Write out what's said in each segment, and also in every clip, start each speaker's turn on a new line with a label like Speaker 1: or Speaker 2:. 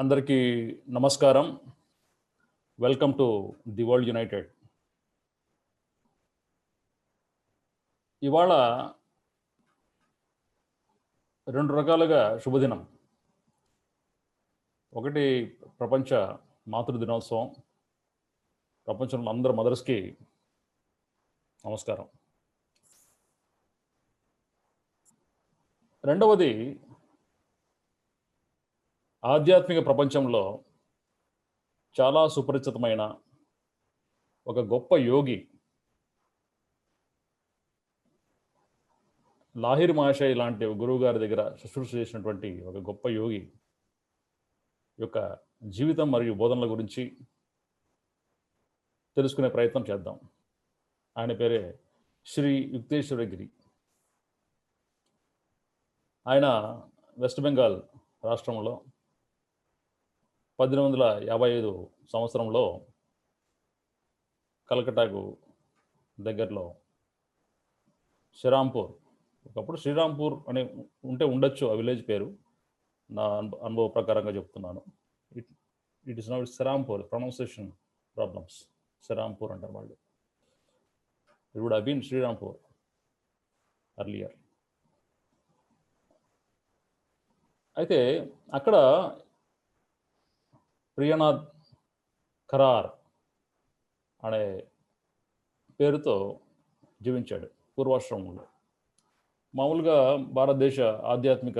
Speaker 1: అందరికీ నమస్కారం. Welcome to the world United. ఇవాళ 2 రకాలుగా శుభదినం. ఒకటి ప్రపంచ మాతృ దినోత్సవం. ప్రపంచంలో అందరు మదర్స్‌కి నమస్కారం. రెండవది ఆధ్యాత్మిక ప్రపంచంలో చాలా సుపరిచితమైన ఒక గొప్ప యోగి లాహిరి మహాశయ్ లాంటి గురువు గారి దగ్గర శుశ్రూష చేసినటువంటి ఒక గొప్ప యోగి యొక్క జీవితం మరియు బోధనల గురించి తెలుసుకునే ప్రయత్నం చేద్దాం. ఆయన పేరే శ్రీ యుక్తేశ్వరగిరి. ఆయన వెస్ట్ బెంగాల్ రాష్ట్రంలో 1855 సంవత్సరంలో కలకటాకు దగ్గరలో శ్రీరాంపూర్, ఒకప్పుడు శ్రీరాంపూర్ అని ఉండొచ్చు ఆ విలేజ్ పేరు, నా అనుభవ ప్రకారంగా చెప్తున్నాను. It is not Srirampur, pronunciation problems. Srirampur అంటారు వాళ్ళు. It would have been Srirampur earlier. అయితే అక్కడ ప్రియనాథ్ ఖరార్ అనే పేరుతో జీవించాడు పూర్వాశ్రమంలో. మామూలుగా భారతదేశ ఆధ్యాత్మిక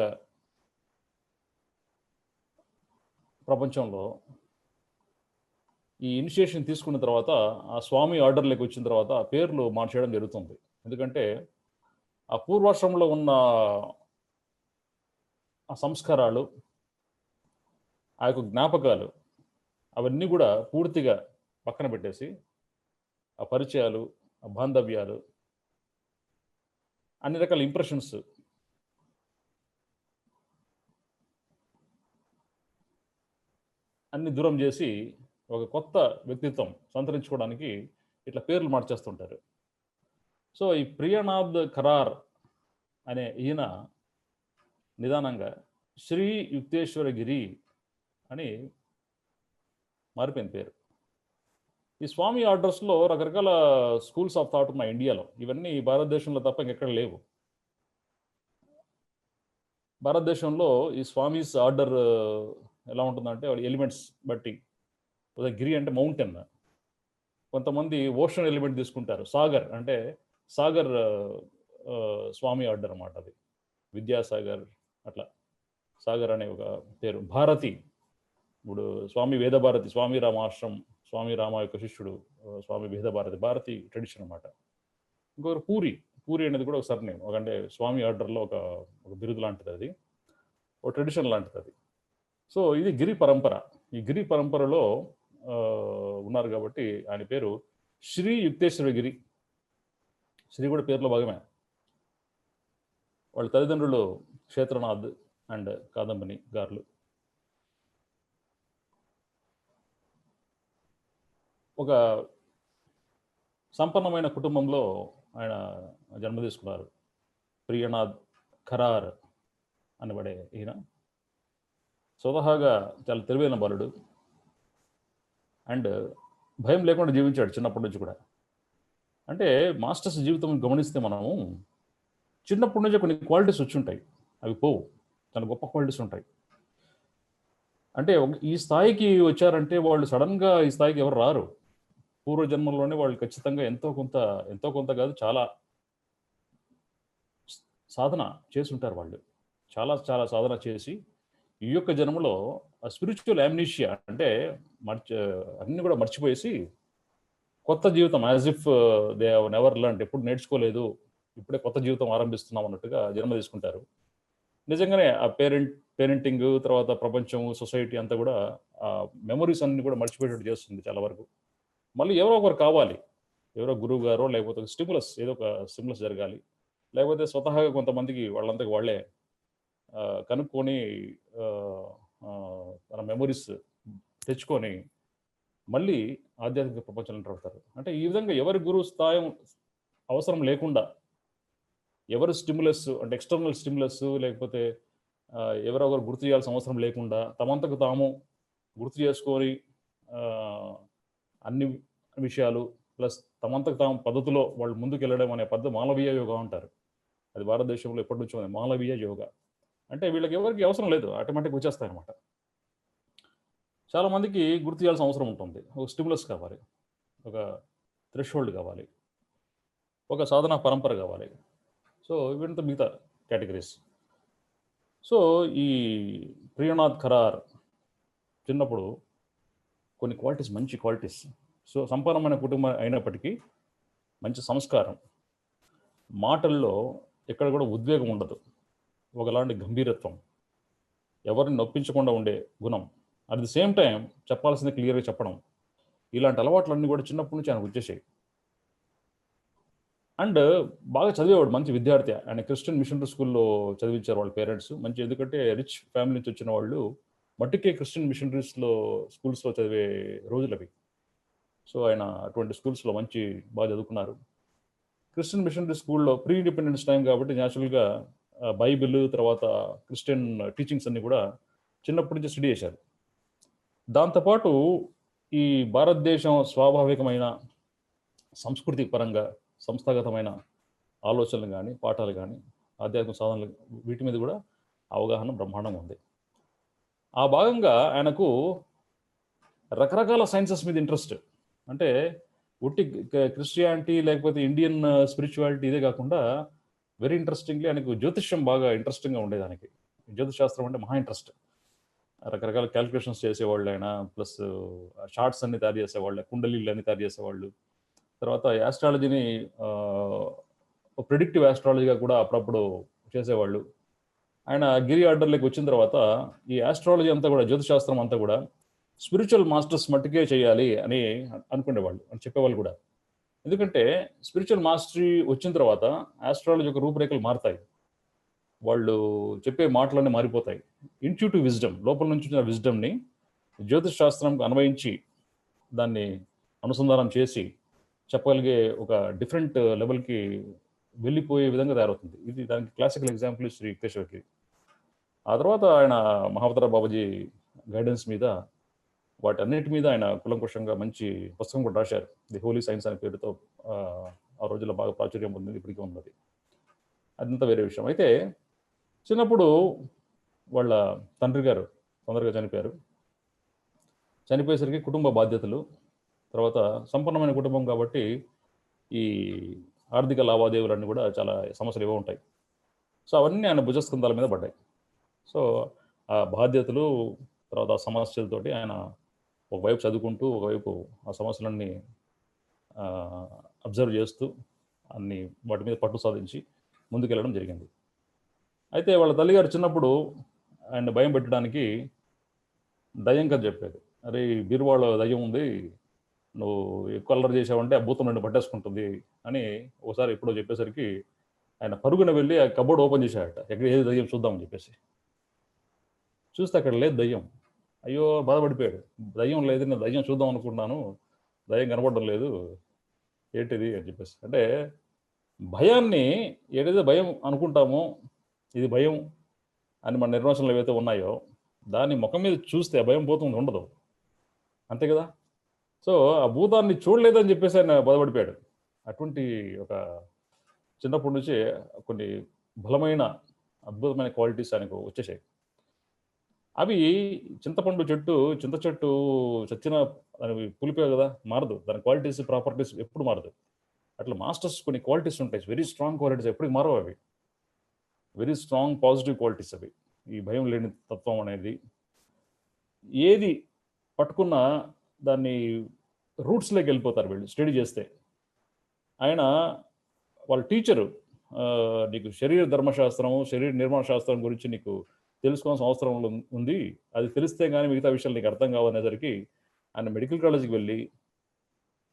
Speaker 1: ప్రపంచంలో ఈ ఇనిషియేషన్ తీసుకున్న తర్వాత, ఆ స్వామి ఆర్డర్లోకి వచ్చిన తర్వాత పేర్లు మార్చేయడం జరుగుతుంది. ఎందుకంటే ఆ పూర్వాశ్రమంలో ఉన్న ఆ సంస్కారాలు, ఆ యొక్క జ్ఞాపకాలు అవన్నీ కూడా పూర్తిగా పక్కన పెట్టేసి, ఆ పరిచయాలు, ఆ బాంధవ్యాలు, అన్ని రకాల ఇంప్రెషన్స్ అన్ని దూరం చేసి ఒక కొత్త వ్యక్తిత్వం సంతరించుకోవడానికి ఇట్లా పేర్లు మార్చేస్తుంటారు. సో ఈ ప్రియనాథ్ ఖరార్ అనే ఈయన నిదానంగా శ్రీ యుక్తేశ్వరగిరి అని మారిపోయింది పేరు. ఈ స్వామి ఆర్డర్స్లో రకరకాల స్కూల్స్ ఆఫ్ థాట్ ఉన్నాయి ఇండియాలో. ఇవన్నీ భారతదేశంలో తప్ప ఇంకెక్కడ లేవు. భారతదేశంలో ఈ స్వామీస్ ఆర్డర్ ఎలా ఉంటుందంటే, వాడి ఎలిమెంట్స్ బట్టి, గిరి అంటే మౌంటైన్, కొంతమంది ఓషన్ ఎలిమెంట్ తీసుకుంటారు. సాగర్ అంటే సాగర్ స్వామి ఆర్డర్ అన్నమాట. అది విద్యాసాగర్, అట్లా సాగర్ అనే ఒక పేరు. భారతి, ఇప్పుడు స్వామి వేదభారతి, స్వామి రామాశ్రమం, స్వామి రామ యొక్క శిష్యుడు స్వామి వేదభారతి, భారతి ట్రెడిషన్ అనమాట. ఇంకొకరు పూరి. పూరి అనేది కూడా ఒక సర్నేమ్, అంటే స్వామి ఆర్డర్లో ఒక బిరుదు లాంటిది, అది ఒక ట్రెడిషన్ లాంటిది అది. సో ఇది గిరి పరంపర. ఈ గిరి పరంపరలో ఉన్నారు కాబట్టి ఆయన పేరు శ్రీ యుక్తేశ్వరగిరి. శ్రీ కూడా పేరులో భాగమే. వాళ్ళ తల్లిదండ్రులు క్షేత్రనాథ్ అండ్ కాదంబని గారులు. ఒక సంపన్నమైన కుటుంబంలో ఆయన జన్మ తీసుకున్నారు. ప్రియనాథ్ ఖరార్ అనబడే ఈయన స్వతహాగా చాలా తెలివైన బాలుడు అండ్ భయం లేకుండా జీవించాడు చిన్నప్పటి నుంచి కూడా. అంటే మాస్టర్స్ జీవితం గమనిస్తే మనము చిన్నప్పటి నుంచి కొన్ని క్వాలిటీస్ వచ్చి ఉంటాయి, అవి పోవు. చాలా గొప్ప క్వాలిటీస్ ఉంటాయి. అంటే ఈ స్థాయికి వచ్చారంటే వాళ్ళు సడన్గా ఈ స్థాయికి ఎవరు రారు. పూర్వజన్మల్లోనే వాళ్ళు ఖచ్చితంగా ఎంతో కొంత కాదు, చాలా సాధన చేసి ఉంటారు. వాళ్ళు చాలా సాధన చేసి ఈ యొక్క జన్మలో స్పిరిచువల్ యామ్నీషియా అంటే అన్ని కూడా మర్చిపోయేసి కొత్త జీవితం, as if they have never learned, ఎప్పుడు నేర్చుకోలేదు, ఇప్పుడే కొత్త జీవితం ఆరంభిస్తున్నాం అన్నట్టుగా జన్మ తీసుకుంటారు. నిజంగానే ఆ పేరెంటింగ్ తర్వాత ప్రపంచం, సొసైటీ అంతా కూడా ఆ మెమరీస్ అన్ని కూడా మర్చిపోయేటట్టు చేస్తుంది చాలా వరకు. మళ్ళీ ఎవరో ఒకరు కావాలి, ఎవరో గురువు గారో, లేకపోతే స్టిములస్, ఏదో ఒక స్టిములస్ జరగాలి. లేకపోతే స్వతహాగా కొంతమందికి వాళ్ళంతకు వాళ్ళే కనుక్కొని తన మెమరీస్ తెచ్చుకొని మళ్ళీ ఆధ్యాత్మిక ప్రపంచంలో పడతారు. అంటే ఈ విధంగా ఎవరి గురువు స్థాయి అవసరం లేకుండా, ఎవరు స్టిములస్ అంటే ఎక్స్టర్నల్ స్టిములస్, లేకపోతే ఎవరో ఒకరు గుర్తు చేయాల్సిన అవసరం లేకుండా తమంతకు తాము గుర్తు చేసుకొని అన్ని విషయాలు ప్లస్ తమంతకు తాము పద్ధతిలో వాళ్ళు ముందుకు వెళ్ళడం అనే పద్ధతి మాలవీయ యోగా అంటారు. అది భారతదేశంలో ఎప్పటి నుంచో ఉంది, మాలవీయ యోగా. అంటే వీళ్ళకి ఎవరికి అవసరం లేదు, ఆటోమేటిక్ వచ్చేస్తాయి అనమాట. చాలామందికి గుర్తు చేయాల్సిన అవసరం ఉంటుంది. ఒక స్టిమ్యులస్ కావాలి, ఒక థ్రెషోల్డ్ కావాలి, ఒక సాధన పరంపర కావాలి. సో ఇవంతా మిగతా కేటగిరీస్. సో ఈ ప్రియనాథ్ ఖరార్ చిన్నప్పుడు కొన్ని క్వాలిటీస్, మంచి క్వాలిటీస్. సో సంపన్నమైన కుటుంబం అయినప్పటికీ మంచి సంస్కారం, మాటల్లో ఎక్కడ కూడా ఉద్వేగం ఉండదు, ఒకలాంటి గంభీరత్వం, ఎవరిని నొప్పించకుండా ఉండే గుణం, అట్ ది సేమ్ టైం చెప్పాల్సింది క్లియర్గా చెప్పడం, ఇలాంటి అలవాట్లన్నీ కూడా చిన్నప్పటి నుంచి ఆయనకు వచ్చేసాయి. అండ్ బాగా చదివేవాడు, మంచి విద్యార్థి. ఆయన క్రిస్టియన్ మిషనరీ స్కూల్లో చదివించారు వాళ్ళ పేరెంట్స్. మంచి, ఎందుకంటే రిచ్ ఫ్యామిలీ నుంచి వచ్చిన వాళ్ళు మట్టికే క్రిస్టియన్ మిషనరీస్లో స్కూల్స్లో చదివే రోజులు అవి. సో ఆయన అటువంటి స్కూల్స్లో మంచి బాగా చదువుకున్నారు. క్రిస్టియన్ మిషనరీ స్కూల్లో ప్రీ ఇండిపెండెన్స్ టైం కాబట్టి న్యాచురల్గా బైబిల్ తర్వాత క్రిస్టియన్ టీచింగ్స్ అన్నీ కూడా చిన్నప్పటి నుంచి స్టడీ చేశారు. దాంతోపాటు ఈ భారతదేశం స్వాభావికమైన సంస్కృతి పరంగా సంస్థాగతమైన ఆలోచనలు కానీ పాఠాలు కానీ ఆధ్యాత్మిక సాధనలు వీటి మీద కూడా అవగాహన బ్రహ్మాండంగా ఉంది. ఆ భాగంగా ఆయనకు రకరకాల సైన్సెస్ మీద ఇంట్రెస్ట్. అంటే ఉట్టి క్రిస్టియానిటీ లేకపోతే ఇండియన్ స్పిరిచువాలిటీ ఇదే కాకుండా వెరీ ఇంట్రెస్టింగ్లీ ఆయనకు జ్యోతిష్యం బాగా ఇంట్రెస్టింగ్గా ఉండేదానికి. జ్యోతిష్ శాస్త్రం అంటే మహా ఇంట్రెస్ట్. రకరకాల క్యాలిక్యులేషన్స్ చేసేవాళ్ళు ఆయన, ప్లస్ షార్ట్స్ అన్ని తయారు చేసేవాళ్ళు, కుండలీలు అన్ని తయారు చేసేవాళ్ళు. తర్వాత యాస్ట్రాలజీని ప్రిడిక్టివ్ యాస్ట్రాలజీగా కూడా అప్పుడప్పుడు చేసేవాళ్ళు. ఆయన గిరి ఆర్డర్లోకి వచ్చిన తర్వాత ఈ యాస్ట్రాలజీ అంతా కూడా, జ్యోతిశాస్త్రం అంతా కూడా స్పిరిచువల్ మాస్టర్స్ మట్టుకే చేయాలి అని అనుకునేవాళ్ళు, అని చెప్పేవాళ్ళు కూడా. ఎందుకంటే స్పిరిచువల్ మాస్టరీ వచ్చిన తర్వాత యాస్ట్రాలజీ యొక్క రూపురేఖలు మారుతాయి, వాళ్ళు చెప్పే మాటలన్నీ మారిపోతాయి. ఇంట్యూటివ్ విజ్డమ్, లోపల నుంచి వచ్చిన విజ్డమ్ని జ్యోతిష్ శాస్త్రంకి అన్వయించి దాన్ని అనుసంధానం చేసి చెప్పగలిగే ఒక డిఫరెంట్ లెవెల్కి వెళ్ళిపోయే విధంగా తయారవుతుంది. ఇది దానికి క్లాసికల్ ఎగ్జాంపుల్ శ్రీ యుక్తేశ్వర్కి. ఆ తర్వాత ఆయన మహావతార బాబాజీ గైడెన్స్ మీద వాటన్నిటి మీద ఆయన కులంకుషంగా మంచి పుస్తకం కూడా రాశారు. ది హోలీ సైన్స్ అనే పేరుతో ఆ రోజుల్లో బాగా ప్రాచుర్యం పొందింది, ఇప్పటికీ ఉన్నది. అదంతా వేరే విషయం. అయితే చిన్నప్పుడు వాళ్ళ తండ్రి గారు తొందరగా చనిపోయారు. చనిపోయేసరికి కుటుంబ బాధ్యతలు, తర్వాత సంపన్నమైన కుటుంబం కాబట్టి ఈ ఆర్థిక లావాదేవీలన్నీ కూడా చాలా సమస్యలు ఇవ్వ ఉంటాయి. సో అవన్నీ ఆయన భుజస్కంధాల మీద పడ్డాయి. సో ఆ బాధ్యతలు, తర్వాత ఆ సమస్యలతోటి ఆయన ఒకవైపు చదువుకుంటూ ఒకవైపు ఆ సమస్యలన్నీ అబ్జర్వ్ చేస్తూ అన్ని వాటి మీద పట్టు సాధించి ముందుకెళ్ళడం జరిగింది. అయితే వాళ్ళ తల్లిగారు చిన్నప్పుడు ఆయన భయం పెట్టడానికి దయ్యం కథ చెప్పేది. అరే బీరువాళ్ళ దయ్యం ఉంది, నువ్వు ఎక్కువ అల్లరి చేసావంటే ఆ భూతం నిన్ను పట్టేసుకుంటుంది అని ఒకసారి ఎప్పుడో చెప్పేసరికి ఆయన పరుగున వెళ్ళి ఆ కబోర్డ్ ఓపెన్ చేశాడట, ఎక్కడ ఏది దయ్యం చూద్దామని చెప్పేసి. చూస్తే అక్కడ లేదు దయ్యం. అయ్యో బాధపడిపోయాడు, దయ్యం లేదు, నేను దయ్యం చూద్దాం అనుకుంటున్నాను, దయ్యం కనపడడం లేదు, ఏంటిది అని చెప్పేసి. అంటే భయాన్ని, ఏదైతే భయం అనుకుంటామో ఇది భయం అని మన నిర్వచనాలు ఏవైతే ఉన్నాయో దాన్ని ముఖం మీద చూస్తే ఆ భయం పోతుంది, ఉండదు, అంతే కదా. సో ఆ భూతాన్ని చూడలేదని చెప్పేసి ఆయన బాధపడిపోయాడు. అటువంటి ఒక చిన్నప్పటి నుంచి కొన్ని బలమైన అద్భుతమైన క్వాలిటీస్ ఆయనకు వచ్చేసాయి. అవి చింతపండు చెట్టు, చింత చెట్టు చచ్చిన దాని పులిపే కదా, మారదు, దాని క్వాలిటీస్ ప్రాపర్టీస్ ఎప్పుడు మారదు. అట్లా మాస్టర్స్ కొన్ని క్వాలిటీస్ ఉంటాయి, వెరీ స్ట్రాంగ్ క్వాలిటీస్, ఎప్పటికి మారవు అవి, వెరీ స్ట్రాంగ్ పాజిటివ్ క్వాలిటీస్ అవి. ఈ భయం లేని తత్వం అనేది ఏది పట్టుకున్నా దాన్ని రూట్స్లోకి వెళ్ళిపోతారు వీళ్ళు స్టడీ చేస్తే. ఆయన వాళ్ళ టీచరు నీకు శరీర ధర్మశాస్త్రం, శరీర నిర్మాణ శాస్త్రం గురించి నీకు తెలుసుకోవాల్సిన అవసరం ఉంది, అది తెలిస్తే కానీ మిగతా విషయాలు నీకు అర్థం కావనేసరికి ఆయన మెడికల్ కాలేజీకి వెళ్ళి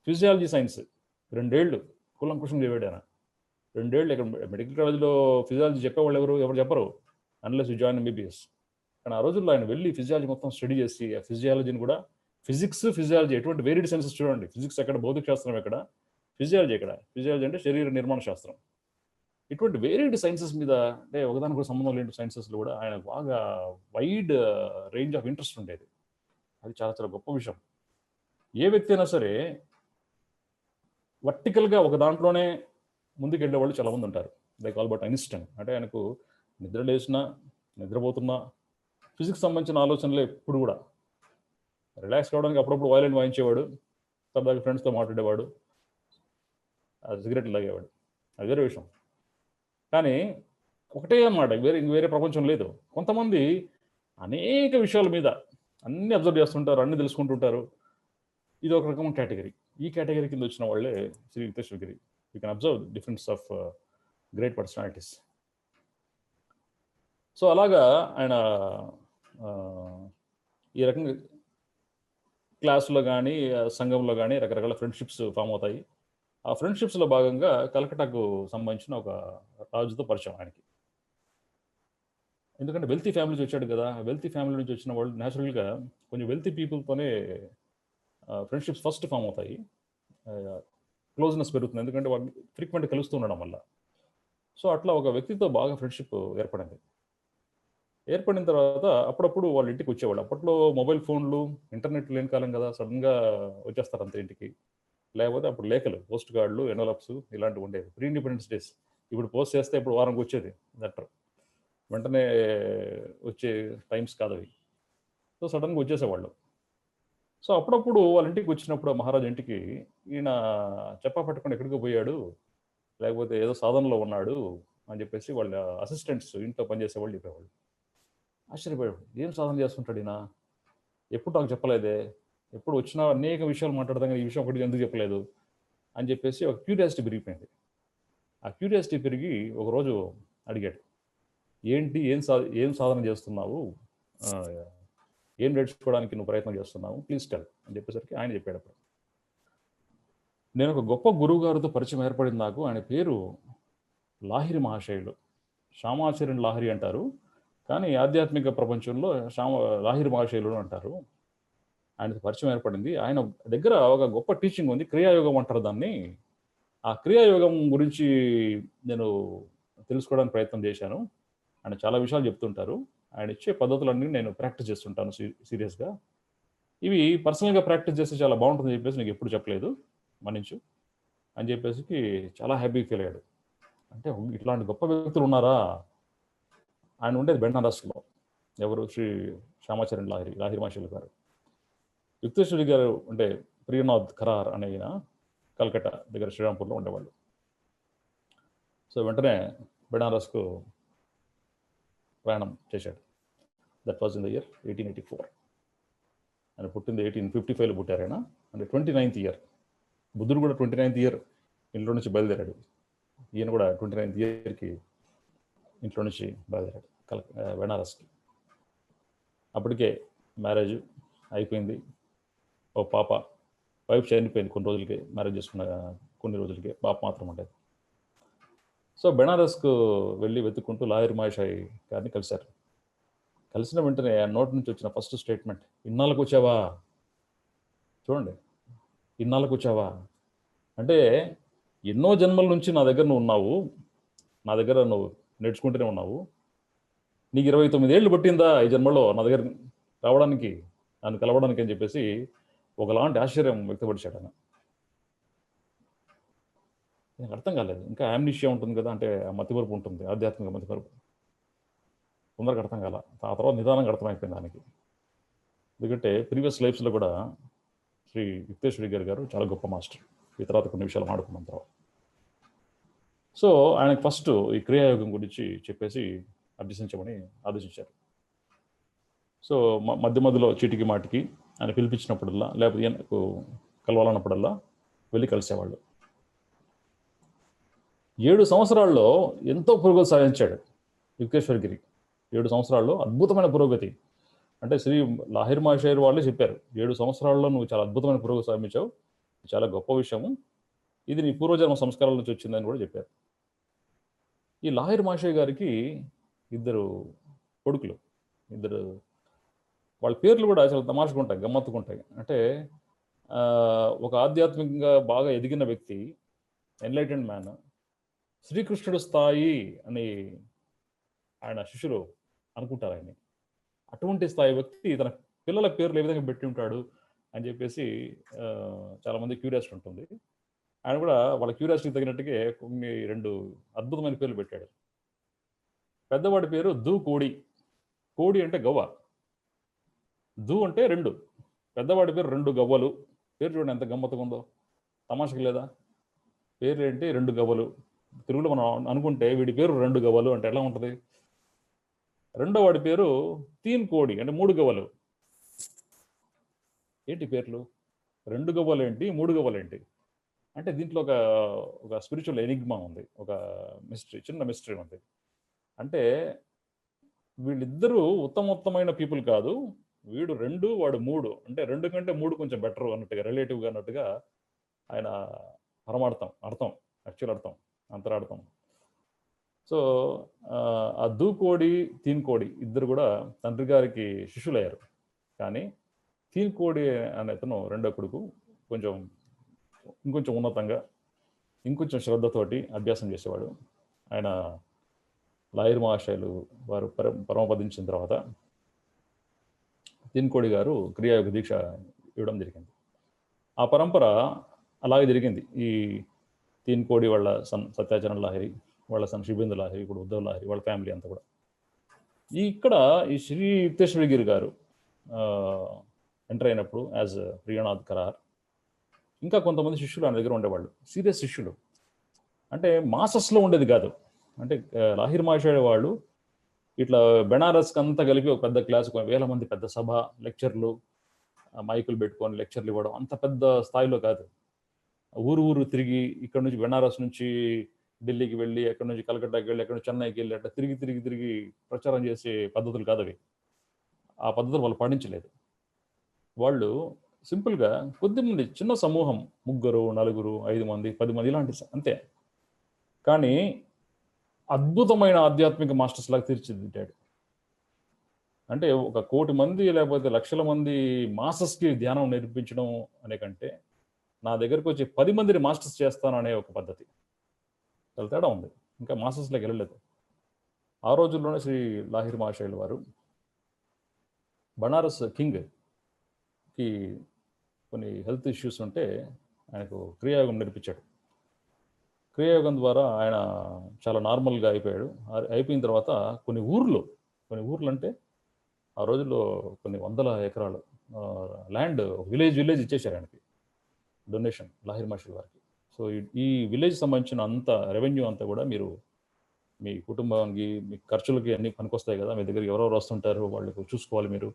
Speaker 1: ఫిజియాలజీ సైన్స్ 2 ఏళ్ళు కులంకుశం చదివాడు ఆయన. 2 ఏళ్ళు ఇక్కడ మెడికల్ కాలేజీలో ఫిజియాలజీ చెప్పేవాళ్ళు ఎవరు చెప్పరు అన్లెస్ యు జాయిన్ ఎంబీబీఎస్. కానీ ఆ రోజుల్లో ఆయన వెళ్ళి ఫిజియాలజీ మొత్తం స్టడీ చేసి ఆ ఫిజియాలజీని కూడా, ఫిజిక్స్ ఫిజియాలజీ ఎటువంటి వేరియడ్ సైన్సెస్ చూడండి, ఫిజిక్స్ ఎక్కడ, భౌతిక శాస్త్రం ఎక్కడ, ఫిజియాలజీ ఎక్కడ. ఫిజియాలజీ అంటే శరీర నిర్మాణ శాస్త్రం. ఇటువంటి వేరియడ్ సైన్సెస్ మీద, అంటే ఒకదానికి సంబంధం లేని సైన్సెస్లో కూడా ఆయన బాగా వైడ్ రేంజ్ ఆఫ్ ఇంట్రెస్ట్ ఉండేది. అది చాలా చాలా గొప్ప విషయం. ఏ వ్యక్తి అయినా సరే వర్టికల్గా ఒక దాంట్లోనే ముందుకు వెళ్ళే వాళ్ళు చాలామంది ఉంటారు. Like Albert Einstein. అంటే ఆయనకు నిద్ర లేచినా, నిద్రపోతున్నా ఫిజిక్స్ సంబంధించిన ఆలోచనలు ఎప్పుడు కూడా. రిలాక్స్ కావడానికి అప్పుడప్పుడు వయలిన్ వాయించేవాడు, సరదాగా ఫ్రెండ్స్తో మాట్లాడేవాడు, సిగరెట్లు తాగేవాడు, అది వేరే విషయం. కానీ ఒకటే అన్నమాట, వేరే ప్రపంచం లేదు. కొంతమంది అనేక విషయాల మీద అన్నీ అబ్జర్వ్ చేస్తుంటారు, అన్నీ తెలుసుకుంటుంటారు. ఇది ఒక రకమైన కేటగిరీ. ఈ కేటగిరీ కింద వచ్చిన వాళ్ళే Shri Yukteshwar Giri. You can observe difference of great personalities. So అలాగా ఆయన ఈ రకంగా క్లాసులో కానీ సంఘంలో కానీ రకరకాల ఫ్రెండ్షిప్స్ ఫామ్ అవుతాయి. ఆ ఫ్రెండ్షిప్స్లో భాగంగా కలకటాకు సంబంధించిన ఒక రాజుతో పరిచయం ఆయనకి. ఎందుకంటే వెల్తీ ఫ్యామిలీ నుంచి వచ్చాడు కదా, వెల్తీ ఫ్యామిలీ నుంచి వచ్చిన వాళ్ళు న్యాచురల్గా కొంచెం వెల్తీ పీపుల్తోనే ఫ్రెండ్షిప్స్ ఫస్ట్ ఫామ్ అవుతాయి, క్లోజ్నెస్ పెరుగుతుంది, ఎందుకంటే వాళ్ళు ఫ్రీక్వెంట్గా కలుస్తూ ఉండడం వల్ల. సో అట్లా ఒక వ్యక్తితో బాగా ఫ్రెండ్షిప్ ఏర్పడింది. ఏర్పడిన తర్వాత అప్పుడప్పుడు వాళ్ళ ఇంటికి వచ్చేవాళ్ళు. అప్పట్లో మొబైల్ ఫోన్లు, ఇంటర్నెట్ లేని కాలం కదా, సడన్గా వచ్చేస్తారు అంత ఇంటికి. లేకపోతే అప్పుడు లేఖలు, పోస్ట్ కార్డులు, ఎన్వలప్స్ ఇలాంటివి ఉండేవి. Pre independence days. ఇప్పుడు పోస్ట్ చేస్తే ఇప్పుడు వారంకి వచ్చేది లెటర్, వెంటనే వచ్చే టైమ్స్ కాదు అవి. సో సడన్గా వచ్చేసేవాళ్ళు. సో అప్పుడప్పుడు వాళ్ళ ఇంటికి వచ్చినప్పుడు మహారాజు ఇంటికి ఈయన చెప్పా పట్టుకొని ఎక్కడికి పోయాడు, లేకపోతే ఏదో సాధనలో ఉన్నాడు అని చెప్పేసి వాళ్ళ అసిస్టెంట్స్, ఇంట్లో పనిచేసేవాళ్ళు చెప్పేవాళ్ళు. ఆశ్చర్యపోయాడు, ఏం సాధన చేస్తుంటాడు ఈయన, ఎప్పుడు నాకు చెప్పలేదే, ఎప్పుడు వచ్చినా అనేక విషయాలు మాట్లాడతాం కానీ ఈ విషయం ఒకటి ఎందుకు చెప్పలేదు అని చెప్పేసి ఒక క్యూరియాసిటీ పెరిగిపోయింది. ఆ క్యూరియాసిటీ పెరిగి ఒకరోజు అడిగాడు, ఏంటి, ఏం సాధన చేస్తున్నావు, ఏం నేర్చుకోవడానికి నువ్వు ప్రయత్నం చేస్తున్నావు, ప్లీజ్ టెల్ అని చెప్పేసరికి ఆయన చెప్పాడు. అప్పుడు నేను ఒక గొప్ప గురువు గారితో పరిచయం ఏర్పడింది నాకు. ఆయన పేరు లాహిరి మహాశయులు, శ్యామాచార్యుని లాహిరి అంటారు, కానీ ఆధ్యాత్మిక ప్రపంచంలో లాహిరి మహాశయులు అంటారు. ఆయనకు పరిచయం ఏర్పడింది. ఆయన దగ్గర ఒక గొప్ప టీచింగ్ ఉంది, క్రియాయోగం అంటారు దాన్ని. ఆ క్రియాయోగం గురించి నేను తెలుసుకోవడానికి ప్రయత్నం చేశాను. ఆయన చాలా విషయాలు చెప్తుంటారు. ఆయన ఇచ్చే పద్ధతులన్నీ నేను ప్రాక్టీస్ చేస్తుంటాను సీరియస్గా. ఇవి పర్సనల్గా ప్రాక్టీస్ చేస్తే చాలా బాగుంటుందని చెప్పేసి నీకు ఎప్పుడు చెప్పలేదు, మన్నించు అని చెప్పేసి చాలా హ్యాపీగా ఫీల్ అయ్యాడు. అంటే ఇట్లాంటి గొప్ప వ్యక్తులు ఉన్నారా. ఆయన ఉండేది బెనారస్లో. ఎవరు? శ్రీ శ్యామాచార్య లాహిరి మహాశయులు గారు. యుక్తేశ్వరి గారు అంటే ప్రియనాథ్ ఖరార్ అనే ఆయన కల్కట్టా దగ్గర శ్రీరాంపూర్లో ఉండేవాళ్ళు. సో వెంటనే బెనారస్కు ప్రయాణం చేశాడు. That was in the year 1884. ఆయన పుట్టింది 1855లో పుట్టారు ఆయన. అంటే 29th ఇయర్. బుద్ధుడు కూడా 29th ఇయర్ ఇంట్లో నుంచి బయలుదేరాడు. ఈయన కూడా 29th ఇయర్కి ఇంట్లో నుంచి బయలుదేరాడు బెనారస్కి. అప్పటికే మ్యారేజ్ అయిపోయింది. ఓ పాప, వైఫ్ చనిపోయింది కొన్ని రోజులకి, మ్యారేజ్ చేసుకున్న కొన్ని రోజులకి పాప మాత్రం ఉండేది. సో బెనారస్కు వెళ్ళి వెతుక్కుంటూ లాహిరి మహాశయ్ గారిని కలిశారు. కలిసిన వెంటనే ఆ నోటి నుంచి వచ్చిన ఫస్ట్ స్టేట్మెంట్, ఇన్నాళ్ళకు వచ్చావా. చూడండి, ఇన్నాళ్ళకు వచ్చావా అంటే ఎన్నో జన్మల నుంచి నా దగ్గర నువ్వు ఉన్నావు, నా దగ్గర నువ్వు నేర్చుకుంటూనే ఉన్నావు, నీకు 29 ఏళ్ళు పట్టిందా ఈ జన్మలో నా దగ్గర రావడానికి, నన్ను కలవడానికి అని చెప్పేసి ఒకలాంటి ఆశ్చర్యం వ్యక్తపరిచాడు ఆయన. నాకు అర్థం కాలేదు. ఇంకా యామ్నిషియా ఉంటుంది కదా, అంటే మతిమరుపు ఉంటుంది, ఆధ్యాత్మిక మతిమరుపు. తొందరగా అర్థం కాల. ఆ తర్వాత నిదానంగా అర్థమైపోయింది దానికి. ఎందుకంటే ప్రీవియస్ లైఫ్స్లో కూడా శ్రీ యుక్తేశ్వరి గారు చాలా గొప్ప మాస్టర్. ఈ తర్వాత కొన్ని విషయాలు మాడుకున్న తర్వాత. సో ఆయనకు ఫస్ట్ ఈ క్రియాయోగం గురించి చెప్పేసి అభ్యసించమని ఆదేశించారు. సో మధ్య మధ్యలో చీటికి మాటికి ఆయన పిలిపించినప్పుడల్లా, లేకపోతే నాకు కలవాలన్నప్పుడల్లా వెళ్ళి కలిసేవాళ్ళు. 7 సంవత్సరాల్లో ఎంతో పురోగతి సాధించాడు యుక్తేశ్వర గిరి. 7 సంవత్సరాల్లో అద్భుతమైన పురోగతి. అంటే శ్రీ లాహిరి మహాశయులు వాళ్ళే చెప్పారు, 7 సంవత్సరాల్లో నువ్వు చాలా అద్భుతమైన పురోగతి సాధించావు, చాలా గొప్ప విషయము, ఇది నీ పూర్వజన్మ సంస్కారాల నుంచి వచ్చిందని కూడా చెప్పారు. ఈ లాహిరి మహాశయ్ గారికి 2 కొడుకులు. వాళ్ళ పేర్లు కూడా చాలా తమాషగా ఉంటాయి, గమ్మత్తుగా ఉంటాయి. అంటే ఒక ఆధ్యాత్మికంగా బాగా ఎదిగిన వ్యక్తి, ఎన్లైటెండ్ మ్యాన్, శ్రీకృష్ణుడు స్థాయి అని ఆయన శిష్యులు అనుకుంటారు ఆయన్ని. అటువంటి స్థాయి వ్యక్తి తన పిల్లల పేర్లు ఏ విధంగా పెట్టి ఉంటాడు అని చెప్పేసి చాలామంది క్యూరియాసిటీ ఉంటుంది. ఆయన కూడా వాళ్ళ క్యూరియాసిటీ తగినట్టుగా కొన్ని 2 అద్భుతమైన పేర్లు పెట్టాడు. పెద్దవాడి పేరు దు కోడి. కోడి అంటే గవ్వ. దు అంటే 2. పెద్దవాడి పేరు 2 గవ్వలు. పేరు చూడండి ఎంత గమ్మత్తుగా ఉందో, తమాషకి లేదా? పేరు ఏంటి 2 గవ్వలు. తెలుగులో మనం అనుకుంటే వీడి పేరు 2 గవ్వలు అంటే ఎలా ఉంటుంది? రెండో వాడి పేరు తీన్ కోడి అంటే 3 గవ్వలు. ఏంటి పేర్లు? 2 గవ్వలు ఏంటి, 3 గవ్వలు ఏంటి? అంటే దీంట్లో ఒక స్పిరిచువల్ ఎనిగ్మా ఉంది, ఒక మిస్టరీ, చిన్న మిస్టరీ ఉంది. అంటే వీళ్ళిద్దరూ ఉత్తమోత్తమైన పీపుల్ కాదు, వీడు 2 వాడు 3 అంటే 2 కంటే 3 కొంచెం బెటర్ అన్నట్టుగా, రిలేటివ్గా అన్నట్టుగా ఆయన పరమార్థం, అర్థం, యాక్చువల్ అర్థం, అంతరార్థం. సో ఆ దూ కోడి తీన్ కోడి ఇద్దరు కూడా తండ్రి గారికి శిష్యులయ్యారు. కానీ తీన్ కోడి అనే అతను రెండో కొడుకు ఇంకొంచెం ఉన్నతంగా, ఇంకొంచెం శ్రద్ధతోటి అభ్యాసం చేసేవాడు. ఆయన లాయర్ మహాశయులు వారు పరమపదించిన తర్వాత తీన్ కోడి గారు క్రియాయోగ దీక్ష ఇవ్వడం జరిగింది. ఆ పరంపర అలాగే జరిగింది. ఈ తీన్ కోడి వాళ్ళ సన్ సత్యాచరణ లాహిరి, వాళ్ళ సన్ శిబేంద్ర లాహిరి, ఇప్పుడు ఉద్ధవ్ లాహిరి, వాళ్ళ ఫ్యామిలీ అంతా కూడా. ఇక్కడ ఈ శ్రీ యుక్తేశ్వరగిరి గారు ఎంటర్ అయినప్పుడు యాజ్ ప్రియనాథ్ కరార్, ఇంకా కొంతమంది శిష్యులు ఆయన దగ్గర ఉండేవాళ్ళు, సీరియస్ శిష్యులు. అంటే మాసస్లో ఉండేది కాదు. అంటే లాహిర్ మహాశయ వాళ్ళు ఇట్లా బెనారస్కి అంతా కలిపి ఒక పెద్ద క్లాస్, 1000 మంది పెద్ద సభ, లెక్చర్లు, మైకులు పెట్టుకొని లెక్చర్లు ఇవ్వడం, అంత పెద్ద స్థాయిలో కాదు. ఊరు తిరిగి ఇక్కడ నుంచి బెనారస్ నుంచి ఢిల్లీకి వెళ్ళి, ఎక్కడి నుంచి కలకట్టాకి వెళ్ళి, ఎక్కడి నుంచి చెన్నైకి వెళ్ళి అట్లా తిరిగి ప్రచారం చేసే పద్ధతులు కాదు అవి. ఆ పద్ధతులు వాళ్ళు పాటించలేదు. వాళ్ళు సింపుల్గా కొద్దిమంది చిన్న సమూహం, 3, 4, 5 మంది, 10 మంది ఇలాంటి అంతే. కానీ అద్భుతమైన ఆధ్యాత్మిక మాస్టర్స్ లాగా తీర్చిదిద్దాడు. అంటే 1 కోటి మంది లేకపోతే లక్షల మంది మాస్టర్స్కి ధ్యానం నేర్పించడం అనే కంటే నా దగ్గరకు వచ్చి 10 మందిని మాస్టర్స్ చేస్తాను అనే ఒక పద్ధతి, చాలా తేడా ఉంది. ఇంకా మాస్టర్స్లోకి వెళ్ళలేదు. ఆ రోజుల్లోనే శ్రీ లాహిర్ మహాశయులు వారు బనారస్ కింగ్కి కొన్ని హెల్త్ ఇష్యూస్ ఉంటే ఆయనకు క్రియాయోగం నేర్పించాడు. క్రియాయోగం ద్వారా ఆయన చాలా నార్మల్గా అయిపోయాడు. అయిపోయిన తర్వాత కొన్ని ఊర్లు అంటే ఆ రోజుల్లో కొన్ని 100 ఎకరాలు ల్యాండ్, విలేజ్ ఇచ్చేశారు ఆయనకి డొనేషన్, లాహిర్ మహాశయుల వారికి. సో ఈ విలేజ్ సంబంధించిన అంత రెవెన్యూ అంతా కూడా మీరు మీ కుటుంబానికి, మీ ఖర్చులకి అన్ని పనికొస్తాయి కదా, మీ దగ్గరికి ఎవరెవరు వస్తుంటారు వాళ్ళకు చూసుకోవాలి మీరు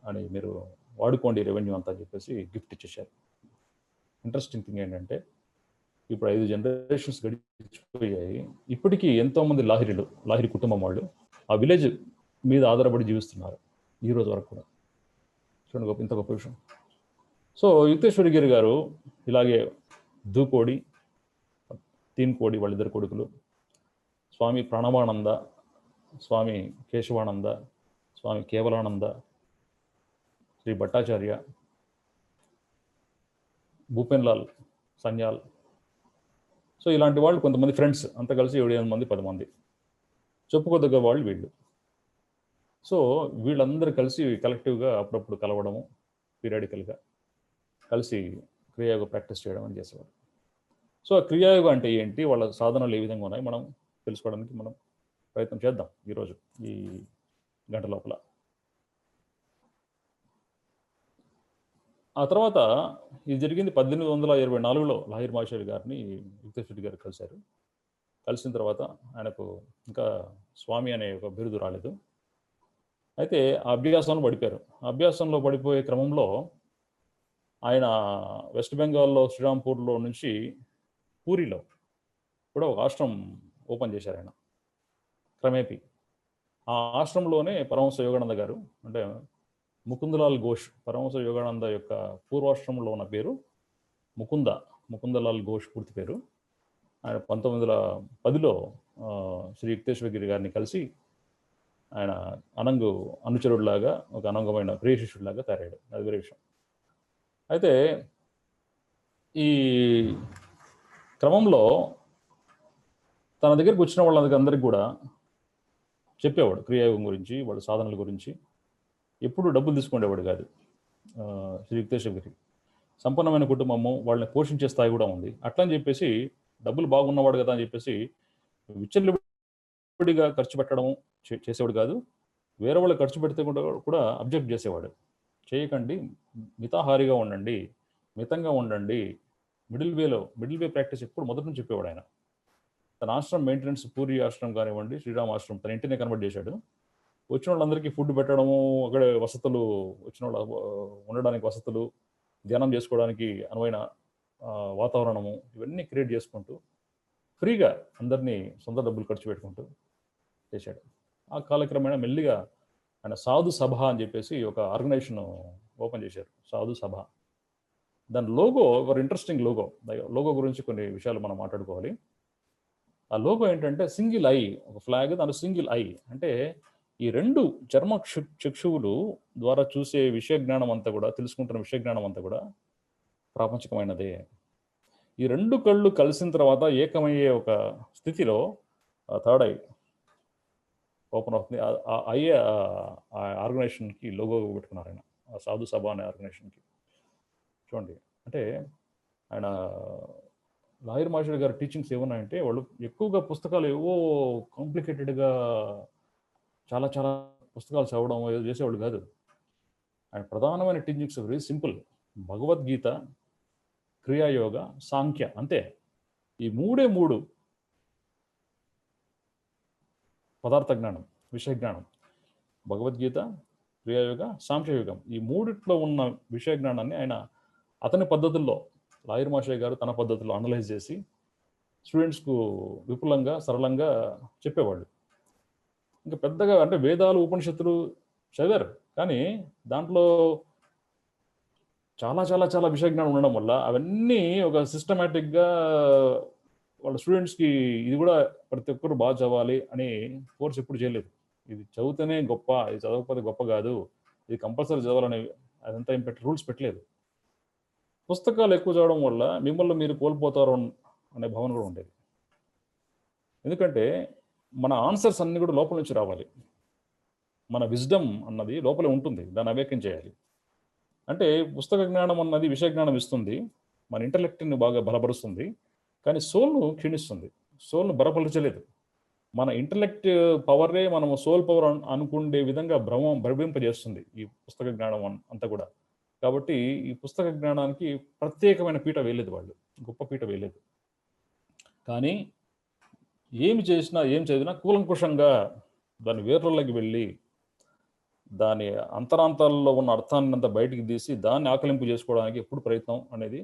Speaker 1: అని, మీరు వాడుకోండి రెవెన్యూ అంతా అని చెప్పేసి గిఫ్ట్ ఇచ్చేశారు. ఇంట్రెస్టింగ్ థింగ్ ఏంటంటే ఇప్పుడు 5 జనరేషన్స్ గడిచిపోయాయి. ఇప్పటికీ ఎంతోమంది లాహిరి కుటుంబం వాళ్ళు ఆ విలేజ్ మీద ఆధారపడి జీవిస్తున్నారు ఈ రోజు వరకు కూడా. చూడండి ఇంత గొప్ప విషయం. సో యుక్తేశ్వరగిరి గారు ఇలాగే దూకోడి, తీన్ కోడి వాళ్ళిద్దరు కొడుకులు, స్వామి ప్రణవానంద, స్వామి కేశవానంద, స్వామి కేవలానంద, శ్రీ భట్టాచార్య, భూపెన్లాల్ సన్యాల్, సో ఇలాంటి వాళ్ళు కొంతమంది ఫ్రెండ్స్ అంతా కలిసి 7-8 మంది 10 మంది చెప్పుకోదగ్గ వాళ్ళు వీళ్ళు. సో వీళ్ళందరూ కలిసి కలెక్టివ్గా అప్పుడప్పుడు కలవడము, పీరియాడికల్గా కలిసి క్రియాయోగ ప్రాక్టీస్ చేయడం అని చేసేవారు. సో ఆ క్రియాయోగం అంటే ఏంటి, వాళ్ళ సాధనలు ఏ విధంగా ఉన్నాయి మనం తెలుసుకోవడానికి మనం ప్రయత్నం చేద్దాం ఈరోజు ఈ గంట లోపల. ఆ తర్వాత ఇది జరిగింది 1824లో లాహిర్ మహాశయులు గారిని యుక్తేశ్వరి గారు కలిశారు. కలిసిన తర్వాత ఆయనకు ఇంకా స్వామి అనే ఒక బిరుదు రాలేదు. అయితే ఆ అభ్యాసంలో పడిపోయారు. అభ్యాసంలో పడిపోయే క్రమంలో ఆయన వెస్ట్ బెంగాల్లో శ్రీరాంపూర్లో నుంచి పూరిలో కూడా ఒక ఆశ్రమం ఓపెన్ చేశారు ఆయన క్రమేపీ. ఆ ఆశ్రమంలోనే పరమహంస యోగానంద గారు, అంటే ముకుందలాల్ ఘోష్, పరమహంస యోగానంద యొక్క పూర్వాశ్రమంలో ఉన్న పేరు ముకుందలాల్ ఘోష్ పూర్తి పేరు. ఆయన 1910లో శ్రీ యుక్తేశ్వరగిరి గారిని కలిసి ఆయన అనుచరుడిలాగా, ఒక అనంగమైన ప్రియ శిష్యుడిలాగా తయారయ్యాడు. అది వేరే విషయం. అయితే ఈ క్రమంలో తన దగ్గరికి వచ్చిన వాళ్ళందరికీ కూడా చెప్పేవాడు క్రియాయోగం గురించి, వాళ్ళ సాధనల గురించి. ఎప్పుడు డబ్బులు తీసుకునేవాడు కాదు. శ్రీ యుక్తేశ్వర గారి సంపన్నమైన కుటుంబము, వాళ్ళని పోషించే స్థాయి కూడా ఉంది. అట్లా అని చెప్పేసి డబ్బులు బాగున్నవాడు కదా అని చెప్పేసి విచ్చలవిడిగా ఖర్చు పెట్టడం చేసేవాడు కాదు. వేరే వాళ్ళు ఖర్చు పెడితే కూడా అబ్జెక్ట్ చేసేవాడు. చేయకండి, మితాహారిగా ఉండండి, మితంగా ఉండండి, మిడిల్ వే ప్రాక్టీస్ ఎప్పుడు మొదటి నుంచి చెప్పేవాడు ఆయన. తన ఆశ్రమం మెయింటెనెన్స్, పూరి ఆశ్రమం కానివ్వండి, శ్రీరామ ఆశ్రమం తన ఇంటినే కన్వర్ట్ చేశాడు. వచ్చిన వాళ్ళందరికీ ఫుడ్ పెట్టడము, అక్కడ వసతులు, వచ్చిన వాళ్ళ ఉండడానికి వసతులు, ధ్యానం చేసుకోవడానికి అనువైన వాతావరణము, ఇవన్నీ క్రియేట్ చేసుకుంటూ ఫ్రీగా అందరినీ సొంత డబ్బులు ఖర్చు పెట్టుకుంటూ చేశాడు. ఆ కాలక్రమేణా మెల్లిగా ఆయన సాధు సభ అని చెప్పేసి ఒక ఆర్గనైజేషన్ ఓపెన్ చేశారు, సాధు సభ. దాని లోగో ఒక ఇంట్రెస్టింగ్ లోగో గురించి కొన్ని విషయాలు మనం మాట్లాడుకోవాలి. ఆ లోగో ఏంటంటే సింగిల్ ఐ, ఒక ఫ్లాగ్, దాని సింగిల్ ఐ అంటే ఈ రెండు చర్మ చక్షువులు ద్వారా చూసే విషయ జ్ఞానం అంతా కూడా, తెలుసుకుంటున్న విషయ జ్ఞానం అంతా కూడా ప్రాపంచికమైనదే. ఈ రెండు కళ్ళు కలిసిన తర్వాత ఏకమయ్యే ఒక స్థితిలో థర్డ్ ఐ ఓపెన్ అవుతుంది. అయ్యే ఆ ఆర్గనైజేషన్కి లోగో పెట్టుకున్నారు ఆయన, ఆ సాధు సభ అనే ఆర్గనైజేషన్కి. చూడండి, అంటే ఆయన లాయర్ మాస్టర్ గారి టీచింగ్స్ ఏమన్నాయంటే, వాళ్ళు ఎక్కువగా పుస్తకాలు ఏవో కాంప్లికేటెడ్గా చాలా చాలా పుస్తకాలు చదవడం ఏదో చేసేవాళ్ళు కాదు. ఆయన ప్రధానమైన teachings very simple. Bhagavad Gita, Kriya Yoga, Sankhya, అంతే. ఈ మూడు పదార్థ జ్ఞానం, విషయ జ్ఞానం. భగవద్గీత, క్రియాయోగ, సాంఖ్యయోగం, ఈ మూడిట్లో ఉన్న విషయ జ్ఞానాన్ని ఆయన అతని పద్ధతుల్లో, లాయర్ మాషయ్య గారు తన పద్ధతుల్లో అనలైజ్ చేసి స్టూడెంట్స్కు విపులంగా, సరళంగా చెప్పేవాళ్ళు. ఇంకా పెద్దగా అంటే వేదాలు, ఉపనిషత్తులు చదివారు, కానీ దాంట్లో చాలా చాలా చాలా విషయ జ్ఞానం ఉండడం వల్ల అవన్నీ ఒక సిస్టమేటిక్గా వాళ్ళ స్టూడెంట్స్కి ఇది కూడా ప్రతి ఒక్కరు బాగా చదవాలి అని కోర్స్ ఎప్పుడు చేయలేదు. ఇది చదివితేనే గొప్ప, ఇది చదవకపోతే గొప్ప కాదు, ఇది కంపల్సరీ చదవాలని అదంతా ఏం రూల్స్ పెట్టలేదు. పుస్తకాలు ఎక్కువ చదవడం వల్ల మిమ్మల్ని మీరు కోల్పోతారు అనే భావన కూడా ఉండేది. ఎందుకంటే మన ఆన్సర్స్ అన్నీ కూడా లోపల నుంచి రావాలి. మన విజ్డమ్ అన్నది లోపలే ఉంటుంది, దాన్ని అవేకం చేయాలి. అంటే పుస్తక జ్ఞానం అన్నది విషయ జ్ఞానం ఇస్తుంది, మన ఇంటలెక్ట్ని బాగా బలపరుస్తుంది, కానీ సోల్ను క్షీణిస్తుంది, సోల్ను బలపరచలేదు. మన ఇంటలెక్ట్ పవరే మనం సోల్ పవర్ అనుకునే విధంగా భ్రమింపజేస్తుంది ఈ పుస్తక జ్ఞానం అంతా కూడా. కాబట్టి ఈ పుస్తక జ్ఞానానికి ప్రత్యేకమైన పీట వేయలేదు వాళ్ళు, గొప్ప పీట వేయలేదు. కానీ ఏమి చేసినా, ఏం చదివినా కూలంకుషంగా దాని వేర్లలోకి వెళ్ళి దాని అంతరాంతాల్లో ఉన్న అర్థాన్ని అంతా బయటికి తీసి దాన్ని ఆకలింపు చేసుకోవడానికి ఎప్పుడు ప్రయత్నం అనేది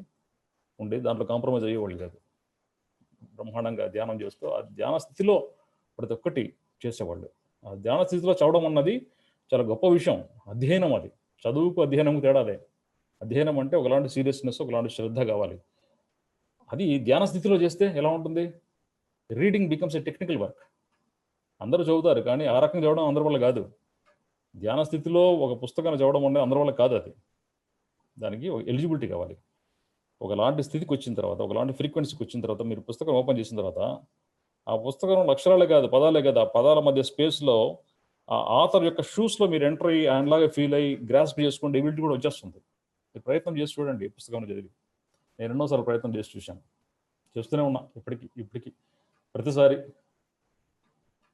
Speaker 1: ఉండేది. దాంట్లో కాంప్రమైజ్ అయ్యేవాళ్ళు కాదు. బ్రహ్మాండంగా ధ్యానం చేస్తూ ఆ ధ్యాన స్థితిలో ప్రతి ఒక్కటి చేసేవాళ్ళు. ఆ ధ్యాన స్థితిలో చదవడం అన్నది చాలా గొప్ప విషయం. అధ్యయనం, అది చదువుకు అధ్యయనంకు తేడాదే. అధ్యయనం అంటే ఒకలాంటి సీరియస్నెస్, ఒకలాంటి శ్రద్ధ కావాలి. అది ధ్యాన స్థితిలో చేస్తే ఎలా ఉంటుంది? Reading becomes a technical work. అందరూ చదువుతారు, కానీ ఆ రకంగా చదవడం అందరి వల్ల కాదు. ధ్యాన స్థితిలో ఒక పుస్తకాన్ని చదవడం అనేది అందరి వల్ల కాదు. అది దానికి ఎలిజిబిలిటీ కావాలి. ఒకలాంటి స్థితికి వచ్చిన తర్వాత, ఒకలాంటి ఫ్రీక్వెన్సీకి వచ్చిన తర్వాత, మీరు పుస్తకం ఓపెన్ చేసిన తర్వాత ఆ పుస్తకం అక్షరాలే కాదు, పదాలే కాదు, ఆ పదాల మధ్య స్పేస్లో ఆ ఆథర్ యొక్క షూస్లో మీరు ఎంటర్ అయ్యి ఆయనలాగా ఫీల్ అయ్యి గ్రాస్ప్ చేసుకుంటే ఎబిలిటీ కూడా వచ్చేస్తుంది. మీరు ప్రయత్నం చేసి చూడండి పుస్తకం చదివి. నేను ఎన్నోసార్లు ప్రయత్నం చేసి చూశాను, చేస్తూనే ఉన్నా ఇప్పటికి ప్రతిసారి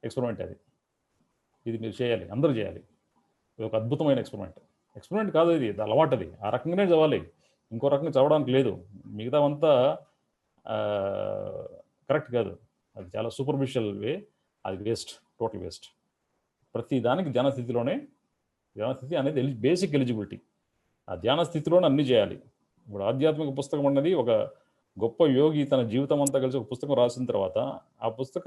Speaker 1: ఎక్స్పెరిమెంట్ అది. ఇది మీరు చేయాలి, అందరూ చేయాలి. ఇది ఒక అద్భుతమైన ఎక్స్పెరిమెంట్ కాదు, ఇది అలవాటు. అది ఆ రకంగానే చదవాలి, ఇంకో రకంగా చదవడానికి లేదు. మిగతావంతా కరెక్ట్ కాదు, అది చాలా సూపర్ఫిషియల్ వే, అది వేస్ట్, టోటల్ వేస్ట్. ప్రతి దానికి ధ్యాన స్థితి అనేది బేసిక్ ఎలిజిబిలిటీ. ఆ ధ్యాన స్థితిలోనే అన్నీ చేయాలి. ఇప్పుడు ఆధ్యాత్మిక పుస్తకం అన్నది ఒక గొప్ప యోగి తన జీవితం అంతా కలిసి ఒక పుస్తకం రాసిన తర్వాత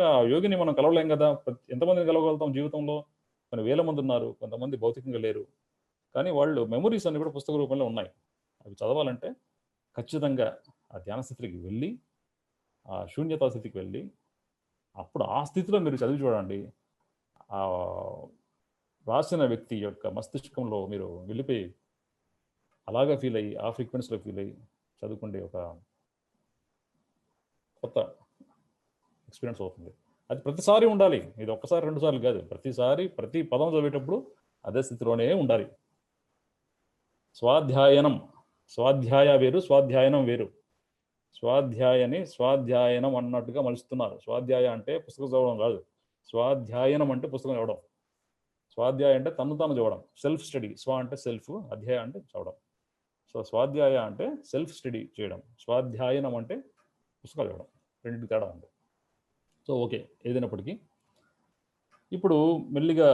Speaker 1: ఆ యోగిని మనం కలవలేం కదా. ఎంతమందిని కలవగలుగుతాం జీవితంలో? కొన్ని వేల మంది ఉన్నారు, కొంతమంది భౌతికంగా లేరు, కానీ వాళ్ళు మెమొరీస్ అన్ని కూడా పుస్తక రూపంలో ఉన్నాయి. అవి చదవాలంటే ఖచ్చితంగా ఆ ధ్యాన స్థితికి వెళ్ళి, ఆ శూన్యతా స్థితికి వెళ్ళి, అప్పుడు ఆ స్థితిలో మీరు చదివి చూడండి. ఆ రాసిన వ్యక్తి యొక్క మస్తిష్కంలో మీరు వెళ్ళిపోయి అలాగా ఫీల్ అయ్యి, ఆ ఫ్రీక్వెన్సీలో ఫీల్ అయ్యి చదువుకుంటే ఒక కొత్త ఎక్స్పీరియన్స్ అవుతుంది. అది ప్రతిసారి ఉండాలి. ఇది ఒక్కసారి 2 సార్లు కాదు. ప్రతిసారి ప్రతి పదం చదివేటప్పుడు అదే స్థితిలోనే ఉండాలి. స్వాధ్యాయనం, స్వాధ్యాయ వేరు, స్వాధ్యాయనం వేరు. స్వాధ్యాయని స్వాధ్యాయనం అన్నట్టుగా మలుస్తున్నారు. స్వాధ్యాయ అంటే పుస్తకం చదవడం కాదు. స్వాధ్యాయనం అంటే పుస్తకం చదవడం. స్వాధ్యాయ అంటే తను తాను చదవడం, సెల్ఫ్ స్టడీ. స్వ అంటే సెల్ఫ్, అధ్యాయ అంటే చదవడం. సో స్వాధ్యాయ అంటే సెల్ఫ్ స్టడీ చేయడం, స్వాధ్యాయనం అంటే పుస్తకాలు చదవడం. రెండింటికి తేడా ఉంది. సో ఓకే, ఏదైనప్పటికీ ఇప్పుడు మెల్లిగా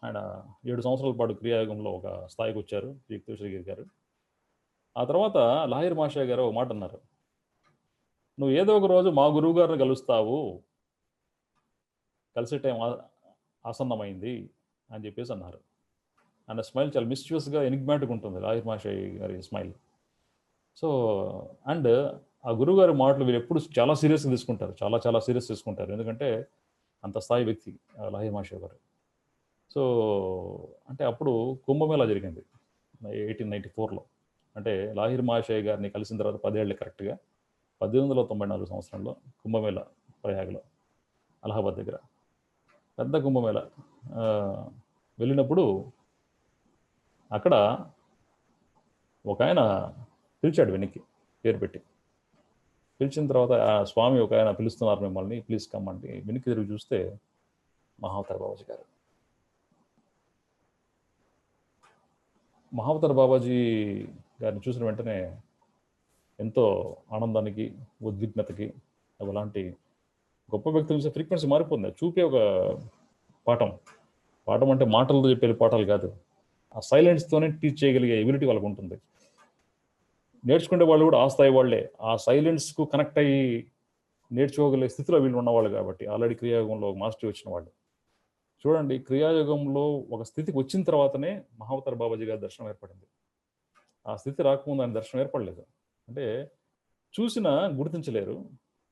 Speaker 1: ఆయన 7 సంవత్సరాల పాటు క్రియాయోగంలో ఒక స్థాయికి వచ్చారు శ్రీ గారు. ఆ తర్వాత లాహిర్ మాషా గారు ఒక మాట అన్నారు, నువ్వు ఏదో ఒక రోజు మా గురువు గారిని కలుస్తావు, కలిసే టైం ఆసన్నమైంది అని చెప్పేసి అన్నారు. ఆయన స్మైల్ చాలా మిస్చ్యూస్గా ఎనిగ్మాటిక్ ఉంటుంది, లాహిర్ మాషా గారి స్మైల్. సో అండ్ ఆ గురువు గారి మాటలు వీరు ఎప్పుడు చాలా సీరియస్గా తీసుకుంటారు, చాలా చాలా సీరియస్ తీసుకుంటారు. ఎందుకంటే అంత స్థాయి వ్యక్తి లాహిర్ మాషా గారు. సో అంటే అప్పుడు కుంభమేళా జరిగింది 1894లో. అంటే లాహిర్ మాషయ్య గారిని కలిసిన తర్వాత 10 ఏళ్ళు కరెక్ట్గా 1894 సంవత్సరంలో కుంభమేళా ప్రయాగలో, అలహాబాద్ దగ్గర పెద్ద కుంభమేళా వెళ్ళినప్పుడు అక్కడ ఒక ఆయన పిలిచాడు వెనక్కి, పేరు పెట్టి పిలిచిన తర్వాత ఆ స్వామి ఒక ఆయన పిలుస్తున్నారు మిమ్మల్ని, ప్లీజ్ కమ్ అంటే వెనక్కి తిరిగి చూస్తే మహావతార్ బాబాజీ గారు. మహావతార్ బాబాజీ గారిని చూసిన వెంటనే ఎంతో ఆనందానికి, ఉద్విగ్నతకి, అలాంటి గొప్ప వ్యక్తుల నుంచి ఫ్రీక్వెన్సీ మారిపోతుంది. చూపే ఒక పాఠం అంటే మాటలతో చెప్పే పాఠాలు కాదు, ఆ సైలెన్స్తోనే టీచ్ చేయగలిగే ఎబిలిటీ వాళ్ళకు ఉంటుంది. నేర్చుకునే వాళ్ళు కూడా ఆ స్థాయి వాళ్ళే, ఆ సైలెన్స్కు కనెక్ట్ అయ్యి నేర్చుకోగలిగే స్థితిలో వీళ్ళు ఉన్నవాళ్ళు కాబట్టి, ఆల్రెడీ క్రియాయోగంలో మాస్టరీ వచ్చిన వాళ్ళు. చూడండి, క్రియాయోగంలో ఒక స్థితికి వచ్చిన తర్వాతనే మహావతార్ బాబాజీ గారి దర్శనం ఏర్పడింది. ఆ స్థితి రాకముందు ఆయన దర్శనం ఏర్పడలేదు. అంటే చూసినా గుర్తించలేరు,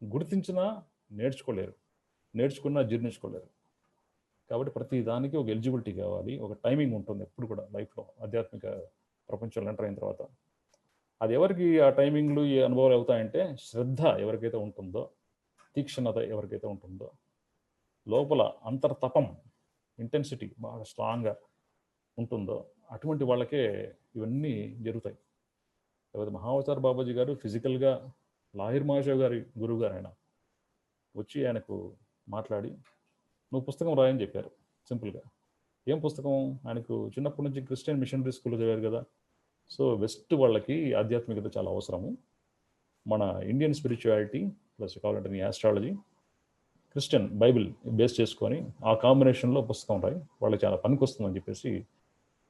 Speaker 1: గుర్తించినా నేర్చుకోలేరు, నేర్చుకున్నా జీర్ణించుకోలేరు. కాబట్టి ప్రతి దానికి ఒక ఎలిజిబిలిటీ కావాలి, ఒక టైమింగ్ ఉంటుంది ఎప్పుడు కూడా లైఫ్లో. ఆధ్యాత్మిక ప్రపంచంలో ఎంటర్ అయిన తర్వాత అది ఎవరికి ఆ టైమింగ్లు ఈ అనుభవాలు అవుతాయంటే, శ్రద్ధ ఎవరికైతే ఉంటుందో, తీక్షణత ఎవరికైతే ఉంటుందో, లోపల అంతర్తపం, ఇంటెన్సిటీ బాగా స్ట్రాంగ్గా ఉంటుందో, అటువంటి వాళ్ళకే ఇవన్నీ జరుగుతాయి. లేకపోతే మహావతార్ బాబాజీ గారు ఫిజికల్గా లాహిర్ మాషా గారి గురువు గారు ఆయన వచ్చి ఆయనకు మాట్లాడి నువ్వు పుస్తకం రాయని చెప్పారు సింపుల్గా. ఏం పుస్తకం? ఆయనకు చిన్నప్పటి నుంచి క్రిస్టియన్ మిషనరీ స్కూల్లో చదివారు కదా. సో వెస్ట్ వాళ్ళకి ఆధ్యాత్మికత చాలా అవసరము. మన ఇండియన్ స్పిరిచువాలిటీ ప్లస్ కావాలంటే నీ ఆస్ట్రాలజీ, క్రిస్టియన్ బైబిల్ బేస్ చేసుకొని ఆ కాంబినేషన్లో పుస్తకం రాయి, వాళ్ళకి చాలా పనికి వస్తుందని చెప్పేసి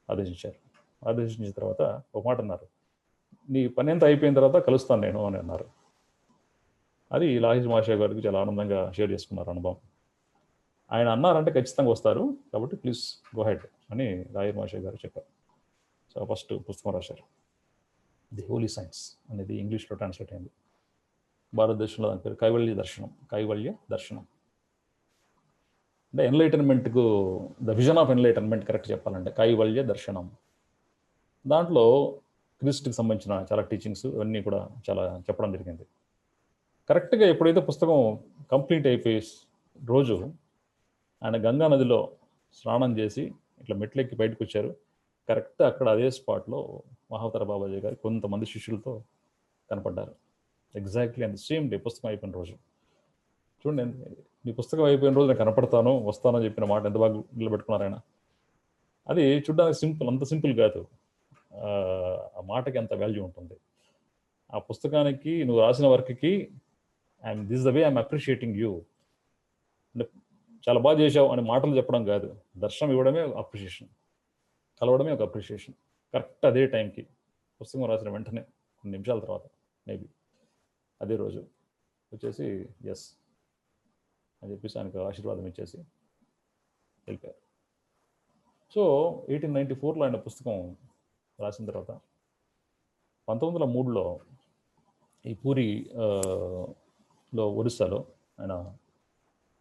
Speaker 1: ఆదేశించారు. ఆదేశించిన తర్వాత ఒక మాట అన్నారు, నీ పని ఎంత అయిపోయిన తర్వాత కలుస్తాను నేను అని అన్నారు. అది లాహిర్ మాషా గారికి చాలా ఆనందంగా షేర్ చేసుకున్నారు అనుభవం. ఆయన అన్నారంటే ఖచ్చితంగా వస్తారు, కాబట్టి ప్లీజ్ గో హెడ్ అని లాహిర్ మాషా గారు చెప్పారు. సో ఫస్ట్ పుస్తకం రాశారు, ది హోలీ సైన్స్ అనేది ఇంగ్లీష్లో ట్రాన్స్లేట్ అయింది. భారతదేశంలో దాని పేరు కైవల్య దర్శనం. కైవల్య దర్శనం అంటే ఎన్లైటన్మెంట్కు the vision of enlightenment correct చెప్పాలంటే కైవల్య దర్శనం. దాంట్లో క్రిస్ట్కి సంబంధించిన చాలా టీచింగ్స్ ఇవన్నీ కూడా చాలా చెప్పడం జరిగింది. కరెక్ట్గా ఎప్పుడైతే పుస్తకం కంప్లీట్ అయిపోయి రోజు ఆయన గంగా నదిలో స్నానం చేసి ఇట్లా మెట్లెక్కి బయటకు వచ్చారు. కరెక్ట్ అక్కడ అదే స్పాట్లో మహావతార్ బాబాజీ గారు కొంతమంది శిష్యులతో కనపడ్డారు. ఎగ్జాక్ట్లీ అండ్ సేమ్ డే పుస్తకం అయిపోయిన రోజు. చూడండి, నీ పుస్తకం అయిపోయిన రోజు నేను కనపడతాను వస్తానని చెప్పిన మాట ఎంత బాగా నిలబెట్టుకున్నారు ఆయన. అది చూడడానికి సింపుల్, అంత సింపుల్ కాదు, ఆ మాటకి అంత వాల్యూ ఉంటుంది. ఆ పుస్తకానికి నువ్వు రాసిన వర్క్కి and this the way I'm appreciating you అంటే చాలా బాగా చేశావు అని మాటలు చెప్పడం కాదు, దర్శనం ఇవ్వడమే అప్రిషియేషన్, కలవడమే ఒక అప్రిషియేషన్. కరెక్ట్ అదే టైంకి పుస్తకం రాసిన వెంటనే కొన్ని నిమిషాల తర్వాత మేబీ అదే రోజు వచ్చేసి ఎస్ అని చెప్పేసి ఆయనకు ఆశీర్వాదం ఇచ్చేసి వెళ్ళిపోయారు. సో 1894లో ఆయన పుస్తకం రాసిన తర్వాత 1903లో ఈ పూరి ఒరిస్సాలో ఆయన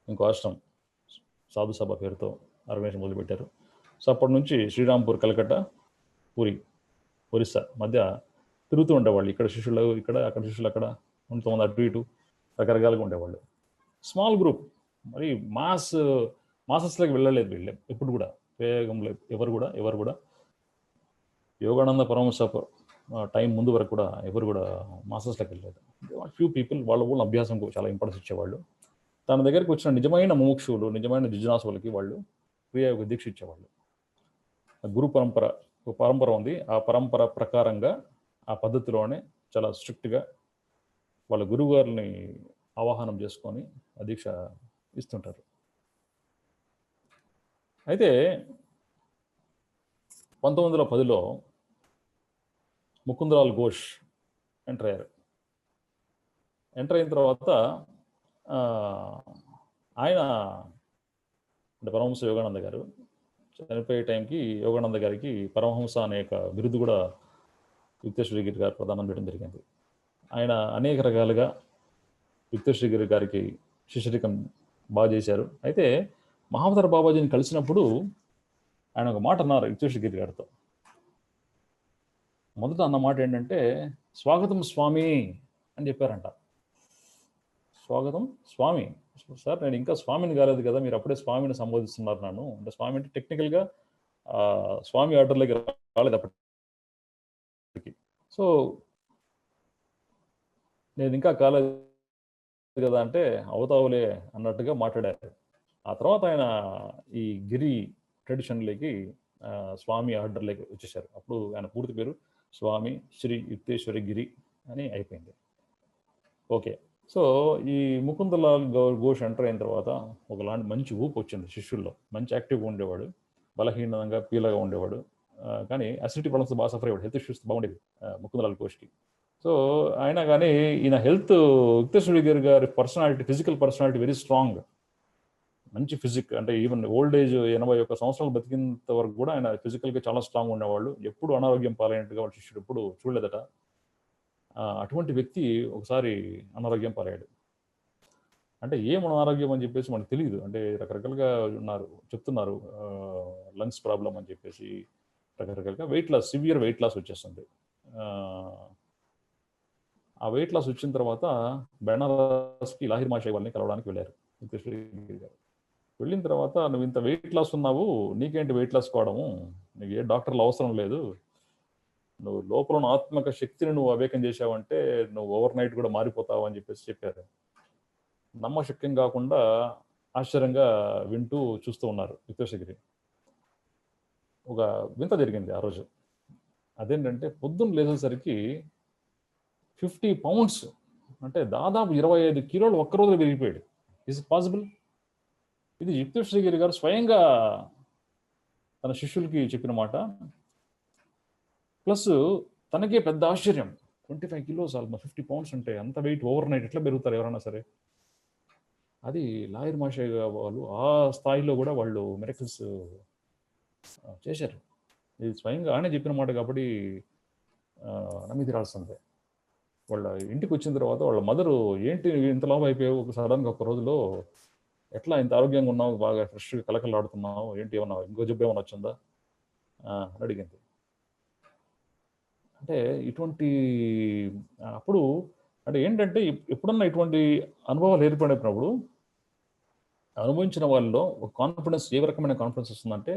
Speaker 1: ఇంకో ఆశ్రమం సాధు సభ పేరుతో ఆర్గనైజేషన్ మొదలుపెట్టారు. సో అప్పటి నుంచి శ్రీరాంపూర్, కలకత్తా, పూరి, ఒరిస్సా మధ్య తిరుగుతూ ఉండేవాళ్ళు. ఇక్కడ శిష్యులు ఇక్కడ, అక్కడ శిష్యులు అక్కడ, కొంతమంది అటు ఇటు రకరకాలుగా ఉండేవాళ్ళు. స్మాల్ గ్రూప్, మరి మాసెస్లోకి వెళ్ళలేదు వీళ్ళు ఎప్పుడు కూడా. వేగంలో ఎవరు కూడా యోగానంద పరమహంస టైం ముందు వరకు కూడా ఎవరు కూడా మాసెస్లోకి వెళ్ళలేదు. ఫ్యూ పీపుల్ వాళ్ళ అభ్యాసంకు చాలా ఇంపార్టెన్స్ ఇచ్చేవాళ్ళు. తన దగ్గరికి వచ్చిన నిజమైన ముముక్షువులు, నిజమైన జిజ్ఞాసులకి వాళ్ళు క్రియాయోగ దీక్ష ఇచ్చేవాళ్ళు. గురు పరంపర ఉంది. ఆ పరంపర ప్రకారంగా ఆ పద్ధతిలోనే చాలా స్ట్రిక్ట్గా వాళ్ళ గురువు గారిని ఆవాహనం చేసుకొని ఆ దీక్ష ఇస్తుంటారు. అయితే 1910లో ముకుందలాల్ ఘోష్ ఎంటర్ అయ్యారు. ఎంటర్ అయిన తర్వాత ఆయన అంటే పరమహంస యోగానంద గారు చనిపోయే టైంకి యోగానంద గారికి పరమహంస అనే ఒక బిరుదు కూడా యుక్తేశ్వరగిరి గారు ప్రదానం చేయడం జరిగింది. ఆయన అనేక రకాలుగా యుక్తేశ్వరగిరి గారికి శిష్యరికం బాగా చేశారు. అయితే మహావతార బాబాజీని కలిసినప్పుడు ఆయన ఒక మాట అన్నారు యుక్తేశ్వరగిరి గారితో. మొదట అన్న మాట ఏంటంటే, స్వాగతం స్వామి అని చెప్పారంట. స్వాగతం స్వామి. సార్ నేను ఇంకా స్వామిని కాలేదు కదా, మీరు అప్పుడే స్వామిని సంబోధిస్తున్నారు నన్ను అంటే. స్వామి అంటే టెక్నికల్గా స్వామి ఆర్డర్లోకి రాలేదు అప్పటికి. సో నేను ఇంకా కాలేదు కదా అంటే అవుతావులే అన్నట్టుగా మాట్లాడారు. ఆ తర్వాత ఆయన ఈ గిరి ట్రెడిషన్లోకి స్వామి ఆర్డర్లోకి వచ్చేసారు. అప్పుడు ఆయన పూర్తి పేరు స్వామి శ్రీ యుక్తేశ్వర గిరి అని అయిపోయింది. ఓకే. సో ఈ ముకుందలాల్ ఘోష్ ఎంటర్ అయిన తర్వాత ఒకలాంటి మంచి ఊపు వచ్చింది శిష్యుల్లో. మంచి యాక్టివ్గా ఉండేవాడు, బలహీనంగా పీలగా ఉండేవాడు. కానీ అసిడిటీ ప్రాబ్లమ్స్ బాగా సఫర్ అయ్యాడు. హెల్త్ ఇష్యూస్ బాగుండేవి ముకుందలాల్ ఘోష్కి. సో అయినా కానీ ఈయన హెల్త్, యుక్తేశ్వరగిరి గారి personality, physical personality very strong, మంచి ఫిజిక్. అంటే ఈవెన్ ఓల్డ్ ఏజ్ 81 సంవత్సరాలు బతికినంత వరకు కూడా ఆయన ఫిజికల్గా చాలా స్ట్రాంగ్ ఉండేవాళ్ళు. ఎప్పుడు అనారోగ్యం పాలైనట్టుగా వాళ్ళ శిష్యుడు ఎప్పుడు చూడలేదట. అటువంటి వ్యక్తి ఒకసారి అనారోగ్యం పాలయ్యాడు. అంటే ఏం అనారోగ్యం అని చెప్పేసి మనకు తెలియదు. అంటే రకరకాలుగా చెప్తున్నారు లంగ్స్ ప్రాబ్లం అని చెప్పేసి రకరకాలుగా. సివియర్ వెయిట్ లాస్ వచ్చేస్తుంది. ఆ వెయిట్ లాస్ వచ్చిన తర్వాత బెనారస్కి లాహిర్ మాషాయి వాళ్ళని కలవడానికి వెళ్ళారు యుక్తేశ్వరగిరి గారు. వెళ్ళిన తర్వాత, నువ్వు ఇంత వెయిట్ లాస్ ఉన్నావు, నీకేంటి వెయిట్ లాస్ కావడము, నీకు ఏ డాక్టర్లు అవసరం లేదు, నువ్వు లోపల ఉన్న ఆత్మక శక్తిని నువ్వు అవేకం చేసావంటే నువ్వు ఓవర్ నైట్ కూడా మారిపోతావు అని చెప్పేసి చెప్పారు. నమ్మశక్యం కాకుండా ఆశ్చర్యంగా వింటూ చూస్తూ ఉన్నారు యుక్తేశ్వరగిరి. ఒక వింత జరిగింది ఆ రోజు. అదేంటంటే పొద్దున్న లేచేసరికి 50 pounds అంటే దాదాపు 25 కిలోలు ఒక్కరోజు పెరిగిపోయాడు. Is possible? ఇది యుక్తేశ్వరగిరి గారు స్వయంగా తన శిష్యులకి చెప్పిన మాట. ప్లస్ తనకే పెద్ద ఆశ్చర్యం, 25 kilos ఆల్మోస్ట్ 50 pounds అంటే అంత వెయిట్ ఓవర్ నైట్ ఎట్లా పెరుగుతారు ఎవరైనా సరే. అది లాయర్ మాషే వాళ్ళు ఆ స్థాయిలో కూడా వాళ్ళు మిరకిల్స్ చేశారు. ఇది స్వయంగా ఆయన చెప్పిన మాట కాబట్టి నమ్మి తీరాల్సిందే. వాళ్ళ ఇంటికి వచ్చిన తర్వాత వాళ్ళ మదరు, ఏంటి ఇంత లాభం అయిపోయావు సడన్గా ఒక రోజులో, ఎట్లా ఇంత ఆరోగ్యంగా ఉన్నావు, బాగా ఫ్రెష్గా కలకలాడుతున్నావు, ఏంటి ఏమన్నా ఇంకో జబ్బు ఏమన్నా వచ్చిందా అని అడిగింది. అంటే ఇటువంటి అప్పుడు అంటే ఏంటంటే ఎప్పుడన్నా ఇటువంటి అనుభవాలు ఏర్పడినప్పుడు అనుభవించిన వాళ్ళలో ఒక కాన్ఫిడెన్స్, ఏ రకమైన కాన్ఫిడెన్స్ వస్తుందంటే,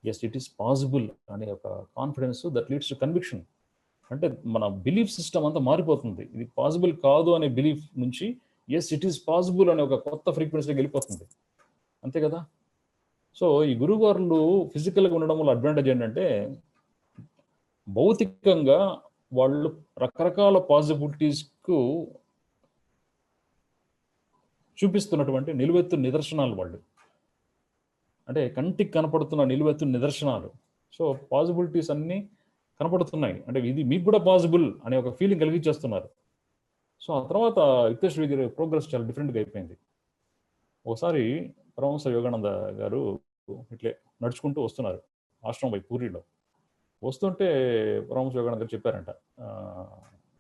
Speaker 1: ఎస్ ఇట్ ఈస్ పాసిబుల్ అనే ఒక confidence that leads to conviction. అంటే మన బిలీఫ్ సిస్టమ్ అంతా మారిపోతుంది. ఇది పాసిబుల్ కాదు అనే బిలీఫ్ నుంచి ఎస్ ఇట్ ఈస్ పాసిబుల్ అనే ఒక కొత్త ఫ్రీక్వెన్సీకి వెళ్ళిపోతుంది. అంతే కదా. సో ఈ గురువుగారులు ఫిజికల్గా ఉండడం వల్ల అడ్వాంటేజ్ ఏంటంటే, భౌతికంగా వాళ్ళు రకరకాల పాసిబిలిటీస్కు చూపిస్తున్నటువంటి నిలువెత్తు నిదర్శనాలు వాళ్ళు. అంటే కంటికి కనపడుతున్న నిలువెత్తు నిదర్శనాలు. సో పాసిబిలిటీస్ అన్నీ కనపడుతున్నాయి. అంటే ఇది మీకు కూడా పాసిబుల్ అనే ఒక ఫీలింగ్ కలిగించేస్తున్నారు. సో ఆ తర్వాత యుక్తేశ్వరగిరి ప్రోగ్రెస్ చాలా డిఫరెంట్గా అయిపోయింది. ఒకసారి పరమహంస యోగానంద గారు ఇట్లే నడుచుకుంటూ వస్తున్నారు ఆశ్రమం వైపు, పూరిలో వస్తుంటే పరమహంస యోగానంద గారు చెప్పారంట,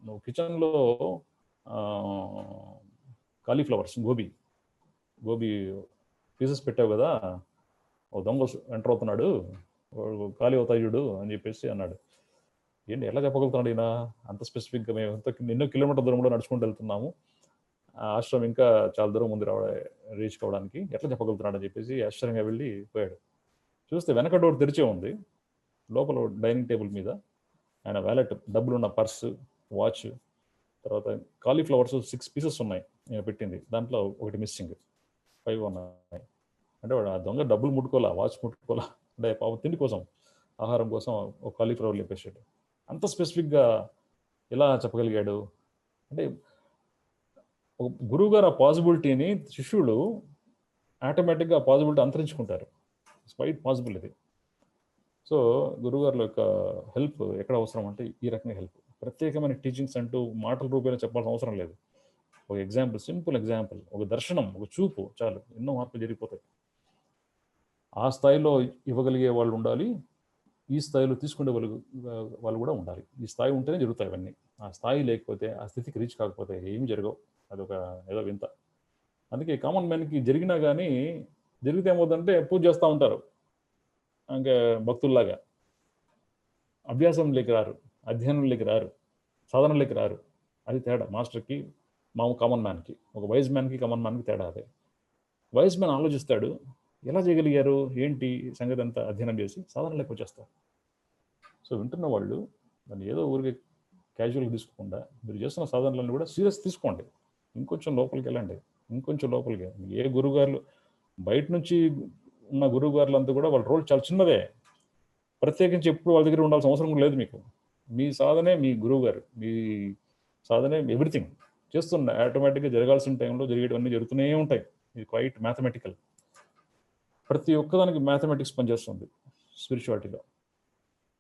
Speaker 1: నువ్వు కిచెన్లో కాలీఫ్లవర్స్ గోబీ పీసెస్ పెట్టావు కదా, ఓ దొంగ ఎంటర్ అవుతున్నాడు, ఖాళీ అవుతాయి చూడు అని చెప్పేసి అన్నాడు. ఏంటి ఎలా చెప్పగలుగుతున్నాడు ఈయన అంత స్పెసిఫిక్గా? మేము ఎన్నో కిలోమీటర్ దూరంలో నడుచుకుంటూ వెళ్తున్నాము, ఆ ఆశ్రమం ఇంకా చాలా దూరం ముందు రీచ్ కావడానికి ఎట్లా చెప్పగలుగుతున్నాడు అని చెప్పేసి ఆశ్చర్యంగా వెళ్ళి పోయాడు. చూస్తే వెనక డోర్ తెరిచే ఉంది. లోపల డైనింగ్ టేబుల్ మీద ఆయన వ్యాలెట్, డబ్బులున్న పర్సు, వాచ్, తర్వాత కాలీఫ్లవర్స్ 6 పీసెస్ ఉన్నాయి నేను పెట్టింది. దాంట్లో ఒకటి మిస్సింగ్, 5 ఉన్నాయి. అంటే వాడు ఆ దొంగ డబ్బులు ముట్టుకోవాలా, వాచ్ ముట్టుకోవాలా, అంటే పాపం తిండి కోసం, ఆహారం కోసం ఒక కాలీఫ్లవర్ లేపేసాడు. అంత స్పెసిఫిక్గా ఎలా చెప్పగలిగాడు అంటే, ఒక గురువు గారు ఆ పాసిబిలిటీని శిష్యులు ఆటోమేటిక్గా ఆ పాసిబిలిటీ అంతరించుకుంటారు. ఇట్స్ క్వైట్ పాసిబుల్ ఇది. సో గురువుగారుల యొక్క హెల్ప్ ఎక్కడ అవసరం అంటే ఈ రకంగా హెల్ప్. ప్రత్యేకమైన టీచింగ్స్ అంటూ మాటల రూపేణ చెప్పాల్సిన అవసరం లేదు. ఒక ఎగ్జాంపుల్, సింపుల్ ఎగ్జాంపుల్, ఒక దర్శనం, ఒక చూపు చాలు, ఎన్నో మార్పులు జరిగిపోతాయి. ఆ స్థాయిలో ఇవ్వగలిగే వాళ్ళు ఉండాలి, ఈ స్థాయిలో తీసుకునే వాళ్ళు కూడా ఉండాలి. ఈ స్థాయి ఉంటేనే జరుగుతాయి అవన్నీ. ఆ స్థాయి లేకపోతే, ఆ స్థితికి రీచ్ కాకపోతే ఏమి జరగవు. అదొక ఏదో వింత. అందుకే కామన్ మ్యాన్కి జరిగినా కానీ, జరిగితే ఏమవుతుందంటే పూజ చేస్తూ ఉంటారు ఇంకా భక్తుల్లాగా. అభ్యాసంలోకి రారు, అధ్యయనంలోకి రారు, సాధనలోకి రారు. అది తేడా మాస్టర్కి కామన్ మ్యాన్కి. ఒక వైజ్ మ్యాన్కి కామన్ మ్యాన్కి తేడా అదే. వైజ్ మ్యాన్ ఆలోచిస్తాడు, ఎలా చేయగలిగారు ఏంటి సంగతి అంతా అధ్యయనం చేసి సాధనలోకి వచ్చేస్తారు. సో వింటున్న వాళ్ళు దాన్ని ఏదో ఊరికి క్యాజువల్గా తీసుకోకుండా మీరు చేస్తున్న సాధనలను కూడా సీరియస్ తీసుకోండి. ఇంకొంచెం లోపలికి వెళ్ళండి, ఇంకొంచెం లోపలికి. ఏ గురువుగారులు బయట నుంచి ఉన్న గురువుగారులంతా కూడా వాళ్ళ రోల్ చాలా చిన్నదే. ప్రత్యేకించి ఎప్పుడు వాళ్ళ దగ్గర ఉండాల్సిన అవసరం కూడా లేదు మీకు. మీ సాధనే మీ గురువు గారు, మీ సాధనే ఎవ్రీథింగ్ చేస్తున్న ఆటోమేటిక్గా జరగాల్సిన టైంలో జరిగేటివన్నీ జరుగుతూనే ఉంటాయి. ఇది క్వైట్ మ్యాథమెటికల్. ప్రతి ఒక్కదానికి మ్యాథమెటిక్స్ పనిచేస్తుంది స్పిరిచువాలిటీలో.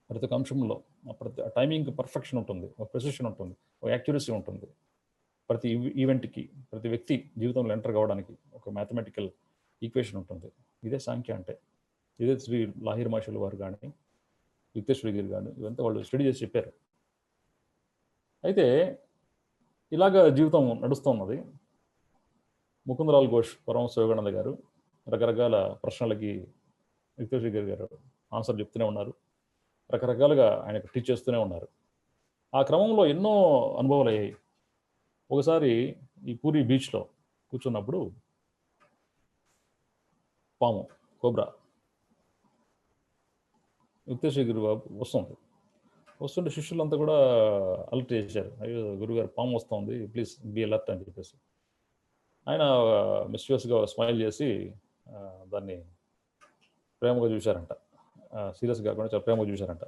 Speaker 1: ప్రతి ఒక్క అంశంలో ప్రతి టైమింగ్ పర్ఫెక్షన్ ఉంటుంది, ఒక ప్రెసిషన్ ఉంటుంది, ఒక యాక్యురసీ ఉంటుంది. ప్రతి ఈవెంట్కి, ప్రతి వ్యక్తి జీవితంలో ఎంటర్ కావడానికి ఒక మ్యాథమెటికల్ ఈక్వేషన్ ఉంటుంది. ఇదే సాంఖ్య అంటే. ఇదే శ్రీ లాహిర్ మాషుల్ వారు కానీ, యుక్తేశ్వరి గారు కానీ, ఇదంతా వాళ్ళు స్టడీ చేసి చెప్పారు. అయితే ఇలాగ జీవితం నడుస్తూ ఉన్నది. ముకుందలాల్ ఘోష్ పరమహంస యోగానంద గారు రకరకాల ప్రశ్నలకి యుక్తేశ్వరి గారు ఆన్సర్ చెప్తూనే ఉన్నారు. రకరకాలుగా ఆయనకు టీచ్ చేస్తూనే ఉన్నారు. ఆ క్రమంలో ఎన్నో అనుభవాలు అయ్యాయి. ఒకసారి ఈ పూరి బీచ్లో కూర్చున్నప్పుడు పాము, కోబ్రా, యుక్తేశ్వరి గురు వస్తుంటే శిష్యులంతా కూడా అలర్ట్ చేశారు. అయ్యో గురుగారు పాము వస్తుంది, ప్లీజ్ బీ అలర్ట్ అని చెప్పేసి. ఆయన మిస్యూస్గా స్మైల్ చేసి దాన్ని ప్రేమగా చూశారంట. సీరియస్గా కాకుండా చాలా ప్రేమగా చూశారంట.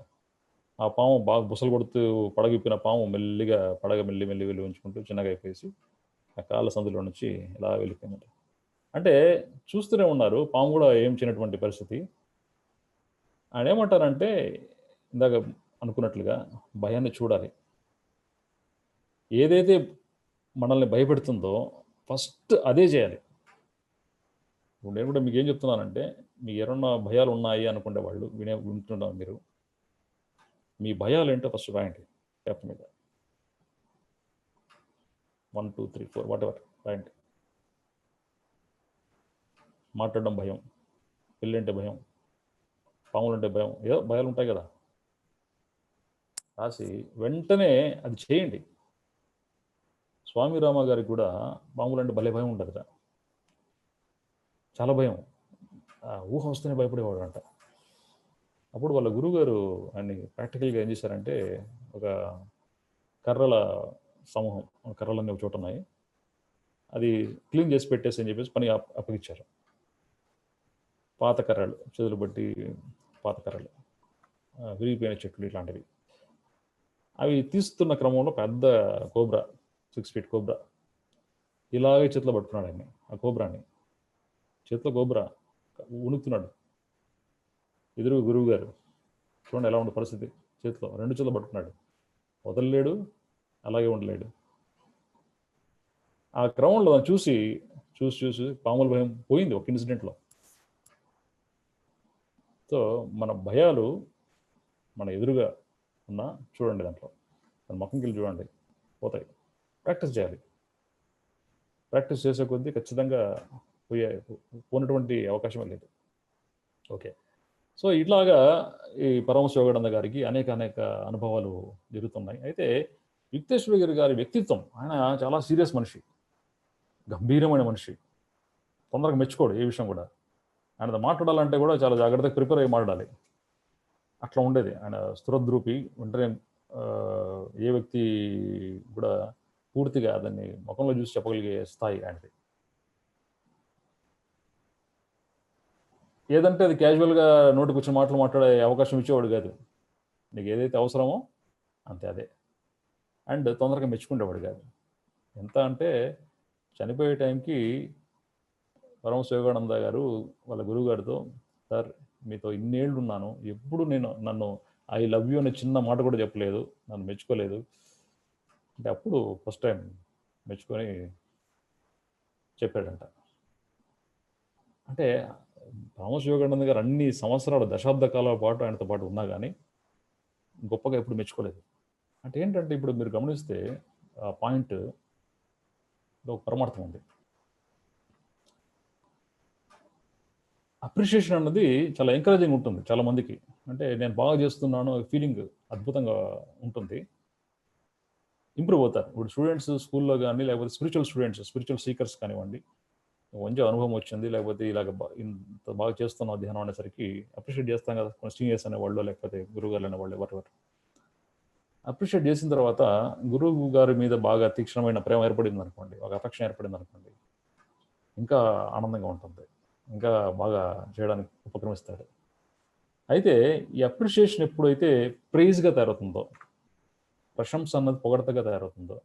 Speaker 1: ఆ పాము బాగా బుసలు కొడుతూ పడగిప్పిన పాము మెల్లిగా పడగ మెల్లి వెళ్ళి ఉంచుకుంటూ చిన్నగా అయిపోయేసి ఆ కాళ్ళ సందులో నుంచి ఇలా వెళ్ళిపోయిందంట. అంటే చూస్తూనే ఉన్నారు, పాము కూడా ఏం చేయనటువంటి పరిస్థితి. ఆయన ఏమంటారంటే ఇందాక అనుకున్నట్లుగా భయాన్ని చూడాలి. ఏదైతే మనల్ని భయపెడుతుందో ఫస్ట్ అదే చేయాలి. ఇప్పుడు నేను కూడా మీకు ఏం చెప్తున్నానంటే, మీకు ఏమన్నా భయాలు ఉన్నాయి అనుకునే వాళ్ళు వింటున్నారు మీరు, మీ భయాలు ఏంటో ఫస్ట్ రాయండి పేపర్ మీద. 1 2 3 4 వాటెవర్ రాయండి. మాట్లాడడం భయం, పెళ్ళంటే భయం, పాములంటే భయం, ఏదో భయాలు ఉంటాయి కదా. రాసి వెంటనే అది చేయండి. స్వామి రామ గారికి కూడా పాములంటే భలే భయం ఉండదురా, చాలా భయం. ఊహ వస్తేనే భయపడేవాడు అంట. అప్పుడు వాళ్ళ గురువుగారు ఆయన్ని ప్రాక్టికల్గా ఏం చేశారంటే, ఒక కర్రల సమూహం, కర్రలన్నీ ఒక చోట ఉన్నాయి, అది క్లీన్ చేసి పెట్టేసి అని చెప్పేసి పని అప్పగించారు. పాత కర్రలు, చేతులు బట్టి పాత కర్రలు, విరిగిపోయిన చెట్లు ఇట్లాంటివి. అవి తీస్తున్న క్రమంలో పెద్ద కోబ్రా, 6 feet కోబ్రా ఇలాగే చేతిలో పట్టుకున్నాడు ఆయన్ని. ఆ కోబ్రాని చేతిలో కోబ్రా ఉణుకుతున్నాడు. ఎదురు గురువు గారు చూడండి ఎలా ఉండే పరిస్థితి. చేతిలో 2 చేతులు పట్టుకున్నాడు, వదలలేడు, అలాగే ఉండలేడు. ఆ క్రమంలో చూసి చూసి చూసి పాముల భయం పోయింది ఒక ఇన్సిడెంట్లో. సో మన భయాలు మన ఎదురుగా ఉన్నా చూడండి, దాంట్లో మన ముఖంకి వెళ్ళి చూడండి, పోతాయి. ప్రాక్టీస్ చేయాలి. ప్రాక్టీస్ చేసే కొద్దీ ఖచ్చితంగా పోయినటువంటి అవకాశమే లేదు. ఓకే, సో ఇట్లాగా ఈ పరమహంస యోగానంద గారికి అనేక అనుభవాలు జరుగుతున్నాయి. అయితే యుక్తేశ్వరి గారి వ్యక్తిత్వం, ఆయన చాలా సీరియస్ మనిషి. గంభీరమైన మనిషి, తొందరగా మెచ్చుకోడు ఏ విషయం కూడా. ఆయనతో మాట్లాడాలంటే కూడా చాలా జాగ్రత్తగా ప్రిపేర్ అయ్యి మాట్లాడాలి. అట్లా ఉండేది ఆయన స్థిరోద్రూపి. వెంటనే ఏ వ్యక్తి కూడా పూర్తిగా దాన్ని ముఖంలో చూసి చెప్పగలిగే స్థాయి ఆయనది. ఏదంటే అది క్యాజువల్గా నోటికి వచ్చిన మాటలు మాట్లాడే అవకాశం ఇచ్చేవాడు కాదు. నీకు ఏదైతే అవసరమో అంతే అదే. అండ్ తొందరగా మెచ్చుకునేవాడు కాదు. ఎంత అంటే చనిపోయే టైంకి పరమ శివానంద గారు వాళ్ళ గురువు గారితో, సార్ మీతో ఇన్నేళ్ళు ఉన్నాను, ఎప్పుడు నన్ను ఐ లవ్ యూ అనే చిన్న మాట కూడా చెప్పలేదు, నన్ను మెచ్చుకోలేదు అంటే అప్పుడు ఫస్ట్ టైం మెచ్చుకొని చెప్పాడంట. అంటే పరమ శివానంద గారు అన్ని సంవత్సరాలు దశాబ్ద కాలాల పాటు ఆయనతో పాటు ఉన్నా కానీ గొప్పగా ఎప్పుడు మెచ్చుకోలేదు. అంటే ఏంటంటే ఇప్పుడు మీరు గమనిస్తే ఆ పాయింట్ ఒక పరమార్థం ఉంది. అప్రిషియేషన్ అన్నది చాలా ఎంకరేజింగ్ ఉంటుంది చాలా మందికి. అంటే నేను బాగా చేస్తున్నాను ఫీలింగ్ అద్భుతంగా ఉంటుంది, ఇంప్రూవ్ అవుతారు. ఇప్పుడు స్టూడెంట్స్ స్కూల్లో కానీ లేకపోతే స్పిరిచువల్ సీకర్స్ కానివ్వండి, మంచి అనుభవం వచ్చింది, లేకపోతే ఇలాగ ఇంత బాగా చేస్తున్నాం ధ్యానం అనేసరికి అప్రిషియేట్ చేస్తాం కదా కొన్ని సీనియర్స్ అనేవాళ్ళు, లేకపోతే గురువు గారు అనేవాళ్ళు, ఎవరెవరు అప్రిషియేట్ చేసిన తర్వాత గురువు గారి మీద బాగా తీక్షణమైన ప్రేమ ఏర్పడింది అనుకోండి, ఒక అఫెక్షన్ ఏర్పడింది అనుకోండి, ఇంకా ఆనందంగా ఉంటుంది, ఇంకా బాగా చేయడానికి ఉపక్రమిస్తాడు. అయితే ఈ అప్రిషియేషన్ ఎప్పుడైతే ప్రైజ్గా తయారవుతుందో, ప్రశంస అన్నది పొగడతగా తయారవుతుందో,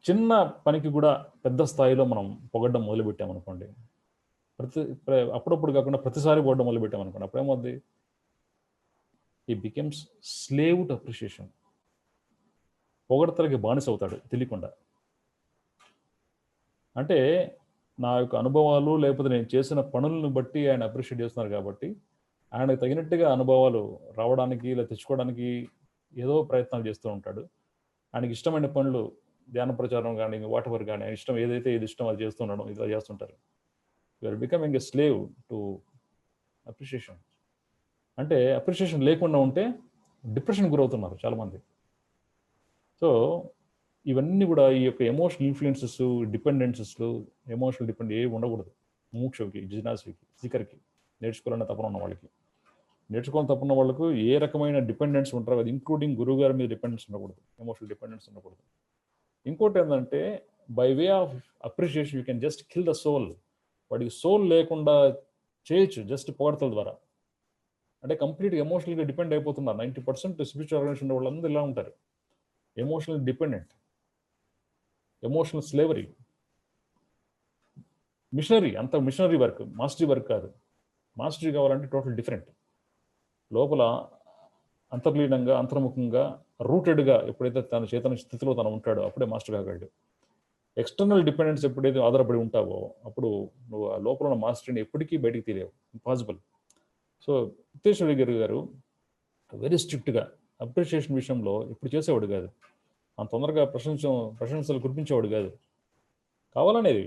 Speaker 1: చిన్న పనికి కూడా పెద్ద స్థాయిలో మనం పొగడ్డం మొదలుపెట్టామనుకోండి, అప్పుడప్పుడు కాకుండా ప్రతిసారి పొగడం మొదలుపెట్టామనుకోండి, అప్పుడేమవుద్ది, ఈ బికెమ్స్ స్లేవ్ టు అప్రిషియేషన్. పొగడతలకి బానిస అవుతాడు తెలియకుండా. అంటే నా యొక్క అనుభవాలు లేకపోతే నేను చేసిన పనులను బట్టి ఆయన అప్రిషియేట్ చేస్తున్నారు కాబట్టి ఆయనకు తగినట్టుగా అనుభవాలు రావడానికి ఇలా తెచ్చుకోవడానికి ఏదో ప్రయత్నాలు చేస్తూ ఉంటాడు. ఆయనకి ఇష్టమైన పనులు, ధ్యాన ప్రచారం కానీ వాటెవర్ కానీ, ఇష్టం ఏదైతే ఇది ఇష్టం అది చేస్తుండడం, ఇలా చేస్తుంటారు. You're becoming a slave to appreciation. అంటే అప్రిషియేషన్ లేకుండా ఉంటే డిప్రెషన్ గురవుతున్నారు చాలామంది. సో ఇవన్నీ కూడా ఈ యొక్క ఎమోషనల్ ఇన్ఫ్లుయెన్సెస్, డిపెండెన్సెస్లు, ఎమోషనల్ డిపెండ్ ఏవి ఉండకూడదు. ముముక్షువుకి, జిజ్ఞాసుకి, సీకర్కి, నేర్చుకోవాలన్న తపన వాళ్ళకి, నేర్చుకోవాలని తప్పున్న వాళ్ళకు ఏ రకమైన డిపెండెన్స్ ఉంటారో అది ఇంక్లూడింగ్ గురువు గారి మీద డిపెండెన్స్ ఉండకూడదు, ఎమోషనల్ డిపెండెన్స్ ఉండకూడదు. ఇంకోటి ఏంటంటే by way of appreciation you can just kill the soul. వాడికి సోల్ లేకుండా చేయొచ్చు జస్ట్ పొగడతల ద్వారా. అంటే కంప్లీట్గా ఎమోషనల్గా డిపెండ్ అయిపోతున్నారు. 90% స్పిరిచువల్ ఆర్గనైజేషన్ ఉన్న వాళ్ళందరూ ఇలా ఉంటారు, emotional dependent, emotional slavery, missionary. అంత మిషనరీ వర్క్, మాస్టరీ వర్క్ కాదు. మాస్టరీ కావాలంటే టోటల్ డిఫరెంట్. లోపల అంతర్లీనంగా, అంతర్ముఖంగా, రూటెడ్గా ఎప్పుడైతే తన చేతన స్థితిలో తను ఉంటాడో అప్పుడే మాస్టర్ కాగలడు. ఎక్స్టర్నల్ డిపెండెన్స్ ఎప్పుడైతే ఆధారపడి ఉంటావో అప్పుడు నువ్వు ఆ లోపల ఉన్న మాస్టరీని ఎప్పటికీ బయటికి తీయలేవు, ఇంపాసిబుల్. సో ఉత్తేశ్వరి గారు వెరీ స్ట్రిక్ట్గా అప్రిషియేషన్ విషయంలో ఇప్పుడు చేసేవాడు కాదు, అంత తొందరగా ప్రశంసలు కురిపించేవాడు కాదు. కావాలనేది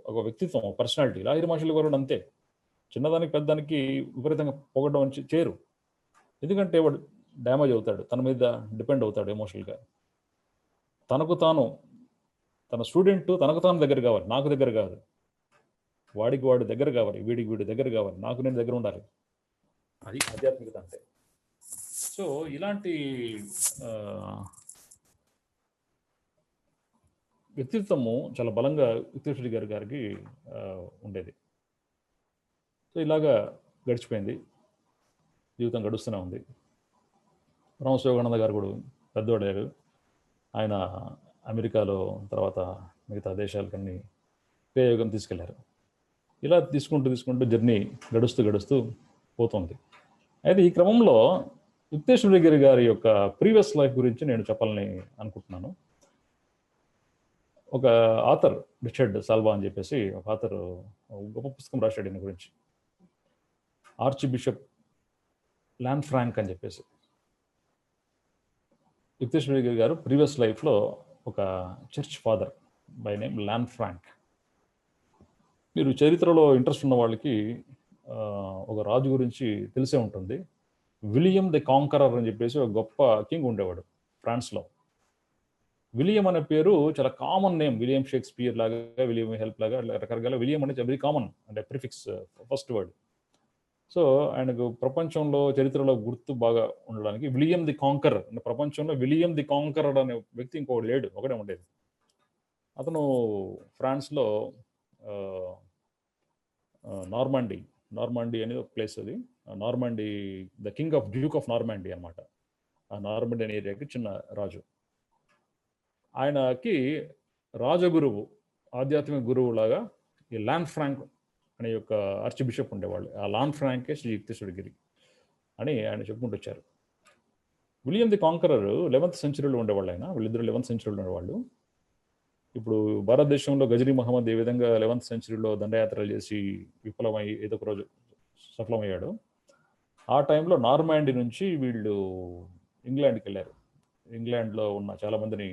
Speaker 1: ఒక వ్యక్తిత్వం, పర్సనాలిటీ. లాహిరి మాషులు కూడా అంతే, చిన్నదానికి పెద్దదానికి విపరీతంగా పొగడం అని చేయరు. ఎందుకంటే వాడు డ్యామేజ్ అవుతాడు, తన మీద డిపెండ్ అవుతాడు ఎమోషనల్గా. తనకు తాను, తన స్టూడెంట్ తనకు తాను దగ్గర కావాలి, నాకు దగ్గర కాదు. వాడికి వాడు దగ్గర కావాలి, వీడికి వీడి దగ్గర కావాలి, నాకు నేను దగ్గర ఉండాలి. అది ఆధ్యాత్మికత అంటే. సో ఇలాంటి వ్యక్తిత్వము చాలా బలంగా ఉత్తేశ్వరి గారికి ఉండేది. సో ఇలాగా గడిచిపోయింది, జీవితం గడుస్తూనే ఉంది. రామశివానంద గారు కూడా పెద్దవాడారు. ఆయన అమెరికాలో, తర్వాత మిగతా దేశాలకన్నీ ప్రయోగం తీసుకెళ్లారు. ఇలా తీసుకుంటూ జర్నీ గడుస్తూ పోతుంది. అయితే ఈ క్రమంలో ఉత్తేశ్వరి గారి యొక్క ప్రీవియస్ లైఫ్ గురించి నేను చెప్పాలని అనుకుంటున్నాను. ఒక ఆథర్, రిచర్డ్ సాల్వా అని చెప్పేసి ఒక ఆథర్ గొప్ప పుస్తకం రాశాడు ఈయన గురించి, ఆర్చ్ బిషప్ లాన్ ఫ్రాంక్ అని చెప్పేసి. ఉత్తేశ్వరి గారు ప్రీవియస్ లైఫ్లో ఒక church father by name Lanfranc. మీరు చరిత్రలో ఇంట్రెస్ట్ ఉన్న వాళ్ళకి ఒక రాజు గురించి తెలిసే ఉంటుంది, విలియం ది కాంకరర్ అని చెప్పేసి ఒక గొప్ప కింగ్ ఉండేవాడు ఫ్రాన్స్లో. విలియం అనే పేరు చాలా కామన్ నేమ్. విలియం షేక్స్పియర్ లాగా, విలియం హెల్ప్ లాగా రకరకాల విలియం అనేది వెరీ కామన్ అంటే ప్రిఫిక్స్ ఫస్ట్ వర్డ్. సో ఆయనకు ప్రపంచంలో చరిత్రలో గుర్తు బాగా ఉండడానికి విలియం ది కాంకరర్ అంటే ప్రపంచంలో విలియం ది కాంకరర్ అనే వ్యక్తి ఇంకొకటి లేడు, ఒకటే ఉండేది. అతను ఫ్రాన్స్లో నార్మాండీ నార్మాండీ అనేది ఒక ప్లేస్ అది. Normandy the king of Duke of Normandy అనమాట. ఆ నార్మాండీ అనే ఏరియాకి చిన్న రాజు. ఆయనకి రాజగురువు, ఆధ్యాత్మిక గురువు లాగా ఈ లాన్ ఫ్రాంక్ అనే యొక్క ఆర్చ్ బిషప్ ఉండేవాళ్ళు. ఆ లాన్ ఫ్రాంకే శ్రీ యుక్తేశ్వర గిరి అని ఆయన చెప్పుకుంటూ వచ్చారు. విలియం ది కాంకరర్ 11th సెంచరీలో ఉండేవాళ్ళు. ఆయన వీళ్ళిద్దరు 11th సెంచరీలో ఉండేవాళ్ళు. ఇప్పుడు భారతదేశంలో గజనీ మహమ్మద్ ఏ విధంగా 11th సెంచరీలో దండయాత్రలు చేసి విఫలమై ఏదో ఒక రోజు సఫలమయ్యాడు, ఆ టైంలో నార్మాండీ నుంచి వీళ్ళు ఇంగ్లాండ్కి వెళ్ళారు. ఇంగ్లాండ్లో ఉన్న చాలామందిని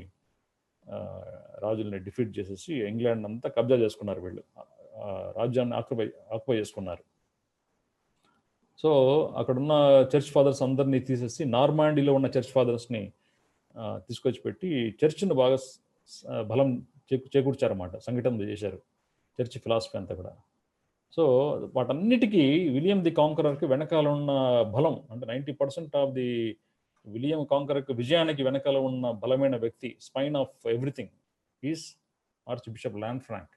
Speaker 1: రాజుల్ని డిఫీట్ చేసేసి ఇంగ్లాండ్ అంతా కబ్జా చేసుకున్నారు. వీళ్ళు రాజ్యాన్ని ఆక్యుపై చేసుకున్నారు. సో అక్కడున్న చర్చ్ ఫాదర్స్ అందరినీ తీసేసి నార్మాండీలో ఉన్న చర్చ్ ఫాదర్స్ని తీసుకొచ్చి పెట్టి చర్చ్ను బాగా బలం చేకూర్చారన్నమాట. సంఘటన చేశారు చర్చ్ ఫిలాసఫీ అంతా కూడా. సో వాటన్నిటికీ విలియం ది కాంకరర్కి వెనకాల ఉన్న బలం అంటే 90% ఆఫ్ ది విలియం కాంకరర్కి విజయానికి వెనకాల ఉన్న బలమైన వ్యక్తి, spine of everything is archbishop Lanfranc.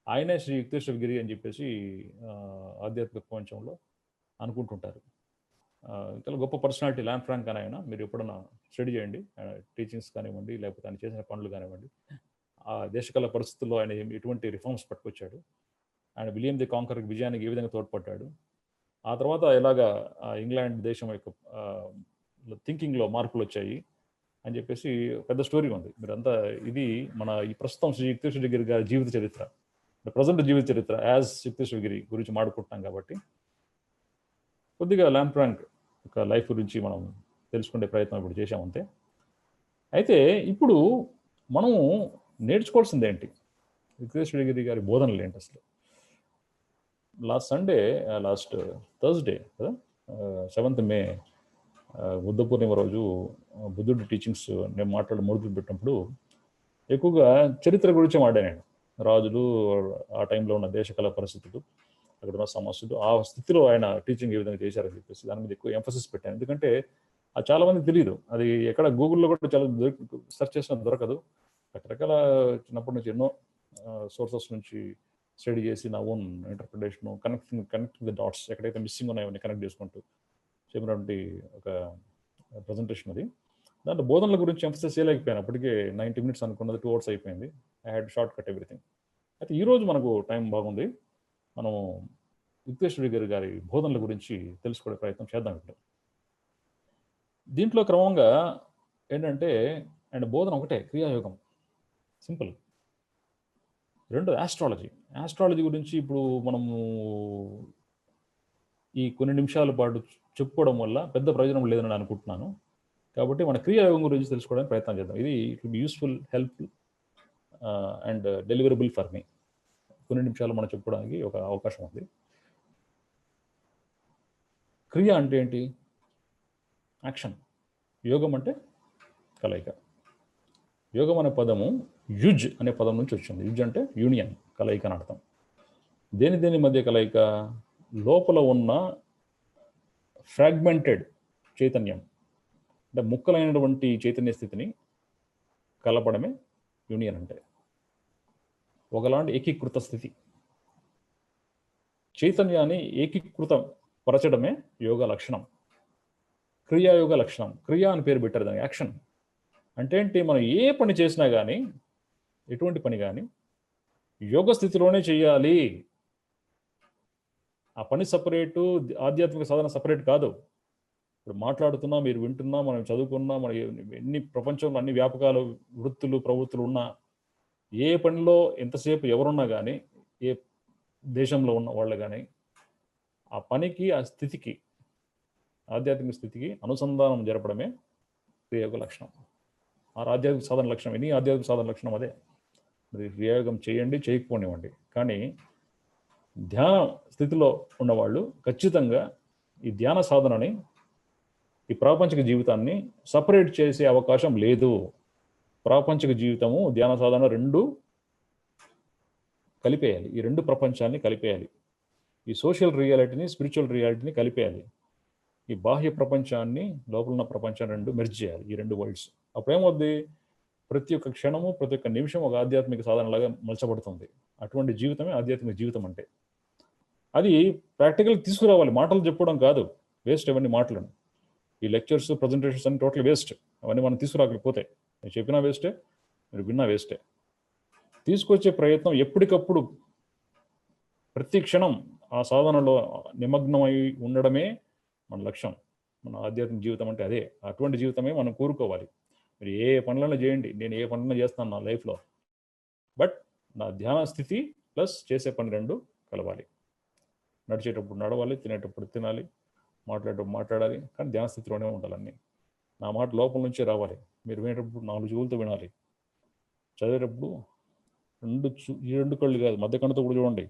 Speaker 1: ఆయనే శ్రీ యుక్తేశ్వర గిరి అని చెప్పేసి ఆధ్యాత్మిక ప్రపంచంలో అనుకుంటుంటారు. చాలా గొప్ప పర్సనాలిటీ లాన్ ఫ్రాంక్ అని ఆయన. మీరు ఎప్పుడన్నా స్టడీ చేయండి, ఆయన టీచింగ్స్ కానివ్వండి, లేకపోతే ఆయన చేసిన పనులు కానివ్వండి, ఆ దేశకాల పరిస్థితుల్లో ఆయన ఎటువంటి రిఫార్మ్స్ పట్టుకొచ్చాడు, ఆయన విలియం ది కాంకరర్ విజయానికి ఏ విధంగా తోడ్పడ్డాడు, ఆ తర్వాత ఎలాగా ఇంగ్లాండ్ దేశం యొక్క థింకింగ్లో మార్పులు వచ్చాయి అని చెప్పేసి పెద్ద స్టోరీ ఉంది. మీరంతా ఇది మన ఈ ప్రస్తుతం శ్రీ యుక్తేశ్వర గిరి గారి జీవిత చరిత్ర, ప్రజెంట్ జీవిత చరిత్ర యాజ్ యుక్తేశ్వర గిరి గురించి మాడుకుంటున్నాం కాబట్టి కొద్దిగా లాన్ ఫ్రాంక్ యొక్క లైఫ్ గురించి మనం తెలుసుకునే ప్రయత్నం ఇప్పుడు చేశామంతే. అయితే ఇప్పుడు మనము నేర్చుకోవాల్సింది ఏంటి, యుక్తేశ్వర గిరి గారి బోధనలు ఏంటి అసలు? లాస్ట్ థర్స్డే కదా, 7th మే బుద్ధ పూర్ణిమ రోజు బుద్ధుడి టీచింగ్స్ నేను మొదలు పెట్టినప్పుడు ఎక్కువగా చరిత్ర గురించి మాట్లాడాను నేను. రాజులు, ఆ టైంలో ఉన్న దేశకాల పరిస్థితులు, అక్కడ ఉన్న సమస్యలు, ఆ స్థితిలో ఆయన టీచింగ్ ఏ విధంగా చేశారని చెప్పేసి దాని మీద ఎక్కువ ఎంఫసిస్ పెట్టాను. ఎందుకంటే అది చాలామందికి తెలియదు. అది ఎక్కడ గూగుల్లో కూడా చాలా సెర్చ్ చేసినా దొరకదు. రకరకాల చిన్నప్పటి నుంచి ఎన్నో సోర్సెస్ నుంచి స్టడీ చేసి నా own interpretation, connecting the dots, ఎక్కడైతే మిస్సింగ్ ఉన్నాయో అవన్నీ కనెక్ట్ చేసుకుంటూ చెప్పినటువంటి ఒక ప్రజెంటేషన్ అది. దాంట్లో బోధనల గురించి ఎంఫసిస్ చేయలేకపోయాను. అప్పటికే 90 minutes అనుకున్నది 2 hours అయిపోయింది. I had short cut everything. అయితే ఈరోజు మనకు టైం బాగుంది, మనం యుక్తేశ్వర గారి బోధనల గురించి తెలుసుకునే ప్రయత్నం చేద్దాం. ఇప్పుడు దీంట్లో క్రమంగా ఏంటంటే ఆయన బోధన ఒకటే క్రియాయోగం, సింపుల్. రెండు ఆస్ట్రాలజీ గురించి ఇప్పుడు మనము ఈ కొన్ని నిమిషాల పాటు చెప్పుకోవడం వల్ల పెద్ద ప్రయోజనం లేదని నేను అనుకుంటున్నాను. కాబట్టి మన క్రియాయోగం గురించి తెలుసుకోవడానికి ప్రయత్నం చేద్దాం. ఇది it will be useful, helpful and deliverable for me. కొన్ని నిమిషాలు మనం చెప్పుకోవడానికి ఒక అవకాశం ఉంది. క్రియ అంటే ఏంటి? యాక్షన్. యోగం అంటే కలయిక. యోగం అనే పదము యుజ్ అనే పదం నుంచి వచ్చింది. యుజ్ అంటే యూనియన్, కలయిక అని అర్థం. దేని మధ్య కలయిక? లోపల ఉన్న ఫ్రాగ్మెంటెడ్ చైతన్యం అంటే ముక్కలైనటువంటి చైతన్య స్థితిని కలపడమే యూనియన్ అంటే. ఒకలాంటి ఏకీకృత స్థితి, చైతన్యాన్ని ఏకీకృతం పరచడమే యోగ లక్షణం, క్రియాయోగ లక్షణం. క్రియ అని పేరు పెట్టారు దానికి, యాక్షన్. అంటే ఏంటి? మనం ఏ పని చేసినా కానీ, ఎటువంటి పని కానీ యోగ స్థితిలోనే చేయాలి. ఆ పని సపరేటు, ఆధ్యాత్మిక సాధన సపరేట్ కాదు. ఇప్పుడు మాట్లాడుతున్నా, మీరు వింటున్నా, మనం చదువుకున్నా, మన ఎన్ని ప్రపంచంలో అన్ని వ్యాపకాలు, వృత్తులు, ప్రవృత్తులు ఉన్నా, ఏ పనిలో ఎంతసేపు ఎవరున్నా కానీ, ఏ దేశంలో ఉన్న వాళ్ళు కానీ, ఆ పనికి, ఆ స్థితికి, ఆధ్యాత్మిక స్థితికి అనుసంధానం జరపడమే క్రియాయోగ లక్షణం. ఆ ఆధ్యాత్మిక సాధన లక్షణం, ఎన్ని ఆధ్యాత్మిక సాధన లక్షణం అదే. మరి క్రియాయోగం చేయండి, చేయకపోనివ్వండి, కానీ ధ్యాన స్థితిలో ఉన్నవాళ్ళు ఖచ్చితంగా ఈ ధ్యాన సాధనని, ఈ ప్రాపంచిక జీవితాన్ని సపరేట్ చేసే అవకాశం లేదు. ప్రాపంచిక జీవితము, ధ్యాన సాధన రెండు కలిపేయాలి. ఈ రెండు ప్రపంచాన్ని కలిపేయాలి. ఈ సోషల్ రియాలిటీని, స్పిరిచువల్ రియాలిటీని కలిపేయాలి. ఈ బాహ్య ప్రపంచాన్ని, లోపల ఉన్న ప్రపంచాన్ని రెండు మెర్జ్ చేయాలి, ఈ రెండు వరల్డ్స్. అప్పుడేమవుద్ది, ప్రతి ఒక్క క్షణము, ప్రతి ఒక్క నిమిషం ఒక ఆధ్యాత్మిక సాధనలాగా మలచబడుతుంది. అటువంటి జీవితమే ఆధ్యాత్మిక జీవితం అంటే. అది ప్రాక్టికల్ తీసుకురావాలి, మాటలు చెప్పడం కాదు. వేస్ట్ అవన్నీ మాటలను. ఈ లెక్చర్స్, ప్రజెంటేషన్స్ అన్ని టోటల్ వేస్ట్. అవన్నీ మనం తీసుకురాకపోతే, నేను చెప్పినా వేస్టే, మీరు విన్నా వేస్టే. తీసుకొచ్చే ప్రయత్నం ఎప్పటికప్పుడు, ప్రతి క్షణం ఆ సాధనలో నిమగ్నమై ఉండడమే మన లక్ష్యం. మన ఆధ్యాత్మిక జీవితం అంటే అదే. అటువంటి జీవితమే మనం కోరుకోవాలి. మీరు ఏ పనులను చేయండి, నేను ఏ పనులను చేస్తాను నా లైఫ్లో, బట్ నా ధ్యాన స్థితి ప్లస్ చేసే పని రెండు కలవాలి. నడిచేటప్పుడు నడవాలి, తినేటప్పుడు తినాలి, మాట్లాడేటప్పుడు మాట్లాడాలి, కానీ ధ్యాన స్థితిలోనే ఉండాలన్నీ. నా మాట లోపల నుంచే రావాలి. మీరు వినేటప్పుడు 4 చెవులతో వినాలి. చదివేటప్పుడు ఈ రెండు కళ్ళు కాదు, మధ్య కన్నుతో కూడా చూడండి.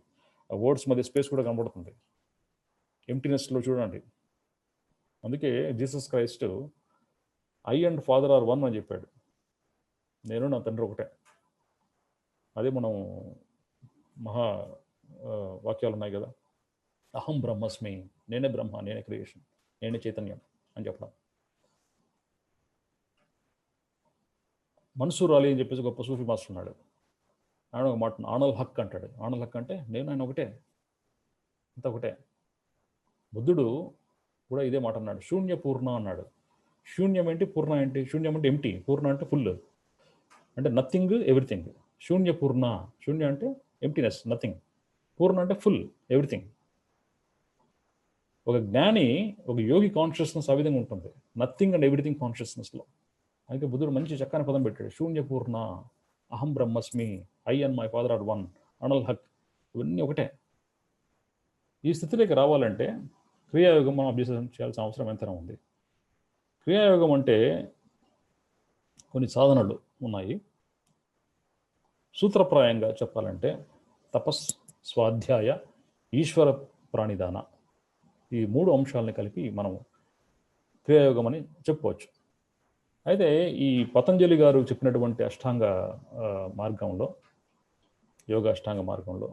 Speaker 1: ఆ వర్డ్స్ మధ్య స్పేస్ కూడా కనబడుతుంది. ఎంప్టీనెస్లో చూడండి. అందుకే Jesus Christ I and father are one అని చెప్పాడు. నేను నా తండ్రి ఒకటే. అదే మనం మహా వాక్యాలు ఉన్నాయి కదా, అహం బ్రహ్మస్మి, నేనే బ్రహ్మ, నేనే క్రియేషన్, నేనే చైతన్యం అని చెప్పడం. మన్సూర్ అలీ అని చెప్పేసి గొప్ప సూఫీ మాస్టర్ ఉన్నాడు. ఆయన ఒక మాట ఆనల్ హక్ అంటాడు. ఆనల్ హక్ అంటే నేను ఆయన ఒకటే, అంత ఒకటే. బుద్ధుడు కూడా ఇదే మాట అన్నాడు, శూన్య పూర్ణ అన్నాడు. శూన్యం ఏంటి, పూర్ణ ఏంటి? శూన్యం అంటే ఎంటీ, పూర్ణ అంటే ఫుల్, అంటే నథింగ్, ఎవ్రీథింగ్. శూన్య పూర్ణ, శూన్య అంటే ఎంటీనెస్, నథింగ్. పూర్ణ అంటే ఫుల్, ఎవ్రీథింగ్. ఒక జ్ఞాని, ఒక యోగి కాన్షియస్నెస్ ఆ విధంగా ఉంటుంది, నథింగ్ అండ్ ఎవ్రీథింగ్ కాన్షియస్నెస్లో. అందుకే బుద్ధుడు మంచి చక్కని పదం పెట్టాడు, శూన్య పూర్ణ, అహం బ్రహ్మస్మి, I and my father are one, అనల్ హక్, ఇవన్నీ ఒకటే. ఈ స్థితిలోకి రావాలంటే క్రియాయోగం మనం అభ్యసనం చేయాల్సిన అవసరం ఎంతైనా ఉంది. క్రియాయోగం అంటే కొన్ని సాధనలు ఉన్నాయి. సూత్రప్రాయంగా చెప్పాలంటే తపస్, స్వాధ్యాయ, ఈశ్వర ప్రాణిదాన, ఈ 3 అంశాలని కలిపి మనం క్రియాయోగం అని చెప్పుకోవచ్చు. అయితే ఈ పతంజలి గారు చెప్పినటువంటి అష్టాంగ మార్గంలో, యోగ అష్టాంగ మార్గంలో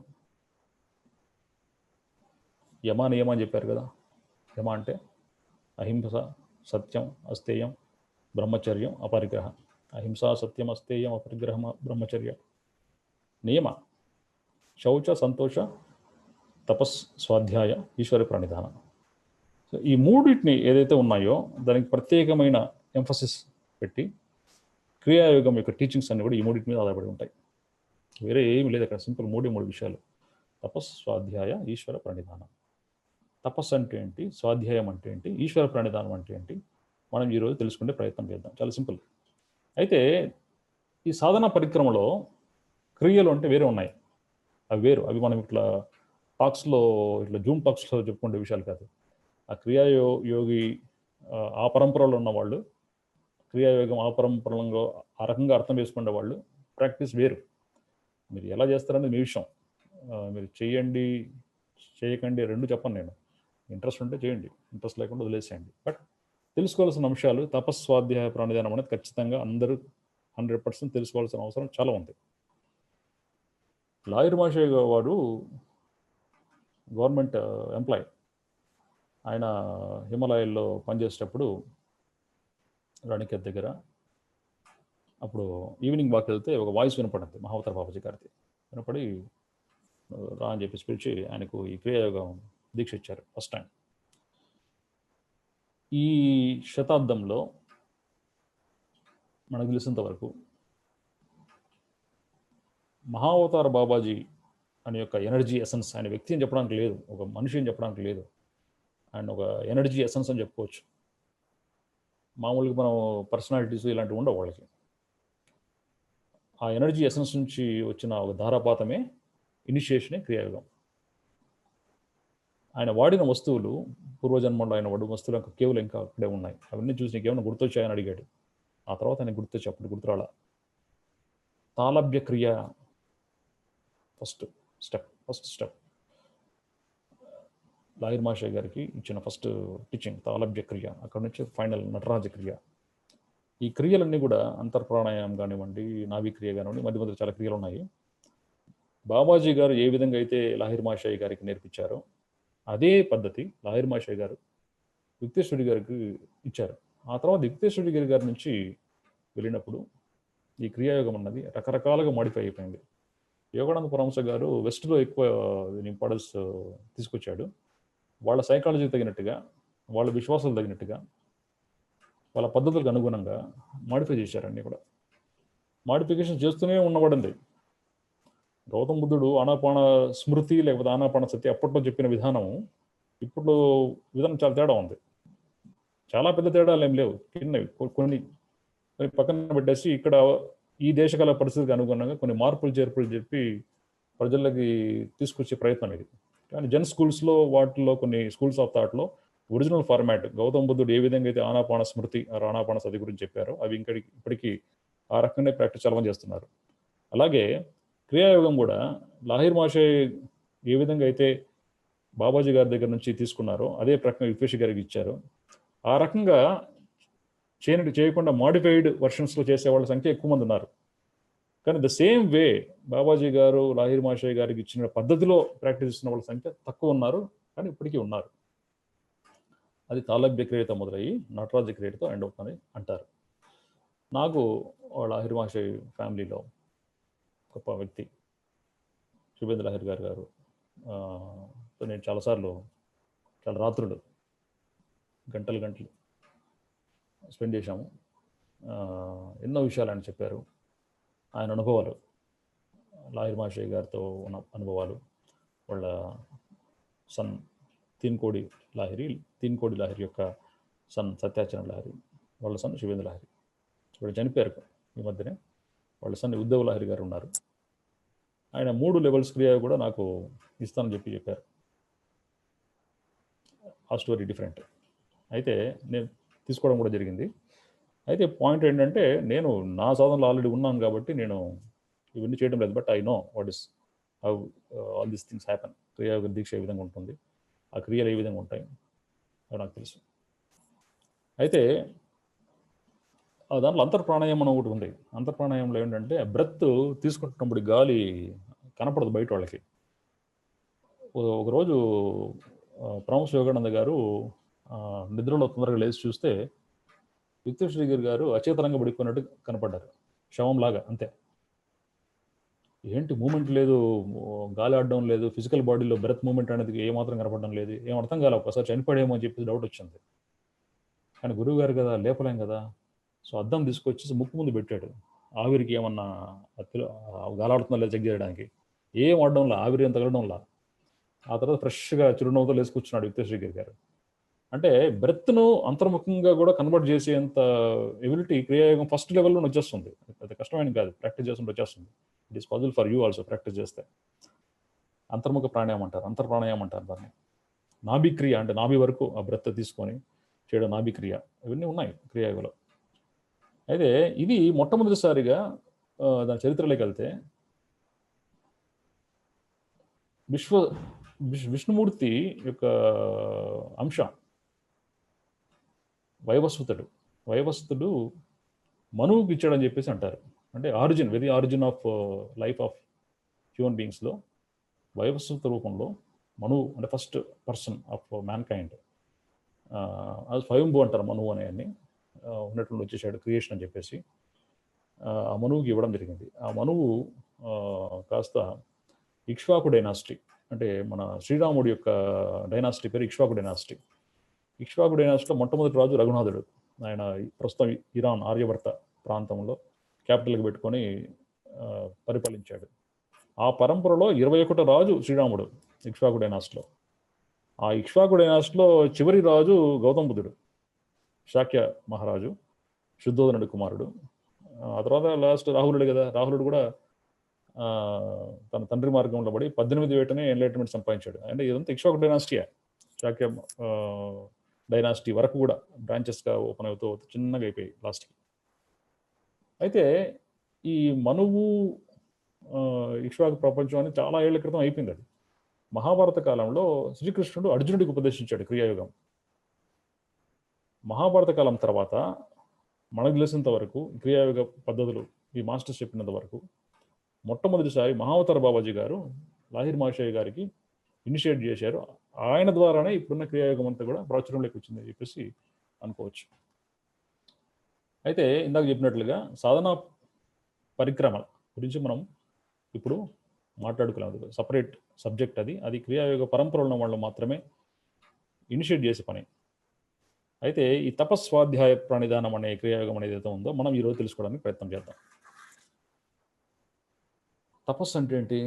Speaker 1: యమ నియమ అని చెప్పారు కదా. యమ అంటే అహింస, సత్యం, అస్తేయం, బ్రహ్మచర్యం, అపరిగ్రహ. అహింస, సత్యం, అస్తేయం, అపరిగ్రహం, బ్రహ్మచర్య. నియమ శౌచ, సంతోష, తపస్, స్వాధ్యాయ, ఈశ్వర ప్రణిధాన. సో ఈ మూడింటిని ఏదైతే ఉన్నాయో దానికి ప్రత్యేకమైన ఎంఫసిస్ పెట్టి క్రియాయోగం యొక్క టీచింగ్స్ అన్ని కూడా ఈ మూడింటి మీద ఆధారపడి ఉంటాయి. వేరే ఏమి లేదు అక్కడ. సింపుల్ 3 విషయాలు: తపస్, స్వాధ్యాయ, ఈశ్వర ప్రణిధానం. తపస్సు అంటే ఏంటి, స్వాధ్యాయం అంటే ఏంటి, ఈశ్వర ప్రణిధానం అంటే ఏంటి, మనం ఈరోజు తెలుసుకునే ప్రయత్నం చేద్దాం. చాలా సింపుల్. అయితే ఈ సాధన పరిక్రమలో క్రియలు అంటే వేరే ఉన్నాయి. అవి వేరు. అవి మనం ఇట్లా టాక్స్లో, ఇట్లా జూమ్ టాక్స్లో చెప్పుకునే విషయాలు కాదు. ఆ యోగి ఆ పరంపరలో ఉన్నవాళ్ళు, క్రియాయోగం ఆ పరంపరలో ఆ రకంగా అర్థం చేసుకునే వాళ్ళు ప్రాక్టీస్ వేరు. మీరు ఎలా చేస్తారనేది మీ విషయం. మీరు చేయండి, చేయకండి రెండు చెప్పను నేను. ఇంట్రెస్ట్ ఉంటే చేయండి, ఇంట్రెస్ట్ లేకుండా వదిలేసేయండి. బట్ తెలుసుకోవాల్సిన అంశాలు, తపస్సు, స్వాధ్యాయ, ప్రాణిధానం అనేది ఖచ్చితంగా అందరూ 100% తెలుసుకోవాల్సిన అవసరం చాలా ఉంది. లాయర్ మాషే వాడు గవర్నమెంట్ ఎంప్లాయ్. ఆయన హిమాలయాల్లో పనిచేసేటప్పుడు రాణికేత్ దగ్గర అప్పుడు ఈవినింగ్ వాక్ వెళ్తే ఒక వాయిస్ వినపడింది మహావతార బాబాజీ గారిది. వినపడి రా అని చెప్పేసి పిలిచి ఆయనకు ఈ క్రియాయోగం దీక్ష ఇచ్చారు ఫస్ట్ టైం. ఈ శతాబ్దంలో మనకు తెలిసినంత వరకు మహావతార బాబాజీ అనే యొక్క ఎనర్జీ ఎసెన్స్, ఆయన వ్యక్తి అని చెప్పడానికి లేదు, ఒక మనిషి అని చెప్పడానికి లేదు, ఆయన ఒక ఎనర్జీ ఎసెన్స్ అని చెప్పుకోవచ్చు. మామూలుగా మనం పర్సనాలిటీస్ ఇలాంటివి ఉండవు వాళ్ళకి. ఆ ఎనర్జీ ఎసెన్స్ నుంచి వచ్చిన ఒక ధారాపాతమే ఇనిషియేషనే క్రియాయోగం. ఆయన వాడిన వస్తువులు, పూర్వజన్మలో ఆయన వాడిన వస్తువులు ఇంకా కేవలం ఇంకా అక్కడే ఉన్నాయి. అవన్నీ చూసి నీకు ఏమైనా గుర్తొచ్చాయని అడిగాడు. ఆ తర్వాత ఆయన గుర్తొచ్చి అప్పుడు గుర్తురాల. తాళభ్య క్రియ ఫస్ట్ స్టెప్ లాయర్ మాషే గారికి ఇచ్చిన ఫస్ట్ టీచింగ్ తాళభ్య క్రియ. అక్కడ నుంచి ఫైనల్ నటరాజ క్రియ. ఈ క్రియలన్నీ కూడా అంతర్ప్రాణాయామం కానివ్వండి, నాభి క్రియ కానివ్వండి, మధ్య మధ్య చాలా క్రియలు ఉన్నాయి. బాబాజీ గారు ఏ విధంగా అయితే లాహిర్ మాషాయి గారికి నేర్పించారో అదే పద్ధతి లాహిర్ మాషాయి గారు యుక్తేశ్వరి గారికి ఇచ్చారు. ఆ తర్వాత యుక్తేశ్వరి గారి నుంచి వెళ్ళినప్పుడు ఈ క్రియాయోగం అన్నది రకరకాలుగా మాడిఫై అయిపోయింది. యోగానంద పరమహంస గారు వెస్ట్లో ఎక్కువ ఇంపార్టెన్స్ తీసుకొచ్చాడు. వాళ్ళ సైకాలజీకి తగినట్టుగా, వాళ్ళ విశ్వాసాలు తగినట్టుగా, వాళ్ళ పద్ధతులకు అనుగుణంగా మాడిఫై చేశారు అన్నీ కూడా. మాడిఫికేషన్ చేస్తూనే ఉన్నబడింది. గౌతమ బుద్ధుడు ఆనాపాన స్మృతి లేకపోతే ఆనాపాన సతి అప్పట్లో చెప్పిన విధానం ఇప్పుడు విధానం చాలా తేడా ఉంది. చాలా పెద్ద తేడాలు ఏం లేవు, చిన్నవి కొన్ని పక్కన పెట్టేసి ఇక్కడ ఈ దేశకాల పరిస్థితికి అనుగుణంగా కొన్ని మార్పులు చేర్పులు చెప్పి ప్రజలకి తీసుకొచ్చే ప్రయత్నం ఇది. కానీ జన్ స్కూల్స్లో వాటిలో కొన్ని స్కూల్స్ ఆఫ్ థాట్లో ఒరిజినల్ ఫార్మాట్ గౌతమ బుద్ధుడు ఏ విధంగా అయితే ఆనాపాన స్మృతి ఆనాపాన సతి గురించి చెప్పారో అవి ఇప్పటికీ ఆ రకంగానే ప్రాక్టీస్ చాలా మంది చేస్తున్నారు. అలాగే క్రియాయోగం కూడా లాహిర్ మాషాయి ఏ విధంగా అయితే బాబాజీ గారి దగ్గర నుంచి తీసుకున్నారో అదే ప్రకారం యుక్తేశ్వరి గారికి ఇచ్చారు. ఆ రకంగా చేయకుండా మాడిఫైడ్ వర్షన్స్లో చేసే వాళ్ళ సంఖ్య ఎక్కువ మంది ఉన్నారు. కానీ ద సేమ్ వే బాబాజీ గారు లాహిర్ మాషాయి గారికి ఇచ్చిన పద్ధతిలో ప్రాక్టీస్ ఇస్తున్న వాళ్ళ సంఖ్య తక్కువ ఉన్నారు, కానీ ఇప్పటికీ ఉన్నారు. అది తాళభ్య క్రియతో మొదలయ్యి నటరాజ క్రియతో ఎండ్ అవుతుందని అంటారు. నాకు లాహిర్ మాషాయి ఫ్యామిలీలో గొప్ప వ్యక్తి శుభేంద్ర లాహిర్ గారు నేను చాలాసార్లు చాలా రాత్రులు గంటలు స్పెండ్ చేశాము. ఎన్నో విషయాలు ఆయన చెప్పారు. ఆయన అనుభవాలు, లాహిర్ మాషాయి గారితో ఉన్న అనుభవాలు, వాళ్ళ సన్ తీన్కోడి లాహిరి యొక్క సన్ సత్యాచరణ లాహిరి, వాళ్ళ సన్ శుభేంద్ర లాహిరి వాళ్ళు చనిపోయారు ఈ మధ్యనే. వాళ్ళ సన్ ఉద్ధవ్ లాహిరి గారు ఉన్నారు. ఆయన 3 లెవెల్స్ క్రియ కూడా నాకు ఇస్తానని చెప్పారు. ఆ స్టోరీ డిఫరెంట్. అయితే నేను తీసుకోవడం కూడా జరిగింది. అయితే పాయింట్ ఏంటంటే నేను నా సాధనలో ఆల్రెడీ ఉన్నాను కాబట్టి నేను ఇవన్నీ చేయడం లేదు. But I know what is how all these things happen. Kriya Yoga దీక్ష ఏ విధంగా ఉంటుంది, ఆ క్రియలు ఏ విధంగా ఉంటాయి అవి నాకు తెలుసు. అయితే దాంట్లో అంతర్ప్రాణాయామం ఒకటి ఉంది. అంతర్ప్రాణాయామంలో ఏంటంటే బ్రెత్ తీసుకుంటున్నప్పుడు గాలి కనపడదు బయట వాళ్ళకి. ఒకరోజు పరమహంస యోగానంద గారు నిద్రలో తొందరగా లేచి చూస్తే యుక్తేశ్వరి గారు అచేతనంగా పడుకున్నట్టు కనపడ్డారు, శవంలాగా అంతే. ఏంటి మూమెంట్ లేదు, గాలి ఆడడం లేదు, ఫిజికల్ బాడీలో బ్రెత్ మూమెంట్ అనేది ఏమాత్రం కనపడడం లేదు, ఏం అర్థం కాలే. ఒకసారి చనిపోయామో అని చెప్పి డౌట్ వచ్చింది. కానీ గురువు గారు కదా, లేపలేం కదా. సో అద్దం తీసుకొచ్చి ముక్కు ముందు పెట్టాడు. ఆవిరికి ఏమన్నా గాలాడుతుందా లేదా చెక్ చేయడానికి. ఏం ఆడడంలా, ఆవిరి ఏం తగలడంలా. ఆ తర్వాత ఫ్రెష్గా చిరునవ్వుతో లేచి కూర్చున్నాడు యుక్తేశ్వరి గారు. అంటే బ్రెత్ను అంతర్ముఖంగా కూడా కన్వర్ట్ చేసేంత ఎబిలిటీ క్రియాయోగం ఫస్ట్ లెవెల్లో వచ్చేస్తుంది. అది కష్టమైన కాదు, ప్రాక్టీస్ చేస్తుంటే వచ్చేస్తుంది. It is possible for you also practice చేస్తే. అంతర్ముఖ ప్రాణాయామం అంటారు, అంతర్ప్రాణాయామం అంటారు దాన్ని. నాభి క్రియ అంటే నాభి వరకు ఆ బ్రెత్ తీసుకొని చేయడం నాభి క్రియ, ఇవన్నీ ఉన్నాయి క్రియాయోగంలో. అయితే ఇది మొట్టమొదటిసారిగా దాని చరిత్రలోకి వెళ్తే విష్ణుమూర్తి యొక్క అంశ వైవస్వతుడు మనువుకి ఇచ్చాడని చెప్పేసి అంటారు. అంటే very origin of life of human బీయింగ్స్లో వైవస్వత రూపంలో మనువు అంటే first person of mankind. అది స్వయంభూ అంటారు మనువు అనేవన్నీ. ఉన్నటువంటి వచ్చేసాడు క్రియేషన్ అని చెప్పేసి ఆ మనువుకి ఇవ్వడం జరిగింది. ఆ మనువు కాస్త ఇక్ష్వాకు డైనాసిటీ, అంటే మన శ్రీరాముడి యొక్క డైనాసిటీ పేరు ఇక్ష్వాకు డైనాసిటీ. ఇక్ష్వాకు డైనాసిటీలో మొట్టమొదటి రాజు రఘునాథుడు. ఆయన ప్రస్తుతం ఇరాన్ ఆర్యవర్త ప్రాంతంలో క్యాపిటల్కి పెట్టుకొని పరిపాలించాడు. ఆ పరంపరలో 21వ రాజు శ్రీరాముడు ఇక్ష్వాకు డైనాసిటీలో. ఆ ఇక్ష్వాకు డైనాసిటీలో చివరి రాజు గౌతమ బుద్ధుడు, శాక్య మహారాజు, శుద్ధోదనుడి కుమారుడు. ఆ తర్వాత లాస్ట్ రాహులుడు కదా. రాహులుడు కూడా తన తండ్రి మార్గంలో పడి 18 ఏటనే ఎన్లైట్మెంట్ సంపాదించాడు. అంటే ఇదంతా ఇక్ష్వాకు డైనాసిటీయే. శాక్య డైనాసిటీ వరకు కూడా బ్రాంచెస్గా ఓపెన్ అవుతూ చిన్నగా అయిపోయాయి లాస్ట్కి. అయితే ఈ మనువు ఇక్ష్వాకు ప్రపంచం అని చాలా ఏళ్ల క్రితం అయిపోయింది. అది మహాభారత కాలంలో శ్రీకృష్ణుడు అర్జునుడికి ఉపదేశించాడు క్రియాయోగం. మహాభారత కాలం తర్వాత మనకు తెలిసినంత వరకు క్రియాయోగ పద్ధతులు ఈ మాస్టర్స్ చెప్పినంత వరకు మొట్టమొదటిసారి మహావతార బాబాజీ గారు లాహిర్ మహాశయ గారికి ఇనిషియేట్ చేశారు. ఆయన ద్వారానే ఇప్పుడున్న క్రియాయోగం అంతా కూడా ప్రాచుర్యంలోకి వచ్చిందని చెప్పేసి అనుకోవచ్చు. అయితే ఇందాక చెప్పినట్లుగా సాధనా పరిక్రమ గురించి మనం ఇప్పుడు మాట్లాడుకోలేదు. సపరేట్ సబ్జెక్ట్ అది క్రియాయోగ పరంపర ఉన్న వాళ్ళు మాత్రమే ఇనిషియేట్ చేసే పని. అయితే ఈ తపస్వాధ్యాయ ప్రణిధానం అనే క్రియాయోగం అనేది ఏదైతే ఉందో మనం ఈరోజు తెలుసుకోవడానికి ప్రయత్నం చేద్దాం. తపస్సు అంటే ఏంటి?